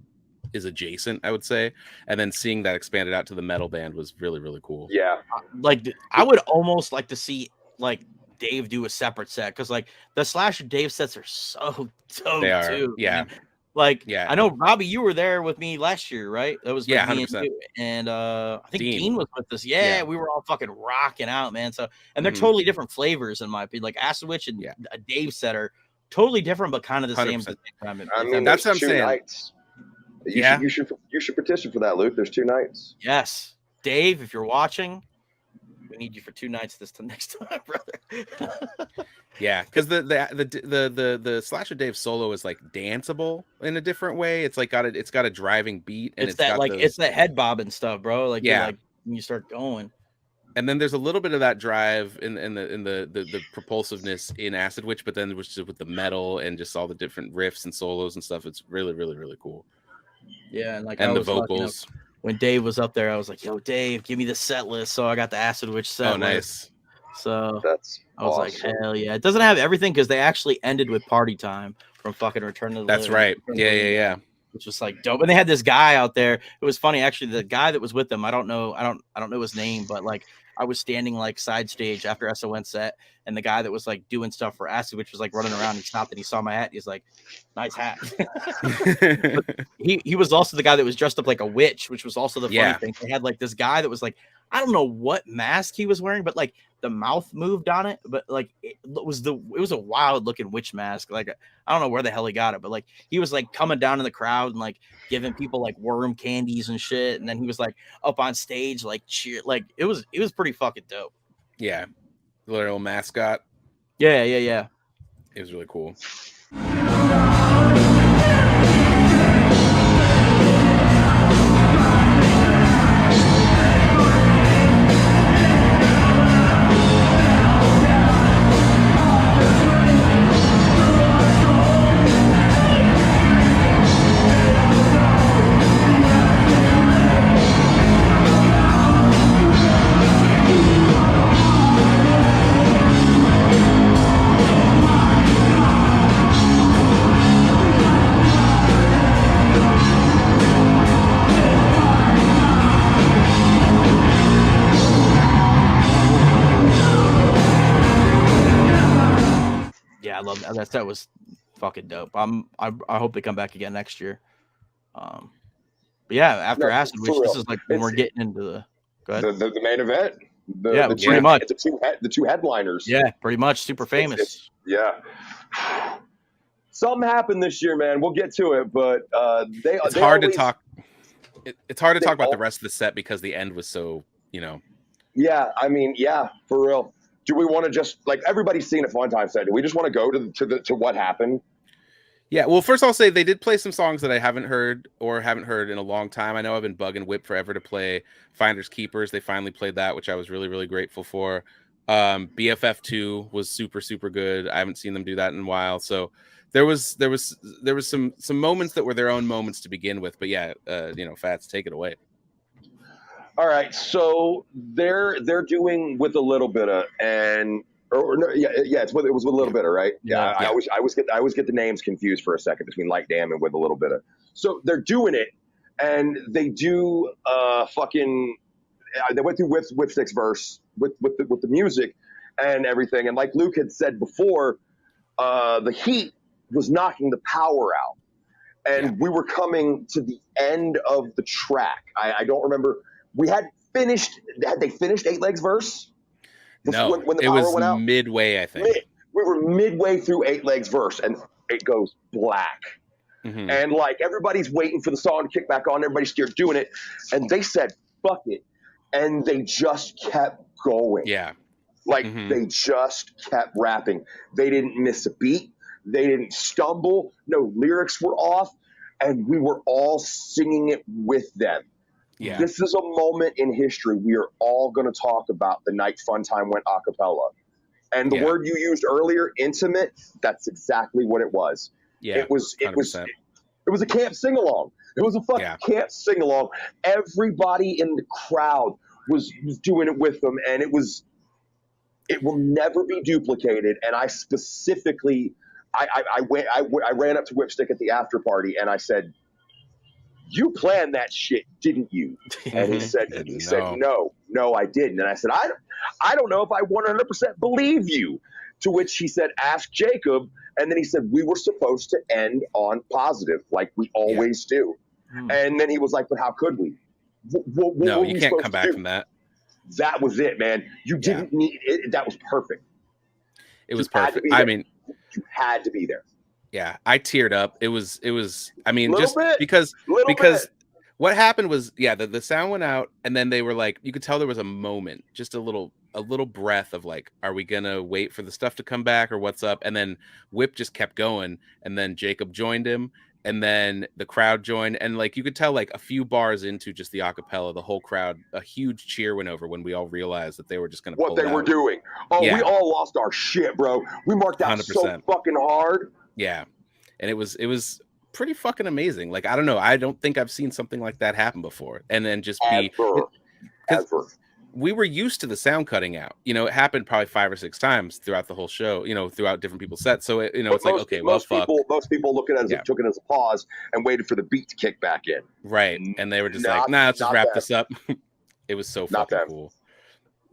[SPEAKER 3] is adjacent, I would say. And then seeing that expanded out to the metal band was really, really cool.
[SPEAKER 2] Yeah,
[SPEAKER 1] like I would almost like to see like Dave do a separate set, because like the Slasher Dave sets are so dope too.
[SPEAKER 3] Yeah.
[SPEAKER 1] Man. Like, I know, Robbie, you were there with me last year, right? That was
[SPEAKER 3] 100%.
[SPEAKER 1] And I think Dean was with us. Yeah, we were all fucking rocking out, man. So, and they're totally different flavors in my opinion. Like Acid Witch and a Dave set are totally different, but kind of the 100%. Same at the same time.
[SPEAKER 2] I mean, that's what I'm saying. Nights. You should petition for that, Luke. There's 2 nights.
[SPEAKER 1] Yes, Dave, if you're watching, we need you for 2 nights next time, brother.
[SPEAKER 3] Yeah, because the Slasher Dave solo is like danceable in a different way. It's like it's got a driving beat, and
[SPEAKER 1] it's that like it's that head bobbing stuff, bro. Like like when you start going.
[SPEAKER 3] And then there's a little bit of that drive in the propulsiveness in Acid Witch, but then with the metal and just all the different riffs and solos and stuff, it's really, really, really cool.
[SPEAKER 1] Yeah, and like
[SPEAKER 3] the vocals.
[SPEAKER 1] When Dave was up there, I was like, "Yo, Dave, give me the set list." So I got the Acid Witch set.
[SPEAKER 3] Oh, nice.
[SPEAKER 1] So
[SPEAKER 2] that's
[SPEAKER 1] I was like, "Hell yeah!" It doesn't have everything because they actually ended with Party Time from fucking Return to the.
[SPEAKER 3] That's right. Yeah.
[SPEAKER 1] which was like dope. And they had this guy out there. It was funny, actually. The guy that was with them, I don't know his name, but like I was standing like side stage after SON set, and the guy that was like doing stuff for Acid, which was like running around, he stopped and he saw my hat. He's like, "Nice hat." But he was also the guy that was dressed up like a witch, which was also the funny thing. They had like this guy that was like, I don't know what mask he was wearing, but like the mouth moved on it, but like it was a wild looking witch mask. Like I don't know where the hell he got it, but like he was like coming down in the crowd and like giving people like worm candies and shit, and then he was like up on stage like cheer, like it was pretty fucking dope.
[SPEAKER 3] Yeah, the little mascot.
[SPEAKER 1] Yeah.
[SPEAKER 3] It was really cool.
[SPEAKER 1] I love that. That was fucking dope. I hope they come back again next year. But yeah, after Acid Wish, this is like when we're getting into
[SPEAKER 2] the main event.
[SPEAKER 1] Pretty much.
[SPEAKER 2] The two headliners.
[SPEAKER 1] Yeah, pretty much. Super famous.
[SPEAKER 2] Something happened this year, man. We'll get to it, but
[SPEAKER 3] it's hard to talk. It's hard to talk about the rest of the set because the end was so,
[SPEAKER 2] Yeah, I mean, for real. Do we want to just like everybody's seen a Fun Time set? Do we just want to go to what happened?
[SPEAKER 3] Yeah, well, first I'll say they did play some songs that I haven't heard in a long time. I know I've been bugging Whip forever to play Finders Keepers. They finally played that, which I was really, really grateful for. BFF2 was super, super good. I haven't seen them do that in a while. So there was some moments that were their own moments to begin with. But yeah, Fatz, take it away.
[SPEAKER 2] All right, so they're doing With a Little Bit of it was With a Little Bit of, right? Yeah. I always get the names confused for a second between Light Dam and With a Little Bit of. So they're doing it, and they do they went through Whipstick's verse with the music and everything, and like Luke had said before, the heat was knocking the power out, and we were coming to the end of the track. I don't remember. Had they finished Eight Legs verse?
[SPEAKER 3] No,
[SPEAKER 2] when the
[SPEAKER 3] it
[SPEAKER 2] power
[SPEAKER 3] was
[SPEAKER 2] went out?
[SPEAKER 3] midway, I think.
[SPEAKER 2] We were midway through Eight Legs verse, and it goes black. Mm-hmm. And like everybody's waiting for the song to kick back on, everybody's still doing it, and they said fuck it, and they just kept going.
[SPEAKER 3] Yeah,
[SPEAKER 2] they just kept rapping. They didn't miss a beat. They didn't stumble. No lyrics were off, and we were all singing it with them.
[SPEAKER 3] Yeah.
[SPEAKER 2] This is a moment in history we are all going to talk about the night Fun Time went a cappella. And the word you used earlier, intimate, that's exactly what it was.
[SPEAKER 3] Yeah,
[SPEAKER 2] it was a camp sing-along. It was a fucking camp sing-along. Everybody in the crowd was doing it with them, and it will never be duplicated. And I specifically I ran up to Whipstick at the after party and I said, "You planned that shit, didn't you?" And he said, no, I didn't. And I said, I don't know if I 100% believe you. To which he said, "Ask Jacob." And then he said, "We were supposed to end on positive, like we always do." And then he was like, "But how could we?"
[SPEAKER 3] No, you can't come back from that.
[SPEAKER 2] That was it, man. You didn't need it. That was perfect.
[SPEAKER 3] It was perfect. I mean,
[SPEAKER 2] you had to be there.
[SPEAKER 3] Yeah, I teared up. It was. I mean,
[SPEAKER 2] just
[SPEAKER 3] because what happened was, the sound went out, and then they were like, you could tell there was a moment, just a little breath of like, are we gonna wait for the stuff to come back or what's up? And then Whip just kept going, and then Jacob joined him, and then the crowd joined, and like you could tell, like a few bars into just the acapella, the whole crowd, a huge cheer went over when we all realized that they were just gonna
[SPEAKER 2] what they were doing. Oh, we all lost our shit, bro. We marked out 100%. So fucking hard.
[SPEAKER 3] Yeah, and it was pretty fucking amazing. Like, I don't know, I don't think I've seen something like that happen before. And then just
[SPEAKER 2] ever.
[SPEAKER 3] we were used to the sound cutting out. You know, it happened probably 5 or 6 times throughout the whole show. You know, throughout different people's sets. So it, you know, it's like, okay, well, fuck.
[SPEAKER 2] Most people look at it as took it as a pause and waited for the beat to kick back in.
[SPEAKER 3] Right, and they were just like, nah, let's just wrap this up. It was so fucking cool.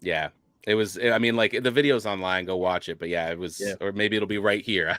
[SPEAKER 3] Yeah, it was. I mean, like the video's online. Go watch it. But yeah, it was. Yeah. Or maybe it'll be right here.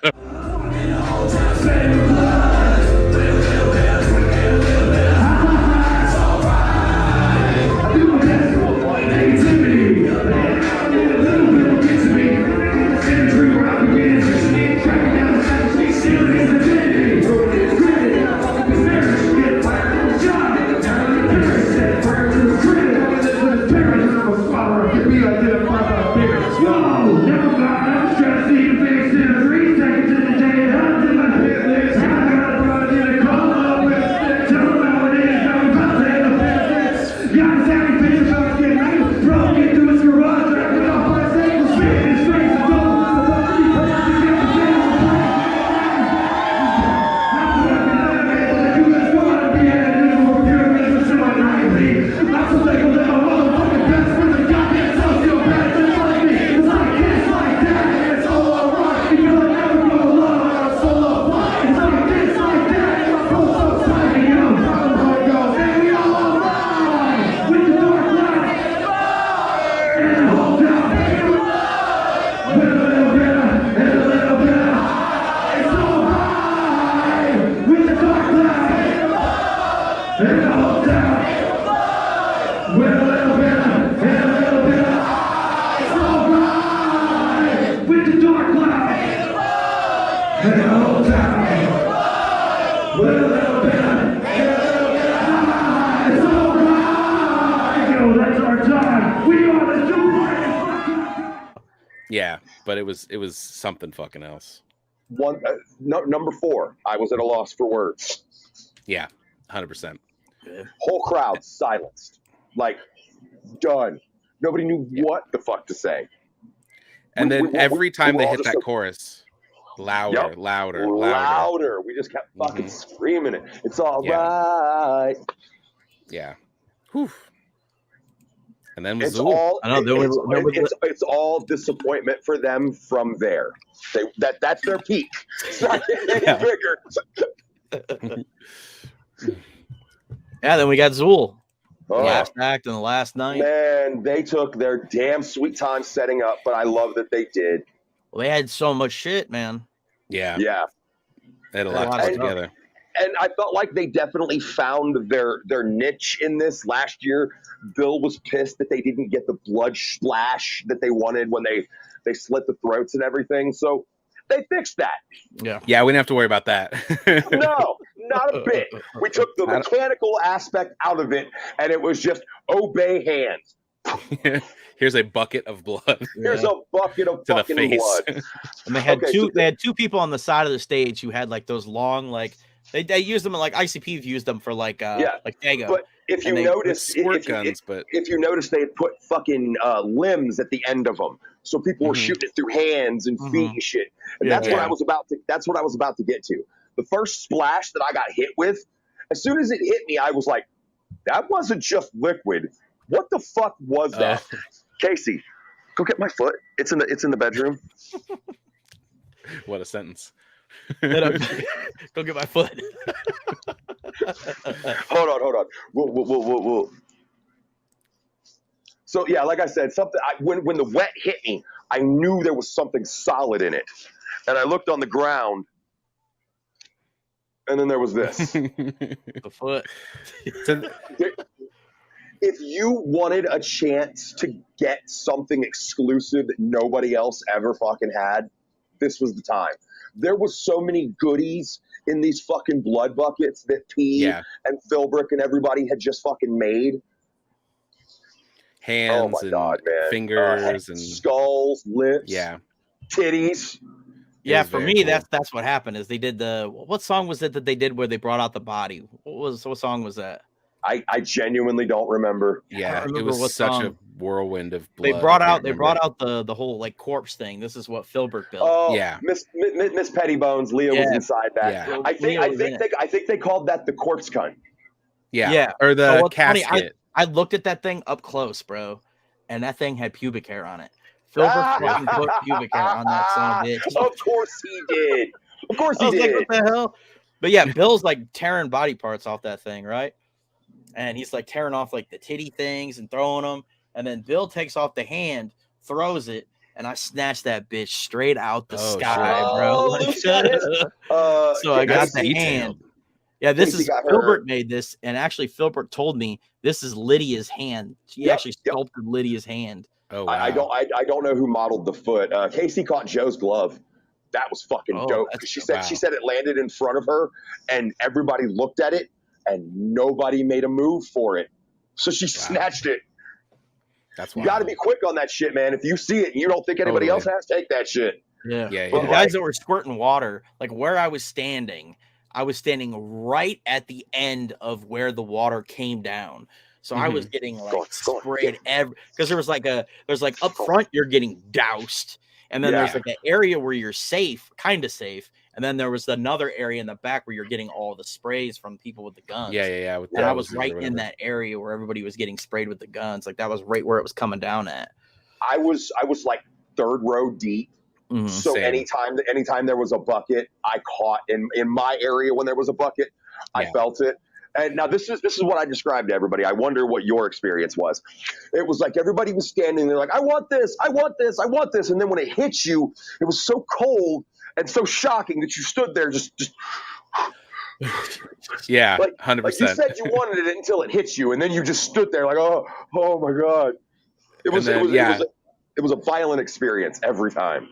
[SPEAKER 3] Yeah, but it was something fucking else.
[SPEAKER 2] Number 4, I was at a loss for words.
[SPEAKER 3] Yeah, 100%.
[SPEAKER 2] Whole crowd silenced, like done. Nobody knew what the fuck to say.
[SPEAKER 3] And then every time they hit that chorus, louder, louder. We just kept fucking screaming it. It's all right. Yeah. Whew. And then it's
[SPEAKER 2] all disappointment for them from there. That's their peak. It's not getting any bigger.
[SPEAKER 1] Yeah, then we got Xul. Last act and the last night.
[SPEAKER 2] Man, they took their damn sweet time setting up, but I love that they did.
[SPEAKER 1] Well, they had so much shit, man.
[SPEAKER 3] Yeah.
[SPEAKER 2] Yeah.
[SPEAKER 3] They had a lot to put together.
[SPEAKER 2] And I felt like they definitely found their niche in this. Last year, Bill was pissed that they didn't get the blood splash that they wanted when they slit the throats and everything. So they fixed that.
[SPEAKER 3] Yeah, we didn't have to worry about that.
[SPEAKER 2] No, not a bit. We took the mechanical aspect out of it, and it was just obey hands.
[SPEAKER 3] Here's a bucket of blood.
[SPEAKER 2] Here's a bucket of fucking blood.
[SPEAKER 1] And they had they had 2 people on the side of the stage who had like those long they used them like ICP've used them for like Dago.
[SPEAKER 2] But if you notice, if you notice, they had put fucking limbs at the end of them, so people were shooting it through hands and feet and shit. And that's what I was about to get to. The first splash that I got hit with, as soon as it hit me, I was like, "That wasn't just liquid. What the fuck was that?" Casey, go get my foot. It's in the bedroom.
[SPEAKER 3] What a sentence.
[SPEAKER 1] Go get my foot.
[SPEAKER 2] Hold on. Whoa. So yeah, like I said, when the wet hit me, I knew there was something solid in it, and I looked on the ground, and then there was this.
[SPEAKER 1] The foot.
[SPEAKER 2] If you wanted a chance to get something exclusive that nobody else ever fucking had, this was the time. There was so many goodies in these fucking blood buckets that P and Philbrick and everybody had just fucking made.
[SPEAKER 3] Hands and fingers and
[SPEAKER 2] skulls, lips, titties.
[SPEAKER 1] Yeah, for me, cool. that's what happened. Is they did what song was it that they did where they brought out the body? What song was that?
[SPEAKER 2] I genuinely don't remember.
[SPEAKER 3] Yeah, it was such a whirlwind of blood.
[SPEAKER 1] They brought out the whole like corpse thing. This is what Philbrick built.
[SPEAKER 2] Oh yeah, Miss Pettybones. Leah was inside that. Yeah. I think they called that the corpse cunt.
[SPEAKER 3] Yeah. Or the casket.
[SPEAKER 1] Funny, I looked at that thing up close, bro, and that thing had pubic hair on it. Filbert fucking put pubic hair on that son of a bitch.
[SPEAKER 2] Of course he did. Of course
[SPEAKER 1] I
[SPEAKER 2] he
[SPEAKER 1] was
[SPEAKER 2] did.
[SPEAKER 1] like, what the hell? But yeah, Bill's like tearing body parts off that thing, right? And he's like tearing off like the titty things and throwing them. And then Bill takes off the hand, throws it, and I snatched that bitch straight out the sky, bro. Like, so I got the hand. Yeah, this is Filbert made this, and actually Filbert told me this is Lydia's hand. She actually sculpted Lydia's hand.
[SPEAKER 3] Oh, wow.
[SPEAKER 2] I don't know who modeled the foot. Casey caught Joe's glove. That was fucking dope. She said it landed in front of her, and everybody looked at it, and nobody made a move for it. So she snatched it.
[SPEAKER 3] That's
[SPEAKER 2] you got to be quick on that shit, man. If you see it and you don't think anybody else has, take that shit.
[SPEAKER 1] Yeah. But the guys that were squirting water, like where I was standing right at the end of where the water came down. So I was getting like sprayed because there's like up front you're getting doused, and then there's like an area where you're safe, kind of safe, and then there was another area in the back where you're getting all the sprays from people with the guns.
[SPEAKER 3] Yeah.
[SPEAKER 1] And I was right in that area where everybody was getting sprayed with the guns. Like that was right where it was coming down at.
[SPEAKER 2] I was like third row deep. So anytime there was a bucket, I caught in my area when there was a bucket, I felt it. And now this is what I described to everybody. I wonder what your experience was. It was like everybody was standing there like, I want this, I want this, I want this. And then when it hit you, it was so cold and so shocking that you stood there just
[SPEAKER 3] yeah,
[SPEAKER 2] like,
[SPEAKER 3] 100%.
[SPEAKER 2] Like you said you wanted it until it hit you, and then you just stood there like, oh my God. It was a violent experience every time.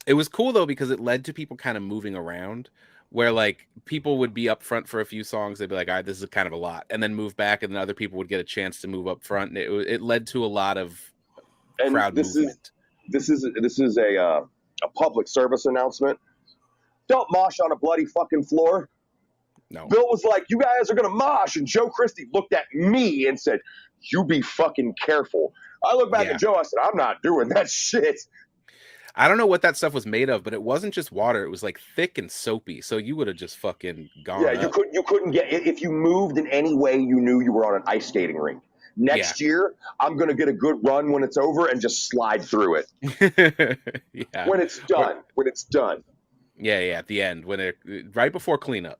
[SPEAKER 3] It was cool though because it led to people kind of moving around, where like people would be up front for a few songs, they'd be like, all right, this is kind of a lot, and then move back, and then other people would get a chance to move up front, and it led to a lot of crowd movement.
[SPEAKER 2] This is a public service announcement. Don't mosh on a bloody fucking floor.
[SPEAKER 3] No.
[SPEAKER 2] Bill was like, you guys are gonna mosh, and Joe Christie looked at me and said, you be fucking careful. I looked back at Joe, I said, I'm not doing that shit.
[SPEAKER 3] I don't know what that stuff was made of, but it wasn't just water. It was like thick and soapy. So you would have just fucking gone.
[SPEAKER 2] Yeah, you couldn't get it. If you moved in any way, you knew you were on an ice skating rink. Next year, I'm going to get a good run when it's over and just slide through it. When it's done.
[SPEAKER 3] Yeah, at the end, right before cleanup.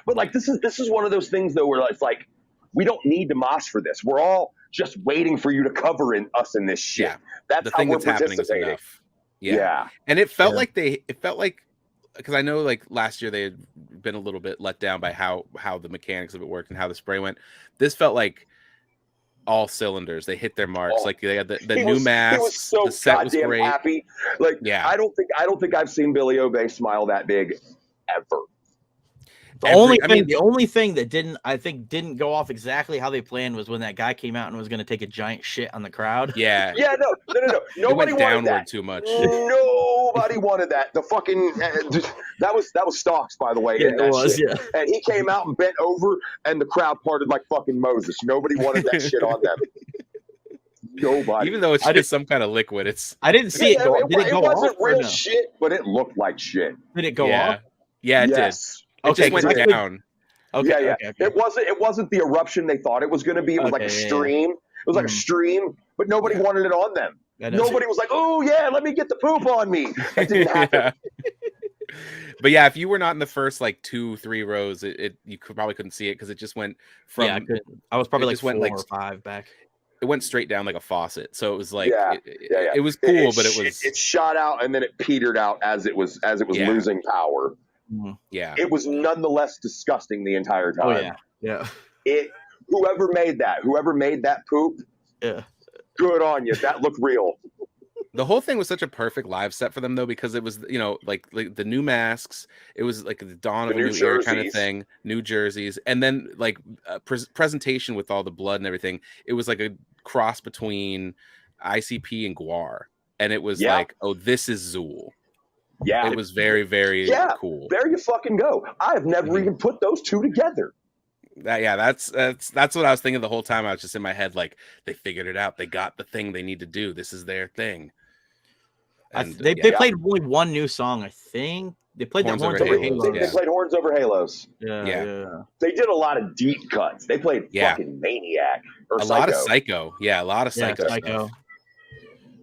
[SPEAKER 2] But like this is one of those things though where it's like we don't need to mosh for this. We're all just waiting for you to cover us in this shit.
[SPEAKER 3] Yeah.
[SPEAKER 2] That's
[SPEAKER 3] the
[SPEAKER 2] how
[SPEAKER 3] thing
[SPEAKER 2] we're
[SPEAKER 3] that's happening is enough. Yeah. And it felt like because I know like last year they had been a little bit let down by how the mechanics of it worked and how the spray went. This felt like all cylinders. They hit their marks. Like they had the new masks.
[SPEAKER 2] So
[SPEAKER 3] the set was great.
[SPEAKER 2] Happy. Like I don't think I've seen Billy Obey smile that big ever.
[SPEAKER 1] The only thing that didn't go off exactly how they planned was when that guy came out and was going to take a giant shit on the crowd.
[SPEAKER 3] Yeah.
[SPEAKER 2] Yeah, no. Nobody
[SPEAKER 3] went downward
[SPEAKER 2] wanted that.
[SPEAKER 3] Too much.
[SPEAKER 2] Nobody wanted that. The fucking that was Stalks, by the way.
[SPEAKER 1] Yeah, it was. Yeah.
[SPEAKER 2] And he came out and bent over, and the crowd parted like fucking Moses. Nobody wanted that shit on them. Nobody.
[SPEAKER 3] Even though it's just some kind of liquid,
[SPEAKER 1] I didn't see it go. Did it go
[SPEAKER 2] wasn't
[SPEAKER 1] off?
[SPEAKER 2] Real shit, but it looked like shit.
[SPEAKER 1] Did it go off?
[SPEAKER 3] Yeah, it did. It just went down.
[SPEAKER 2] Okay. It wasn't the eruption they thought it was going to be. It was like a stream. It was like a stream, but nobody wanted it on them. Nobody was like, "Oh yeah, let me get the poop on me." That didn't happen.
[SPEAKER 3] But yeah, if you were not in the first like 2-3 rows, you probably couldn't see it because it just went from.
[SPEAKER 1] Yeah, I was probably like 4 or 5 back.
[SPEAKER 3] It went straight down like a faucet, so it was like it was cool, but it
[SPEAKER 2] shot out and then it petered out as it was losing power.
[SPEAKER 3] Yeah,
[SPEAKER 2] it was nonetheless disgusting the entire time.
[SPEAKER 1] Oh yeah.
[SPEAKER 2] Whoever made that poop, good on you. That looked real.
[SPEAKER 3] The whole thing was such a perfect live set for them though, because it was like the new masks. It was like the dawn of a new era kind of thing. New jerseys, and then like presentation with all the blood and everything. It was like a cross between ICP and Guar, and it was like, oh, this is Xul. Yeah, it was very, very cool.
[SPEAKER 2] There you fucking go. I have never even put those two together.
[SPEAKER 3] That's what I was thinking the whole time. I was just in my head like, they figured it out. They got the thing they need to do. This is their thing. And
[SPEAKER 1] they played only one new song, I think. They played
[SPEAKER 3] Horns
[SPEAKER 1] the Horns
[SPEAKER 3] Over
[SPEAKER 1] Over
[SPEAKER 3] Halos,
[SPEAKER 1] Halos.
[SPEAKER 2] They played Horns Over Halos.
[SPEAKER 1] Yeah.
[SPEAKER 2] They did a lot of deep cuts. They played fucking Maniac or
[SPEAKER 3] a
[SPEAKER 2] Psycho.
[SPEAKER 3] lot of Psycho. Yeah, a lot of Psycho.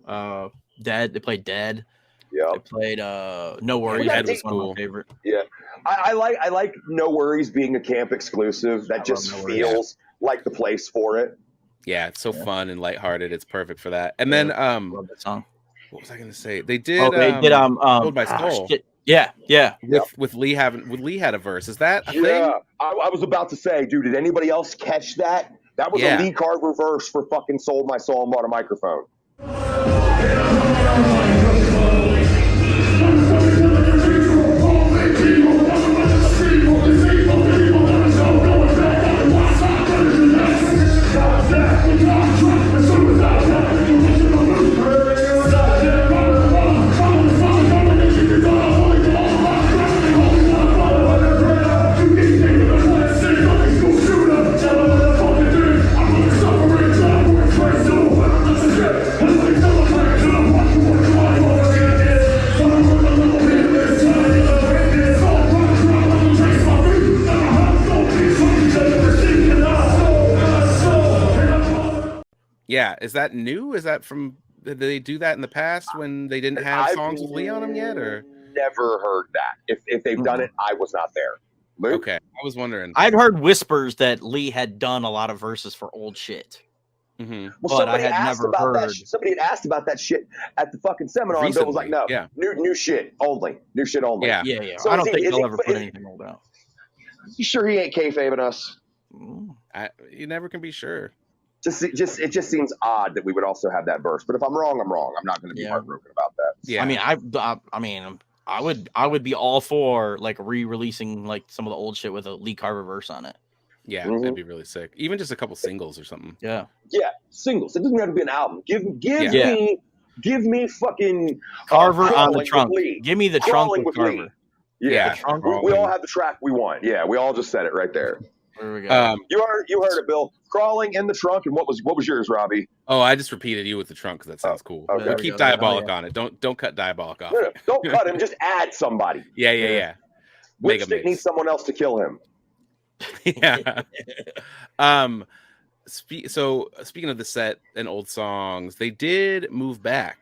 [SPEAKER 1] Stuff. Dead. They played Dead.
[SPEAKER 2] Yeah.
[SPEAKER 1] They played No Worries. Dead was one of my favorite.
[SPEAKER 2] Yeah. I like No Worries being a camp exclusive. That just feels like the place for it.
[SPEAKER 3] Yeah, it's so fun and lighthearted. It's perfect for that. And then
[SPEAKER 1] love that song.
[SPEAKER 3] What was I gonna say? They did
[SPEAKER 1] Hold
[SPEAKER 3] My Soul.
[SPEAKER 1] Yeah.
[SPEAKER 3] With Lee had a verse. Is that a thing?
[SPEAKER 2] I was about to say, dude, did anybody else catch that? That was a Lee Carver verse for fucking Sold My Soul and Bought a Microphone.
[SPEAKER 3] Yeah, is that new? Is that from? Did they do that in the past when they didn't have songs with Lee on them yet? Or
[SPEAKER 2] never heard that. If they've done it, I was not there. Luke?
[SPEAKER 3] Okay, I was wondering.
[SPEAKER 1] I'd heard whispers that Lee had done a lot of verses for old shit.
[SPEAKER 2] Well,
[SPEAKER 1] but I had never heard.
[SPEAKER 2] Somebody had asked about that shit at the fucking seminar, and Bill was like, "No, new shit only, new shit only."
[SPEAKER 3] Yeah.
[SPEAKER 2] So
[SPEAKER 1] I don't think they'll ever put anything old out.
[SPEAKER 2] You sure he ain't kayfabing us?
[SPEAKER 3] You never can be sure.
[SPEAKER 2] It just seems odd that we would also have that verse. But if I'm wrong, I'm wrong. I'm not going to be heartbroken about that.
[SPEAKER 3] Yeah.
[SPEAKER 1] I mean, I would be all for like re-releasing like some of the old shit with a Lee Carver verse on it.
[SPEAKER 3] Yeah, that'd be really sick. Even just a couple singles or something.
[SPEAKER 1] Yeah,
[SPEAKER 2] singles. It doesn't have to be an album. Give me fucking
[SPEAKER 1] Carver on the trunk. Give me the trunk with Carver.
[SPEAKER 2] Yeah, we all have the track we want. Yeah, we all just said it right there.
[SPEAKER 1] There we go.
[SPEAKER 2] You heard it, Bill. Crawling in the trunk. And what was yours, Robbie?
[SPEAKER 3] Oh, I just repeated you with the trunk because that sounds cool.
[SPEAKER 2] Okay.
[SPEAKER 3] We'll keep Diabolic on it. Don't cut Diabolic off.
[SPEAKER 2] No, don't cut him. Just add somebody.
[SPEAKER 3] Yeah.
[SPEAKER 2] Lipstick needs someone else to kill him.
[SPEAKER 3] Yeah. So speaking of the set and old songs, they did move back.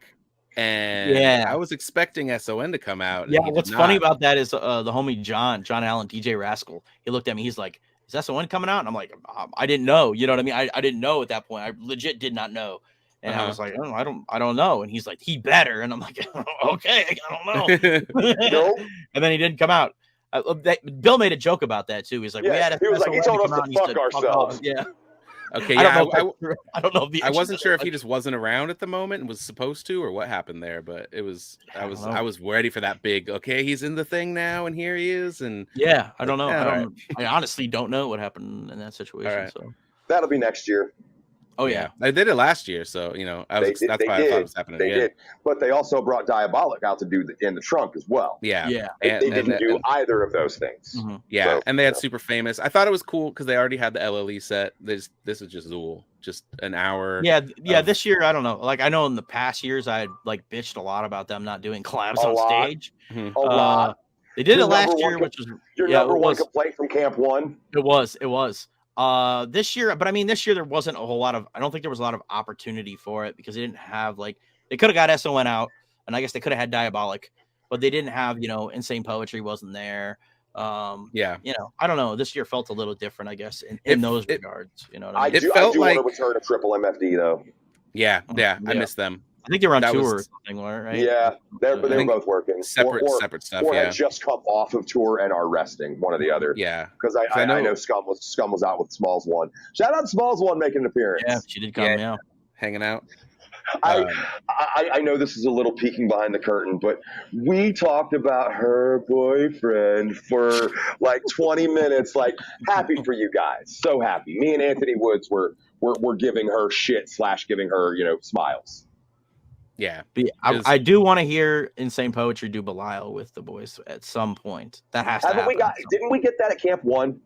[SPEAKER 3] And I was expecting SON to come out.
[SPEAKER 1] Yeah, what's funny about that is the homie John Allen, DJ Rascal, he looked at me, he's like, is SON coming out? And I'm like, I didn't know. You know what I mean? I didn't know at that point. I legit did not know. And I was like, oh, I don't know. And he's like, he better. And I'm like, okay, I don't know.
[SPEAKER 2] Nope.
[SPEAKER 1] And then he didn't come out. Bill made a joke about that too. He's like, he
[SPEAKER 2] told us to fuck ourselves.
[SPEAKER 1] Yeah.
[SPEAKER 3] Okay,
[SPEAKER 1] I don't know.
[SPEAKER 3] I wasn't sure if he just wasn't around at the moment and was supposed to, or what happened there. But it was, I was ready for that big. Okay, he's in the thing now, and here he is. And
[SPEAKER 1] I don't know. I honestly don't know what happened in that situation.
[SPEAKER 3] Right.
[SPEAKER 2] So that'll be next year.
[SPEAKER 3] Oh yeah, they did it last year, so that's why I thought it was happening.
[SPEAKER 2] They did, but they also brought Diabolic out to do in the trunk as well.
[SPEAKER 3] Yeah.
[SPEAKER 2] They didn't do either of those things.
[SPEAKER 3] Mm-hmm. Yeah, so, and they had Super Famous. I thought it was cool because they already had the LLE set. This is just Xul, just an hour.
[SPEAKER 1] Yeah. This year, I don't know. Like I know in the past years, I like bitched a lot about them not doing collabs on stage.
[SPEAKER 2] Mm-hmm. A lot.
[SPEAKER 1] They did it last year, which was
[SPEAKER 2] your number one complaint from Camp One.
[SPEAKER 1] It was. This year, but I mean, this year there wasn't a whole lot of. I don't think there was a lot of opportunity for it because they didn't have they could have got SON out, and I guess they could have had Diabolic, but they didn't have Insane Poetry wasn't there. I don't know. This year felt a little different, I guess, in those regards. You know, what I mean?
[SPEAKER 2] I do want to return to Triple MFD though.
[SPEAKER 3] Yeah, I miss them.
[SPEAKER 1] I think they were on tour or something, right?
[SPEAKER 2] Yeah, they were both working.
[SPEAKER 3] Separate stuff.
[SPEAKER 2] Or had just come off of tour and are resting, one or the other.
[SPEAKER 3] Yeah,
[SPEAKER 2] because I know Scum was out with Smalls One. Shout out Smalls One making an appearance.
[SPEAKER 1] Yeah, she did come out,
[SPEAKER 3] hanging out.
[SPEAKER 2] I know this is a little peeking behind the curtain, but we talked about her boyfriend for like 20 minutes. Like, happy for you guys, so happy. Me and Anthony Woods were giving her shit / giving her smiles.
[SPEAKER 3] Yeah,
[SPEAKER 1] I do want to hear Insane Poetry do Belial with the boys at some point. That has to happen.
[SPEAKER 2] Didn't we get that at Camp One?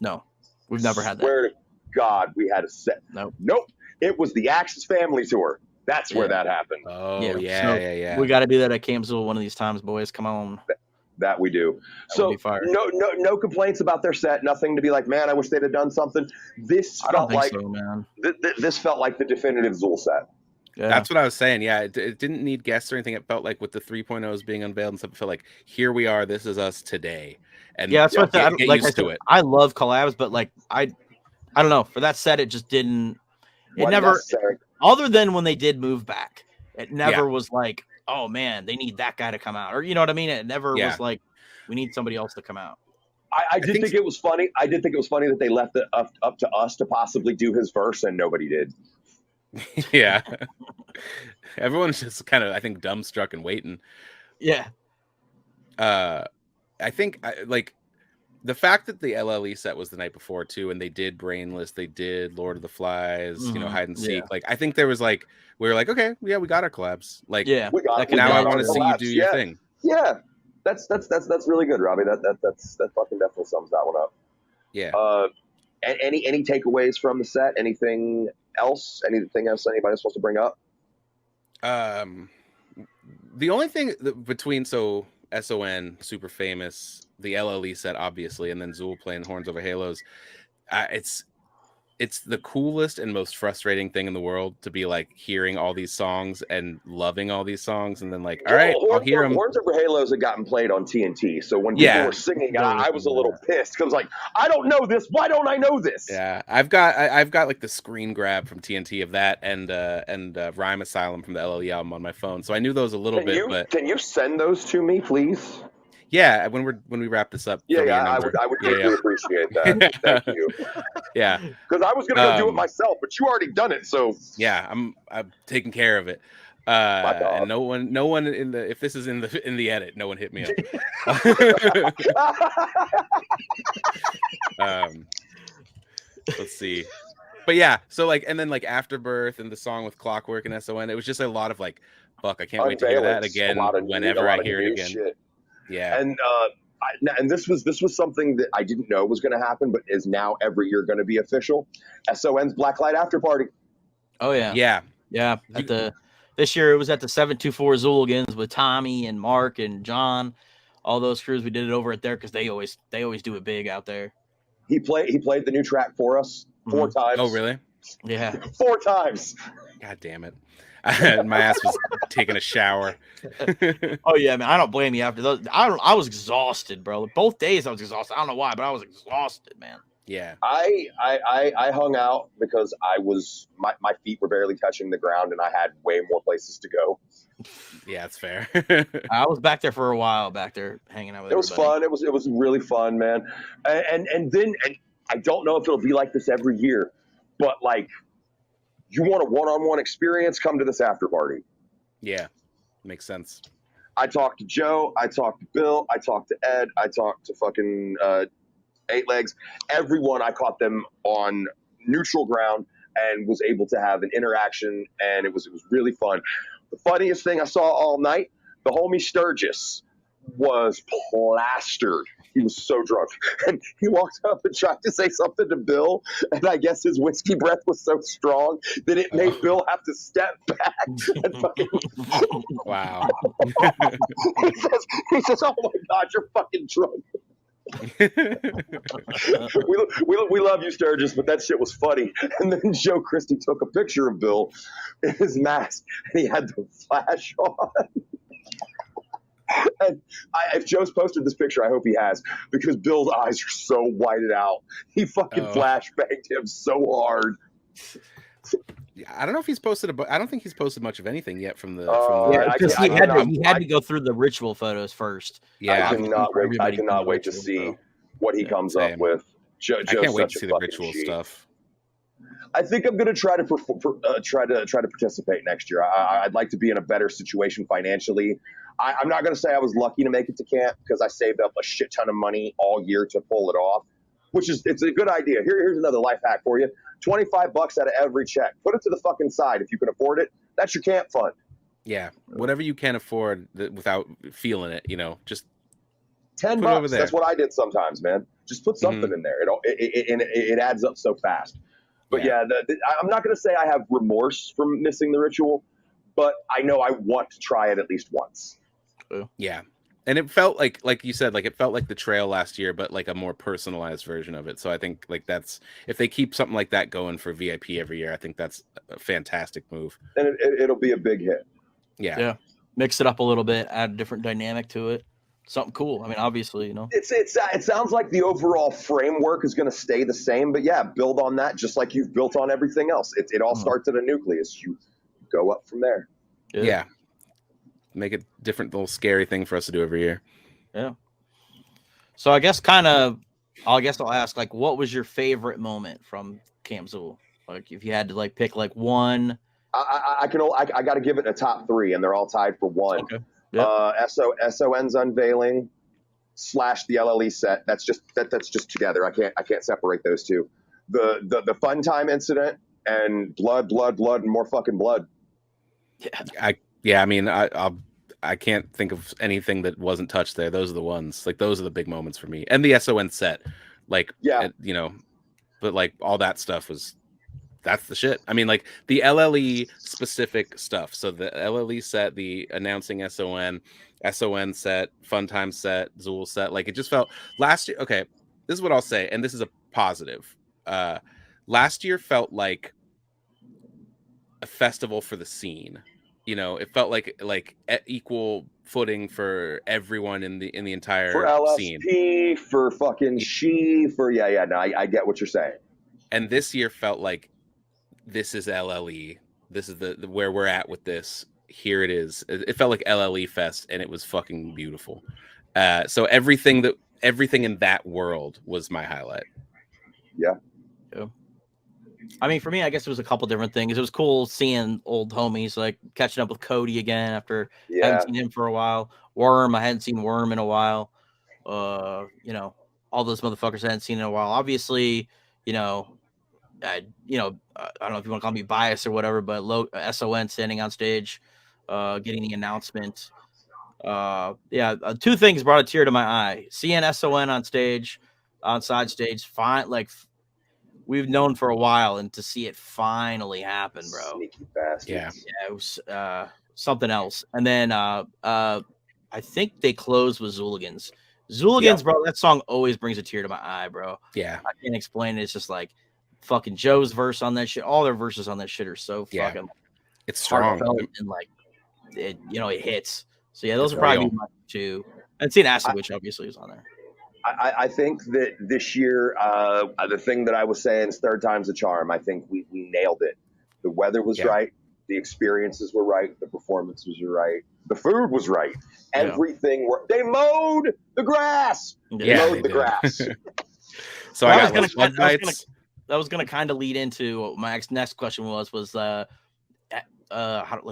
[SPEAKER 1] No, we've never had that.
[SPEAKER 2] Swear to God, we had a set.
[SPEAKER 1] Nope.
[SPEAKER 2] It was the Axis Family Tour. That's where that happened.
[SPEAKER 3] Oh,
[SPEAKER 1] So
[SPEAKER 3] yeah.
[SPEAKER 1] We got to do that at Camp Xul one of these times, boys. Come on.
[SPEAKER 2] That we do.
[SPEAKER 1] That would be
[SPEAKER 2] So
[SPEAKER 1] fire.
[SPEAKER 2] no complaints about their set. Nothing to be like, man, I wish they'd have done something. This
[SPEAKER 1] I don't
[SPEAKER 2] felt
[SPEAKER 1] think
[SPEAKER 2] like
[SPEAKER 1] so, man.
[SPEAKER 2] This felt like the definitive Xul set.
[SPEAKER 1] Yeah.
[SPEAKER 3] That's what I was saying. Yeah, it didn't need guests or anything. It felt like with the 3.0s being unveiled and stuff, it felt like here we are. This is us today. And
[SPEAKER 1] yeah, that's what
[SPEAKER 3] get used to it.
[SPEAKER 1] I love collabs, but like I don't know. For that set, it just didn't. It
[SPEAKER 2] Wasn't
[SPEAKER 1] never.
[SPEAKER 2] necessary.
[SPEAKER 1] Other than when they did move back, it never was like, oh man, they need that guy to come out, or you know what I mean. It never was like, we need somebody else to come out.
[SPEAKER 2] I did think it was funny. I did think it was funny that they left it up to us to possibly do his verse, and nobody did.
[SPEAKER 3] Yeah. Everyone's just kind of, I think, dumbstruck and waiting.
[SPEAKER 1] Yeah.
[SPEAKER 3] I think like the fact that the LLE set was the night before too, and they did Brainless, they did Lord of the Flies, you know, Hide and Seek. Like I think there was like we were like, okay, yeah, we got our collabs. Like
[SPEAKER 2] we got
[SPEAKER 3] now I want to see you do your thing.
[SPEAKER 2] Yeah. That's really good, Robbie. That fucking definitely sums that one up.
[SPEAKER 3] Yeah.
[SPEAKER 2] Any takeaways from the set? Anything else? Anything else anybody supposed to bring up?
[SPEAKER 3] The only thing between SON, super famous, the LLE set obviously, and then Xul playing Horns Over Halos, it's the coolest and most frustrating thing in the world to be like hearing all these songs and loving all these songs, and then like, all right, I'll hear them.
[SPEAKER 2] Horns Over Halos had gotten played on TNT, so when people were singing, I was a little pissed because like, I don't know this. Why don't I know this?
[SPEAKER 3] Yeah, I've got like the screen grab from TNT of that and Rhyme Asylum from the LLE album on my phone, so I knew those a little bit. But
[SPEAKER 2] can you send those to me, please?
[SPEAKER 3] Yeah, when we wrap this up.
[SPEAKER 2] I would greatly appreciate that. Thank you.
[SPEAKER 3] Yeah,
[SPEAKER 2] because I was gonna go do it myself, but you already done it, so
[SPEAKER 3] yeah, I'm taking care of it. And no one in the, if this is in the edit, no one hit me up. Let's see. But yeah, so like, and then like Afterbirth and the song with Clockwork and SON, it was just a lot of like, fuck, I can't wait to hear that again whenever I hear it again.
[SPEAKER 2] Shit.
[SPEAKER 3] Yeah.
[SPEAKER 2] And this was something that I didn't know was going to happen, but is now every year going to be official. SON's Blacklight After Party.
[SPEAKER 1] Oh yeah.
[SPEAKER 3] Yeah.
[SPEAKER 1] This year it was at the 724 Hooligans with Tommy and Mark and John, all those crews. We did it over at there because they always do it big out there.
[SPEAKER 2] He played the new track for us 4 times.
[SPEAKER 3] Oh really?
[SPEAKER 1] Yeah.
[SPEAKER 2] 4 times.
[SPEAKER 3] God damn it. My ass was taking a shower.
[SPEAKER 1] Oh yeah, man. I don't blame you after those. I was exhausted, bro. Both days I was exhausted. I don't know why, but I was exhausted, man.
[SPEAKER 3] Yeah.
[SPEAKER 2] I hung out because my feet were barely touching the ground and I had way more places to go.
[SPEAKER 3] Yeah, it's fair.
[SPEAKER 1] I was back there for a while, hanging out with everybody.
[SPEAKER 2] It was fun. It was really fun, man. And then I don't know if it'll be like this every year, but like, you want a one-on-one experience, come to this after party.
[SPEAKER 3] Yeah, makes sense.
[SPEAKER 2] I talked to Joe. I talked to Bill. I talked to Ed. I talked to fucking 8 Legs. Everyone, I caught them on neutral ground and was able to have an interaction, and it was really fun. The funniest thing I saw all night, the homie Sturgis was plastered. He was so drunk. And he walked up and tried to say something to Bill, and I guess his whiskey breath was so strong that it made Bill have to step back and fucking...
[SPEAKER 3] Wow.
[SPEAKER 2] he says, oh my God, you're fucking drunk. we love you, Sturgis, but that shit was funny. And then Joe Christie took a picture of Bill in his mask, and he had the flash on. And if Joe's posted this picture, I hope he has, because Bill's eyes are so whited out. He fucking flashbanged him so hard.
[SPEAKER 3] I don't know if he's posted I don't think he's posted much of anything yet from the.
[SPEAKER 1] Because he had to go through the ritual photos first.
[SPEAKER 2] Yeah, I cannot wait to see what he comes up with. Joe's
[SPEAKER 3] I can't wait to
[SPEAKER 2] such
[SPEAKER 3] see
[SPEAKER 2] a
[SPEAKER 3] the
[SPEAKER 2] fucking
[SPEAKER 3] ritual
[SPEAKER 2] cheat.
[SPEAKER 3] stuff.
[SPEAKER 2] I think I'm going to try to participate next year. I'd like to be in a better situation financially. I'm not going to say I was lucky to make it to camp because I saved up a shit ton of money all year to pull it off, it's a good idea. Here's another life hack for you. $25 out of every check. Put it to the fucking side if you can afford it. That's your camp fund.
[SPEAKER 3] Yeah, whatever you can afford without feeling it, just
[SPEAKER 2] $10. That's what I did sometimes, man. Just put something in there. It adds up so fast. But yeah, I'm not going to say I have remorse from missing the ritual, but I know I want to try it at least once.
[SPEAKER 3] Yeah. And it felt like you said, like it felt like the trail last year, but like a more personalized version of it. So I think like that's, if they keep something like that going for VIP every year, I think that's a fantastic move.
[SPEAKER 2] And it'll be a big hit.
[SPEAKER 3] Yeah.
[SPEAKER 1] Mix it up a little bit, add a different dynamic to it. Something cool. I mean, obviously, you know.
[SPEAKER 2] It sounds like the overall framework is going to stay the same, but yeah, build on that just like you've built on everything else. It all starts at a nucleus. You go up from there.
[SPEAKER 3] Yeah. Make it different little scary thing for us to do every year.
[SPEAKER 1] Yeah. So I guess I'll ask, like, what was your favorite moment from Camp Xul? Like, if you had to like pick like one.
[SPEAKER 2] I got to give it a top 3, and they're all tied for 1.
[SPEAKER 1] Okay. Yep.
[SPEAKER 2] SON's unveiling / the LLE set. That's just together. I can't separate those two. The fun time incident and blood, and more fucking blood.
[SPEAKER 3] I mean, I can't think of anything that wasn't touched there. Those are the ones. Like, those are the big moments for me. And the SON set, like, you know, but like all that stuff that's the shit. I mean, like the LLE specific stuff. So the LLE set, the announcing SON set, fun time set, Xul set. Like, it just felt last year. Okay, this is what I'll say, and this is a positive. Last year felt like a festival for the scene. You know, it felt like at equal footing for everyone in the entire
[SPEAKER 2] for LSP,
[SPEAKER 3] scene.
[SPEAKER 2] For fucking for no, I get what you're saying.
[SPEAKER 3] And this year felt like this is LLE. This is the where we're at with this. Here it is. It felt like LLE Fest, and it was fucking beautiful. So everything in that world was my highlight.
[SPEAKER 2] Yeah.
[SPEAKER 1] I mean, for me, I guess it was a couple different things. It was cool seeing old homies, like catching up with Cody again after I hadn't seen him for a while. Worm, I hadn't seen Worm in a while. You know, all those motherfuckers I hadn't seen in a while. Obviously, you know, I don't know if you want to call me biased or whatever, but SON standing on stage, getting the announcement. Two things brought a tear to my eye. Seeing SON on stage, on side stage, fine, like we've known for a while, and to see it finally happen, bro.
[SPEAKER 2] Sneaky bastard.
[SPEAKER 3] Yeah,
[SPEAKER 1] it was something else. And then I think they closed with Hooligans. Bro, that song always brings a tear to my eye, bro.
[SPEAKER 3] Yeah,
[SPEAKER 1] I can't explain it. It's just like fucking Joe's verse on that shit. All their verses on that shit are so fucking.
[SPEAKER 3] It's strong
[SPEAKER 1] and like it, it hits. So yeah, those are probably my 2. And seeing Acid Witch obviously is on there.
[SPEAKER 2] I think that this year, the thing that I was saying is third time's a charm. I think we nailed it. The weather was right. The experiences were right. The performances were right. The food was right. Everything they mowed the grass. They mowed the grass.
[SPEAKER 3] So I got
[SPEAKER 1] that was gonna kind of lead into what my next question was let's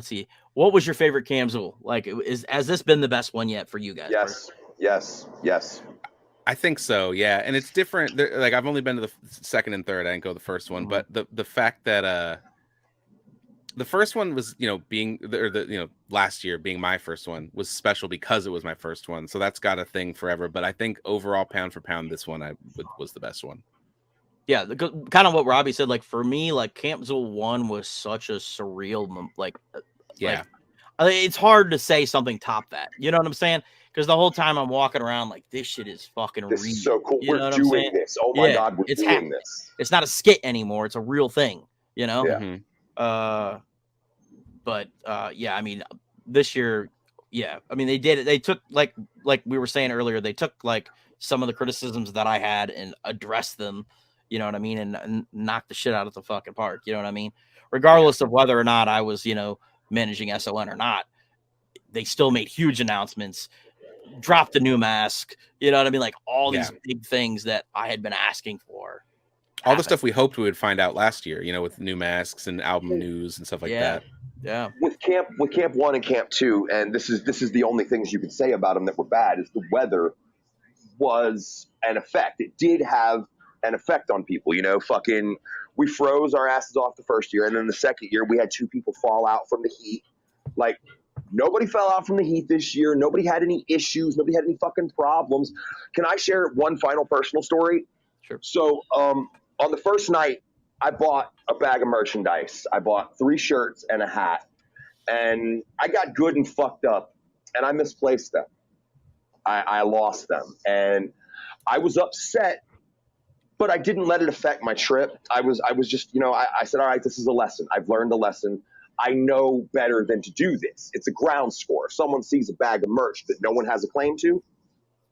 [SPEAKER 1] see, what was your favorite Camp Xul? Like, has this been the best one yet for you guys?
[SPEAKER 2] Yes.
[SPEAKER 3] I think so, yeah. And it's different. Like, I've only been to the second and third. I didn't go the first one, but the fact that the first one was, last year being my first one was special because it was my first one. So that's got a thing forever. But I think overall, pound for pound, this one was the best one.
[SPEAKER 1] Yeah, kind of what Robbie said. Like, for me, like Camp Xul 1 was such a surreal, it's hard to say something top that. You know what I'm saying? Because the whole time I'm walking around like, this shit is fucking real.
[SPEAKER 2] This is so cool. We're doing this. Oh my God, we're doing this.
[SPEAKER 1] It's not a skit anymore. It's a real thing, you know?
[SPEAKER 2] Yeah.
[SPEAKER 1] I mean, this year, I mean, they did it. They took, like we were saying earlier, they took like some of the criticisms that I had and addressed them, you know what I mean? And knocked the shit out of the fucking park, you know what I mean? Regardless of whether or not I was, managing SON or not, they still made huge announcements. Dropped the new mask, you know what I mean? Like all these big things that I had been asking for.
[SPEAKER 3] All the stuff we hoped we would find out last year, with new masks and album news and stuff like that.
[SPEAKER 1] Yeah.
[SPEAKER 2] With Camp 1 and Camp 2, and this is the only things you could say about them that were bad, is the weather was an effect. It did have an effect on people, fucking we froze our asses off the first year, and then the second year we had 2 people fall out from the heat. Like, nobody fell out from the heat this year. Nobody had any issues. Nobody had any fucking problems. Can I share one final personal story?
[SPEAKER 1] Sure.
[SPEAKER 2] So on the first night, I bought a bag of merchandise. I bought 3 shirts and a hat. and I got good and fucked up, and I misplaced them. I lost them, and I was upset, but I didn't let it affect my trip. I was just, I said, all right, this is a lesson. I've learned a lesson. I know better than to do this. It's a ground score. If someone sees a bag of merch that no one has a claim to,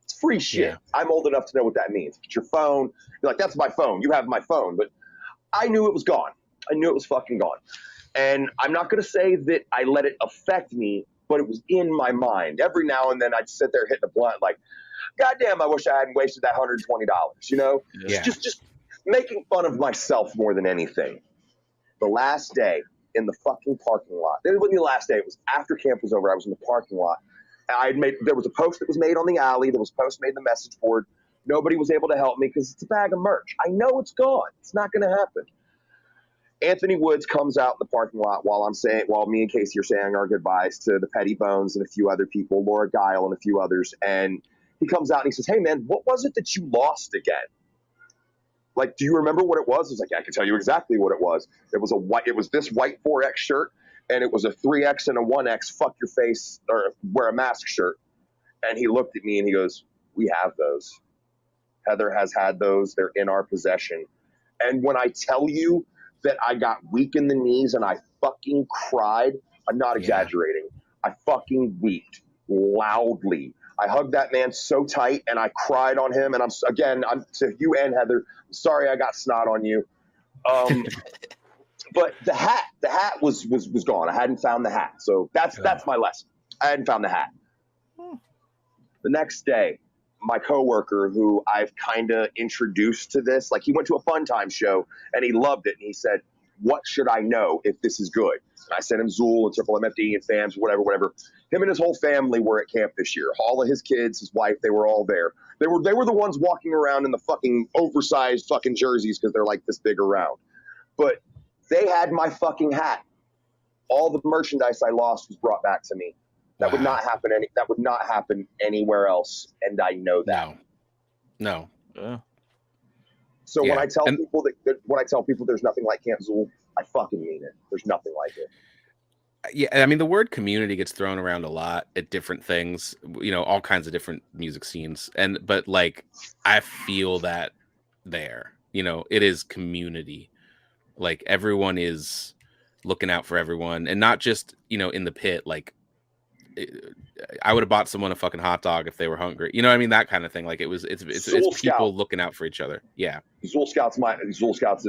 [SPEAKER 2] it's free shit.
[SPEAKER 3] Yeah.
[SPEAKER 2] I'm old enough to know what that means. It's your phone. You're like, that's my phone. You have my phone. But I knew it was gone. I knew it was fucking gone. And I'm not going to say that I let it affect me, but it was in my mind. Every now and then I'd sit there hitting a blunt like, goddamn, I wish I hadn't wasted that $120,
[SPEAKER 3] Yeah.
[SPEAKER 2] Just making fun of myself more than anything. The last day in the fucking parking lot. It wasn't the last day. It was after camp was over. I was in the parking lot. There was a post that was made on the alley. There was a post made in the message board. Nobody was able to help me because it's a bag of merch. I know it's gone. It's not going to happen. Anthony Woods comes out in the parking lot while me and Casey are saying our goodbyes to the Petty Bones and a few other people, Laura Guile and a few others. And he comes out and he says, hey man, what was it that you lost again? Like, do you remember what it was? I was like, I can tell you exactly what it was. It was this white 4X shirt, and it was a 3X and a 1X fuck your face or wear a mask shirt. And he looked at me and he goes, we have those. Heather has had those. They're in our possession. And when I tell you that I got weak in the knees and I fucking cried, I'm not exaggerating. I fucking weeped loudly. I hugged that man so tight and I cried on him. And I'm to you and Heather, sorry I got snot on you. But the hat was gone. I hadn't found the hat. So that's my lesson. I hadn't found the hat. The next day, my coworker, who I've kind of introduced to this, like he went to a Fun Time show and he loved it. And he said, what should I know if this is good? And I sent him Xul and Triple MFD and fams, whatever. Him and his whole family were at camp this year. All of his kids, his wife, they were all there. They were the ones walking around in the fucking oversized fucking jerseys because they're like this big around. But they had my fucking hat. All the merchandise I lost was brought back to me. That would not happen. That would not happen anywhere else, and I know that.
[SPEAKER 3] No.
[SPEAKER 2] So when I tell people there's nothing like Camp Xul, I fucking mean it. There's nothing like it.
[SPEAKER 3] Yeah, I mean the word community gets thrown around a lot at different things, all kinds of different music scenes, but like I feel that there, it is community. Like everyone is looking out for everyone, and not just in the pit. Like I would have bought someone a fucking hot dog if they were hungry. You know what I mean? That kind of thing. Like it's people looking out for each other. Yeah.
[SPEAKER 2] Xul Scouts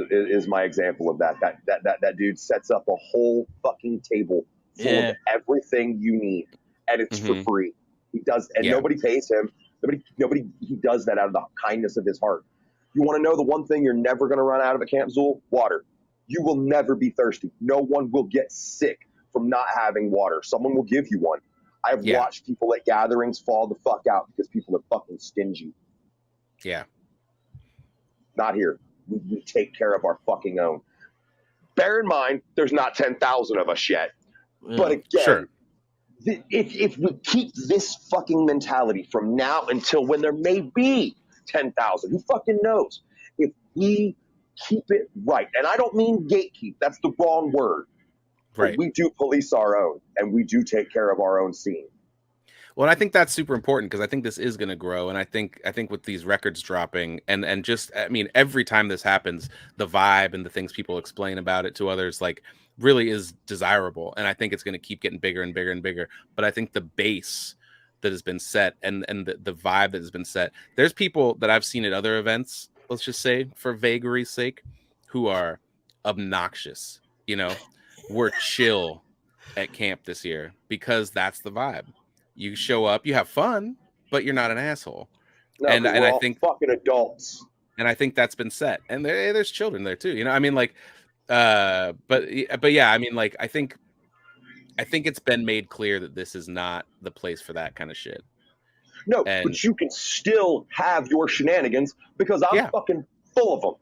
[SPEAKER 2] is my example of that. That dude sets up a whole fucking table full of everything you need, and it's for free. He does, and nobody pays him. Nobody. He does that out of the kindness of his heart. You want to know the one thing you're never going to run out of at Camp Xul? Water. You will never be thirsty. No one will get sick from not having water. Someone will give you one. I have watched people at gatherings fall the fuck out because people are fucking stingy.
[SPEAKER 3] Yeah. Not
[SPEAKER 2] here. We take care of our fucking own. Bear in mind, there's not 10,000 of us yet. Yeah. But again, if we keep this fucking mentality from now until when there may be 10,000, who fucking knows? If we keep it right, and I don't mean gatekeep, that's the wrong word. Right. We do police our own, and we do take care of our own scene.
[SPEAKER 3] Well, I think that's super important because I think this is going to grow, and I think with these records dropping, and just every time this happens, the vibe and the things people explain about it to others like really is desirable, and I think it's going to keep getting bigger and bigger and bigger. But I think the base that has been set and the vibe that has been set, there's people that I've seen at other events, let's just say for vagary's sake, who are obnoxious, We're chill at camp this year because that's the vibe. You show up, you have fun, but you're not an asshole.
[SPEAKER 2] No, and I think fucking adults.
[SPEAKER 3] And I think that's been set. And there's children there too. But yeah, I think it's been made clear that this is not the place for that kind of shit.
[SPEAKER 2] No, but you can still have your shenanigans because I'm fucking full of them.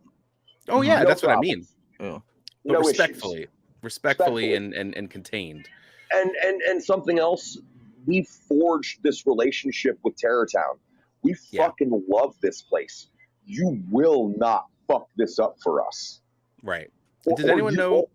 [SPEAKER 3] Oh yeah, that's what I mean.
[SPEAKER 2] Yeah.
[SPEAKER 3] But
[SPEAKER 2] no
[SPEAKER 3] respectfully.
[SPEAKER 2] Issues.
[SPEAKER 3] Respectfully and contained.
[SPEAKER 2] And something else, we forged this relationship with Terrortown. We fucking love this place. You will not fuck this up for us.
[SPEAKER 3] Right. Does anyone know?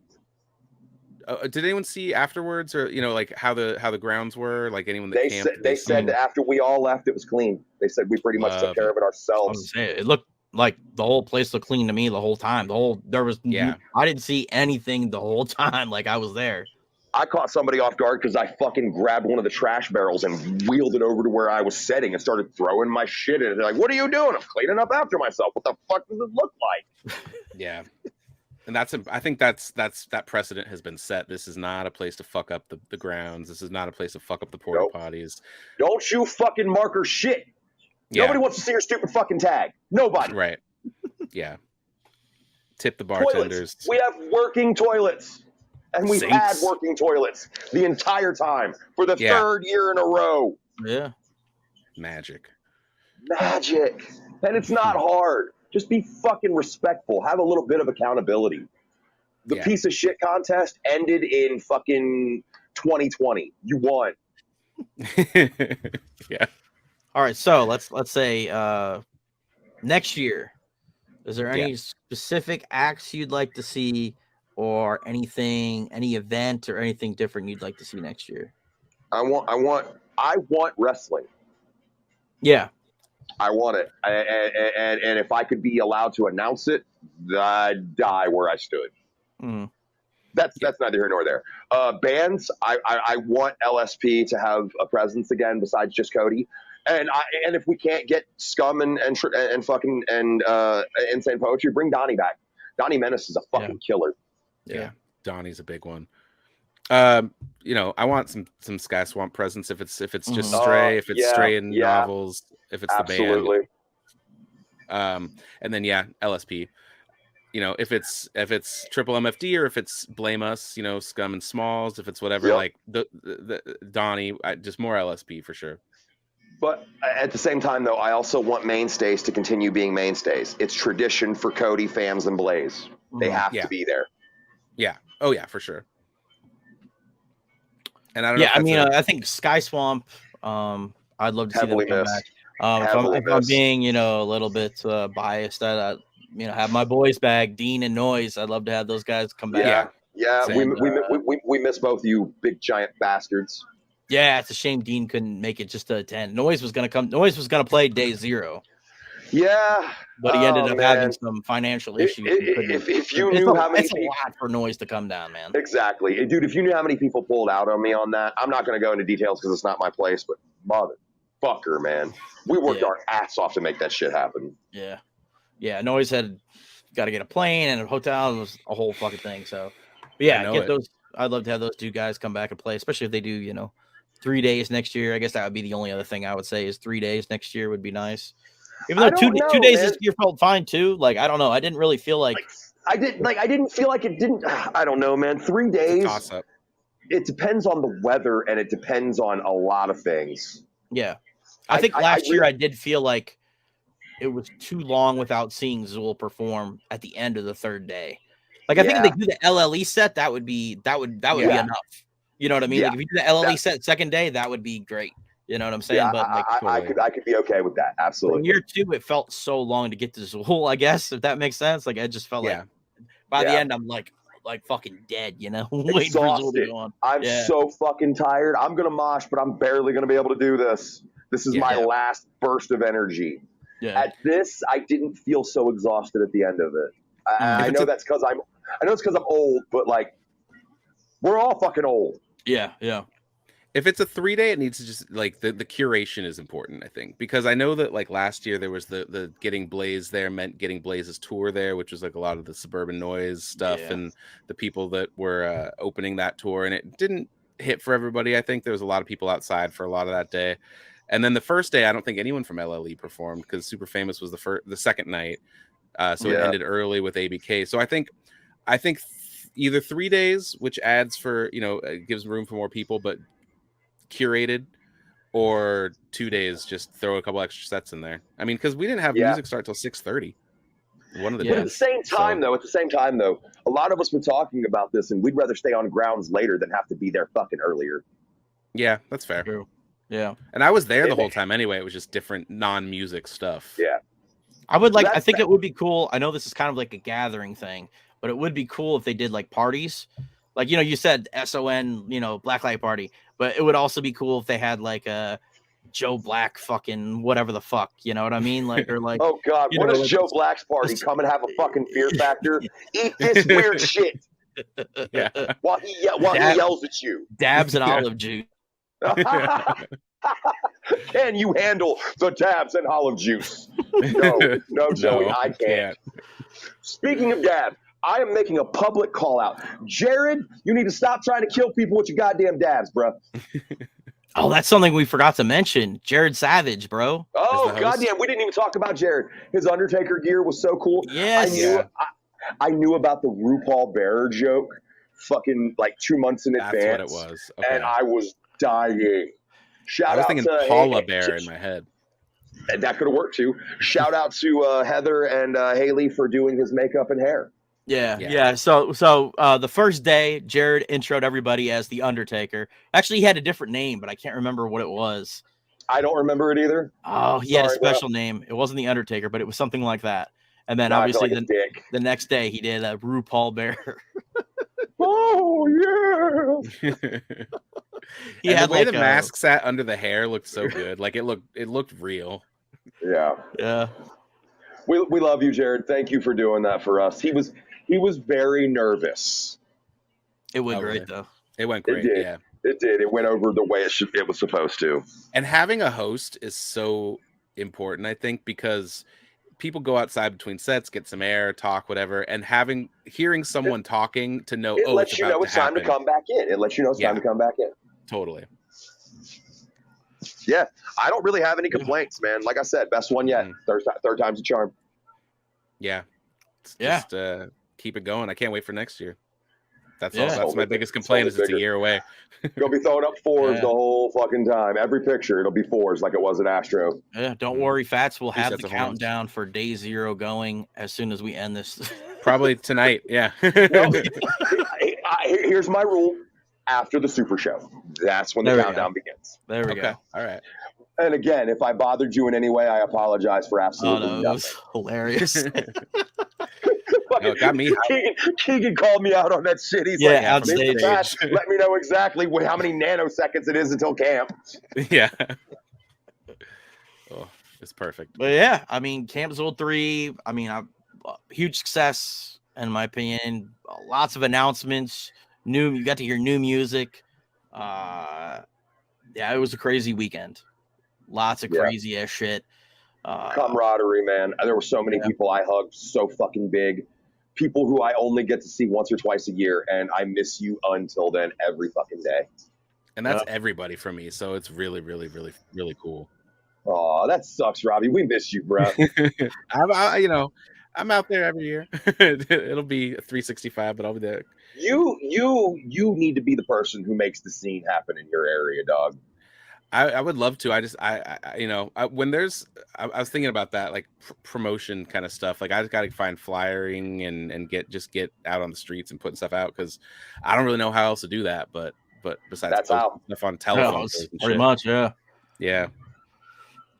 [SPEAKER 3] Did anyone see afterwards, or like how the grounds were? Like anyone that camped?
[SPEAKER 2] They said that after we all left, it was clean. They said we pretty much took care of it
[SPEAKER 1] I was
[SPEAKER 2] ourselves.
[SPEAKER 1] saying, it looked like the whole place looked clean to me the whole time. I didn't see anything the whole time. Like I was there.
[SPEAKER 2] I caught somebody off guard because I fucking grabbed one of the trash barrels and wheeled it over to where I was setting and started throwing my shit in it. They're like, "What are you doing?" I'm cleaning up after myself. What the fuck does it look like?
[SPEAKER 3] Yeah. And I think that precedent has been set. This is not a place to fuck up the grounds. This is not a place to fuck up the porta potties.
[SPEAKER 2] Don't you fucking marker shit. Yeah. Nobody wants to see your stupid fucking tag. Nobody.
[SPEAKER 3] Right. Yeah. Tip the bartenders.
[SPEAKER 2] Toilets. We have working toilets. And we've had working toilets the entire time for the third year in a row.
[SPEAKER 1] Yeah.
[SPEAKER 3] Magic.
[SPEAKER 2] And it's not hard. Just be fucking respectful. Have a little bit of accountability. The piece of shit contest ended in fucking 2020. You won.
[SPEAKER 3] Yeah.
[SPEAKER 1] All right. So let's say next year, is there any specific acts you'd like to see, or anything, any event or anything different you'd like to see next year?
[SPEAKER 2] I want wrestling.
[SPEAKER 1] Yeah.
[SPEAKER 2] I want it. And if I could be allowed to announce it, I'd die where I stood.
[SPEAKER 1] Mm.
[SPEAKER 2] That's neither here nor there. Bands, I want LSP to have a presence again besides just Cody. And if we can't get Scum and fucking Insane Poetry, bring Donnie back. Donnie Menace is a fucking killer.
[SPEAKER 3] Yeah, Donnie's a big one. I want some Sky Swamp presence if it's just Stray, if it's Stray in novels, if it's the band. And then LSP. If it's Triple MFD or if it's Blame Us, Scum and Smalls, if it's whatever, like the Donnie, just more LSP for sure.
[SPEAKER 2] But at the same time, though, I also want mainstays to continue being mainstays. It's tradition for Cody, Fams, and Blaze. They have to be there.
[SPEAKER 3] Yeah. Oh yeah, for sure. And I don't know.
[SPEAKER 1] I think Sky Swamp. I'd love to see them come back. If I'm being, a little bit biased, that have my boys back, Dean and Noise. I'd love to have those guys come back.
[SPEAKER 2] Yeah. We miss both you, big giant bastards.
[SPEAKER 1] Yeah, it's a shame Dean couldn't make it just to attend. Noise was gonna come. Noise was gonna play day 0.
[SPEAKER 2] Yeah,
[SPEAKER 1] but he ended up having some financial issues.
[SPEAKER 2] If you knew how many,
[SPEAKER 1] it's a lot for Noise to come down, man.
[SPEAKER 2] Exactly, dude. If you knew how many people pulled out on me on that, I'm not going to go into details because it's not my place. But motherfucker, man, we worked our ass off to make that shit happen.
[SPEAKER 1] Yeah. Noise had got to get a plane and a hotel. It was a whole fucking thing. So, get those. I'd love to have those two guys come back and play, especially if they do, 3 days next year. I guess that would be the only other thing I would say is 3 days next year would be nice. Even though two days this year felt fine too. Like, I don't know. I didn't really feel like
[SPEAKER 2] I didn't feel like it didn't. I don't know, man. 3 days. It depends on the weather and it depends on a lot of things.
[SPEAKER 1] Yeah. I think last year I did feel like it was too long without seeing Xul perform at the end of the 3rd day. Like, I think if they do the LLE set, that would be enough. You know what I mean?
[SPEAKER 2] Yeah.
[SPEAKER 1] Like, if you do the LLE set 2nd day, that would be great. You know what I'm saying?
[SPEAKER 2] Yeah,
[SPEAKER 1] but
[SPEAKER 2] I could be okay with that. Absolutely.
[SPEAKER 1] In year 2, it felt so long to get to Xul, I guess, if that makes sense. Like, I just felt like by the end, I'm like fucking dead, waiting for Xul to go on.
[SPEAKER 2] I'm so fucking tired. I'm gonna mosh, but I'm barely gonna be able to do this. This is my last burst of energy. Yeah. At this, I didn't feel so exhausted at the end of it. I know that's because I'm old, but like, we're all fucking old.
[SPEAKER 1] Yeah.
[SPEAKER 3] If it's a 3-day, it needs to just like the curation is important, I think, because I know that like last year there was the getting Blaze there meant getting Blaze's tour there, which was like a lot of the Suburban Noise stuff and the people that were opening that tour, and it didn't hit for everybody. I think there was a lot of people outside for a lot of that day, and then the first day I don't think anyone from LLE performed because Super Famous was the second night, so it ended early with ABK. So I think either 3 days, which adds for gives room for more people, but curated, or 2 days, just throw a couple extra sets in there. I mean, because we didn't have music start till 6:30. One of the days.
[SPEAKER 2] But at the same time, though, a lot of us were talking about this, and we'd rather stay on grounds later than have to be there fucking earlier.
[SPEAKER 3] Yeah, that's fair.
[SPEAKER 1] True. Yeah,
[SPEAKER 3] and I was there the whole time anyway. It was just different non-music stuff.
[SPEAKER 2] Yeah,
[SPEAKER 1] I think it would be cool. I know this is kind of like a gathering thing, but it would be cool if they did like parties. Like, you know, you said SON, you know, Black Light Party, but it would also be cool if they had like a Joe Black fucking whatever the fuck, you know what I mean? Like, or like,
[SPEAKER 2] Oh God, what
[SPEAKER 1] know,
[SPEAKER 2] is
[SPEAKER 1] like,
[SPEAKER 2] Joe Black's party? Come and have a fucking fear factor. Eat this weird shit
[SPEAKER 3] Yeah.
[SPEAKER 2] while he yells at you.
[SPEAKER 1] dabs and olive juice.
[SPEAKER 2] Can you handle the dabs and olive juice? No, Joey, I can't. Speaking of dabs, I am making a public call out. Jared, you need to stop trying to kill people with your goddamn dabs, bro.
[SPEAKER 1] Oh, that's something we forgot to mention. Jared Savage, bro.
[SPEAKER 2] Oh, goddamn, we didn't even talk about Jared. His Undertaker gear was so cool.
[SPEAKER 1] Yes.
[SPEAKER 2] I knew about the RuPaul Bearer joke fucking like 2 months in advance.
[SPEAKER 3] That's what it was. Okay.
[SPEAKER 2] And I was dying.
[SPEAKER 3] I was thinking Paula Bear in my head.
[SPEAKER 2] And that could have worked too. Shout out to Heather and Haley for doing his makeup and hair.
[SPEAKER 1] Yeah. So the first day, Jared introed everybody as the Undertaker. Actually, he had a different name, but I can't remember what it was.
[SPEAKER 2] I don't remember it either.
[SPEAKER 1] Oh, he had a special name. It wasn't the Undertaker, but it was something like that. And then obviously the next day he did a RuPaul Bear.
[SPEAKER 2] Oh yeah.
[SPEAKER 3] He had the way the mask sat under the hair looked so good. Like it looked real.
[SPEAKER 2] Yeah. We love you, Jared. Thank you for doing that for us. He was very nervous.
[SPEAKER 1] It went great though.
[SPEAKER 3] It went great. Yeah.
[SPEAKER 2] It did. It went over the way it was supposed to.
[SPEAKER 3] And having a host is so important, I think, because people go outside between sets, get some air, talk, whatever, and hearing someone talking to know,
[SPEAKER 2] it lets you know it's time to come back in. It lets you know it's time to come back in.
[SPEAKER 3] Totally.
[SPEAKER 2] Yeah, I don't really have any complaints, man. Like I said, best one yet. Third time's a charm.
[SPEAKER 3] Yeah. Just keep it going. I can't wait for next year. That's all. That's my biggest complaint is it's a year away.
[SPEAKER 2] You'll be throwing up fours the whole fucking time. Every picture, it'll be fours like it was at Astro.
[SPEAKER 1] Yeah, don't worry, Fatz. We'll have the countdown for day 0 going as soon as we end this.
[SPEAKER 3] Probably tonight. Yeah.
[SPEAKER 2] Here's my rule. After the Super Show, that's when the countdown begins.
[SPEAKER 1] There we go.
[SPEAKER 3] All right.
[SPEAKER 2] And again, if I bothered you in any way, I apologize for absolutely nothing.
[SPEAKER 1] That was hilarious.
[SPEAKER 3] It got me.
[SPEAKER 2] Keegan called me out on that shit. He's like, let me know exactly how many nanoseconds it is until camp.
[SPEAKER 3] Yeah. Oh, it's perfect.
[SPEAKER 1] But yeah, I mean, Camp Xul 3, I mean, huge success, in my opinion. Lots of announcements. You got to hear new music. Yeah, it was a crazy weekend. Lots of crazy ass shit.
[SPEAKER 2] Camaraderie, man. There were so many people I hugged so fucking big. People who I only get to see once or twice a year, and I miss you until then every fucking day.
[SPEAKER 3] And that's everybody for me, so it's really, really, really, really cool.
[SPEAKER 2] Oh, that sucks, Robbie. We miss you, bro.
[SPEAKER 3] I'm out there every year. It'll be 365, but I'll be there.
[SPEAKER 2] You need to be the person who makes the scene happen in your area, dog.
[SPEAKER 3] I would love to. I was thinking about that, like promotion kind of stuff. Like I just got to find flyering and get out on the streets and putting stuff out because I don't really know how else to do that. But besides stuff on telephone,
[SPEAKER 1] pretty much,
[SPEAKER 3] yeah.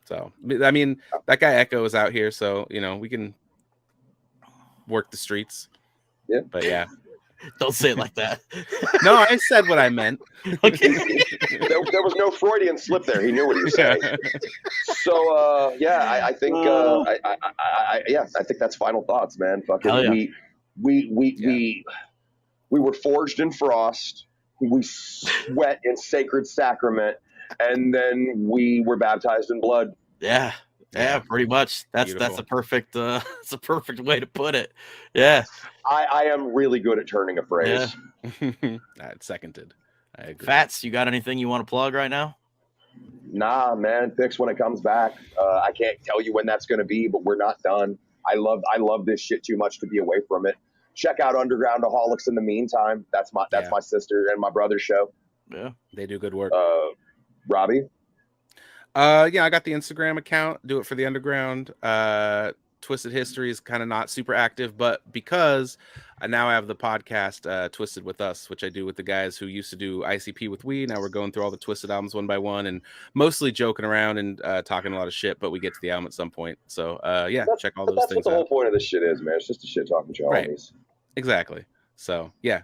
[SPEAKER 3] So I mean, that guy Echo is out here, so we can work the streets.
[SPEAKER 2] Yeah,
[SPEAKER 3] but yeah.
[SPEAKER 1] Don't say it like that.
[SPEAKER 3] No, I said what I meant.
[SPEAKER 1] Okay.
[SPEAKER 2] There was no Freudian slip there. He knew what he was saying. So, I think, I think that's final thoughts, man. Fucking, we were forged in frost. We sweat in sacred sacrament, and then we were baptized in blood.
[SPEAKER 1] Yeah. Yeah, pretty much. That's a perfect it's a perfect way to put it. Yeah.
[SPEAKER 2] I am really good at turning a phrase.
[SPEAKER 3] Yeah. Seconded. I agree.
[SPEAKER 1] Fatz, you got anything you want to plug right now?
[SPEAKER 2] Nah, man. Pics when it comes back. I can't tell you when that's going to be, but we're not done. I love this shit too much to be away from it. Check out Undergroundaholics in the meantime. That's my sister and my brother's show.
[SPEAKER 1] Yeah,
[SPEAKER 3] they do good work.
[SPEAKER 2] Robbie.
[SPEAKER 3] I got the Instagram account. Do it for the Underground. Twisted History is kind of not super active, but because now I have the podcast Twisted with Us, which I do with the guys who used to do ICP with We. Now we're going through all the Twisted albums one by one and mostly joking around and talking a lot of shit, but we get to the album at some point. So check all those things out.
[SPEAKER 2] That's what the whole point of this shit is, man. It's just a shit talking with your homies.
[SPEAKER 3] Exactly. So yeah,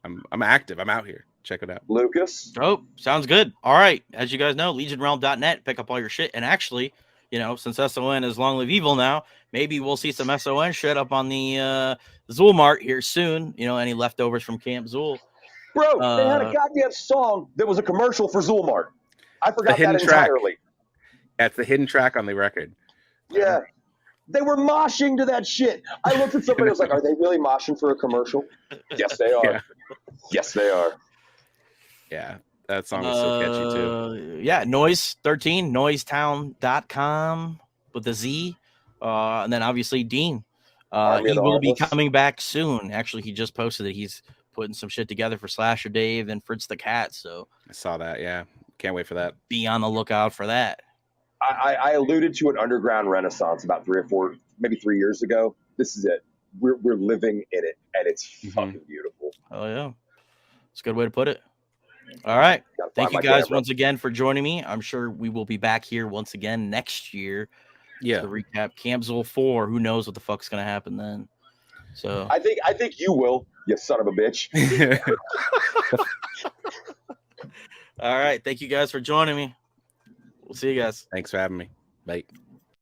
[SPEAKER 3] I'm active. I'm out here. Check it out.
[SPEAKER 2] Lucas.
[SPEAKER 1] Oh, sounds good. All right. As you guys know, legionrealm.net, pick up all your shit. And actually, since SON is Long Live Evil now, maybe we'll see some SON shit up on the Xul Mart here soon. Any leftovers from Camp Xul.
[SPEAKER 2] Bro, they had a goddamn song that was a commercial for Xul Mart. I forgot that entirely.
[SPEAKER 3] That's the hidden track on the record.
[SPEAKER 2] Yeah. They were moshing to that shit. I looked at somebody, I was like, are they really moshing for a commercial? Yes, they are.
[SPEAKER 3] Yeah.
[SPEAKER 2] Yes, they are.
[SPEAKER 3] Yeah, that song is so catchy too.
[SPEAKER 1] Yeah, Noise 13, noisetown.com with the Z. And then obviously Dean. He will be coming back soon. Actually, he just posted that he's putting some shit together for Slasher Dave and Fritz the Cat. So
[SPEAKER 3] I saw that. Yeah, can't wait for that.
[SPEAKER 1] Be on the lookout for that.
[SPEAKER 2] I alluded to an underground renaissance about 3 or 4, maybe 3 years ago. This is it. We're living in it, and it's fucking beautiful.
[SPEAKER 1] Oh yeah, it's a good way to put it. All right, thank you guys once again for joining me. I'm sure we will be back here once again next year.
[SPEAKER 3] Yeah,
[SPEAKER 1] to recap Camp Xul 4. Who knows what the fuck's gonna happen then? So
[SPEAKER 2] I think you will, you son of a bitch.
[SPEAKER 1] All right, thank you guys for joining me. We'll see you guys.
[SPEAKER 3] Thanks for having me. Bye.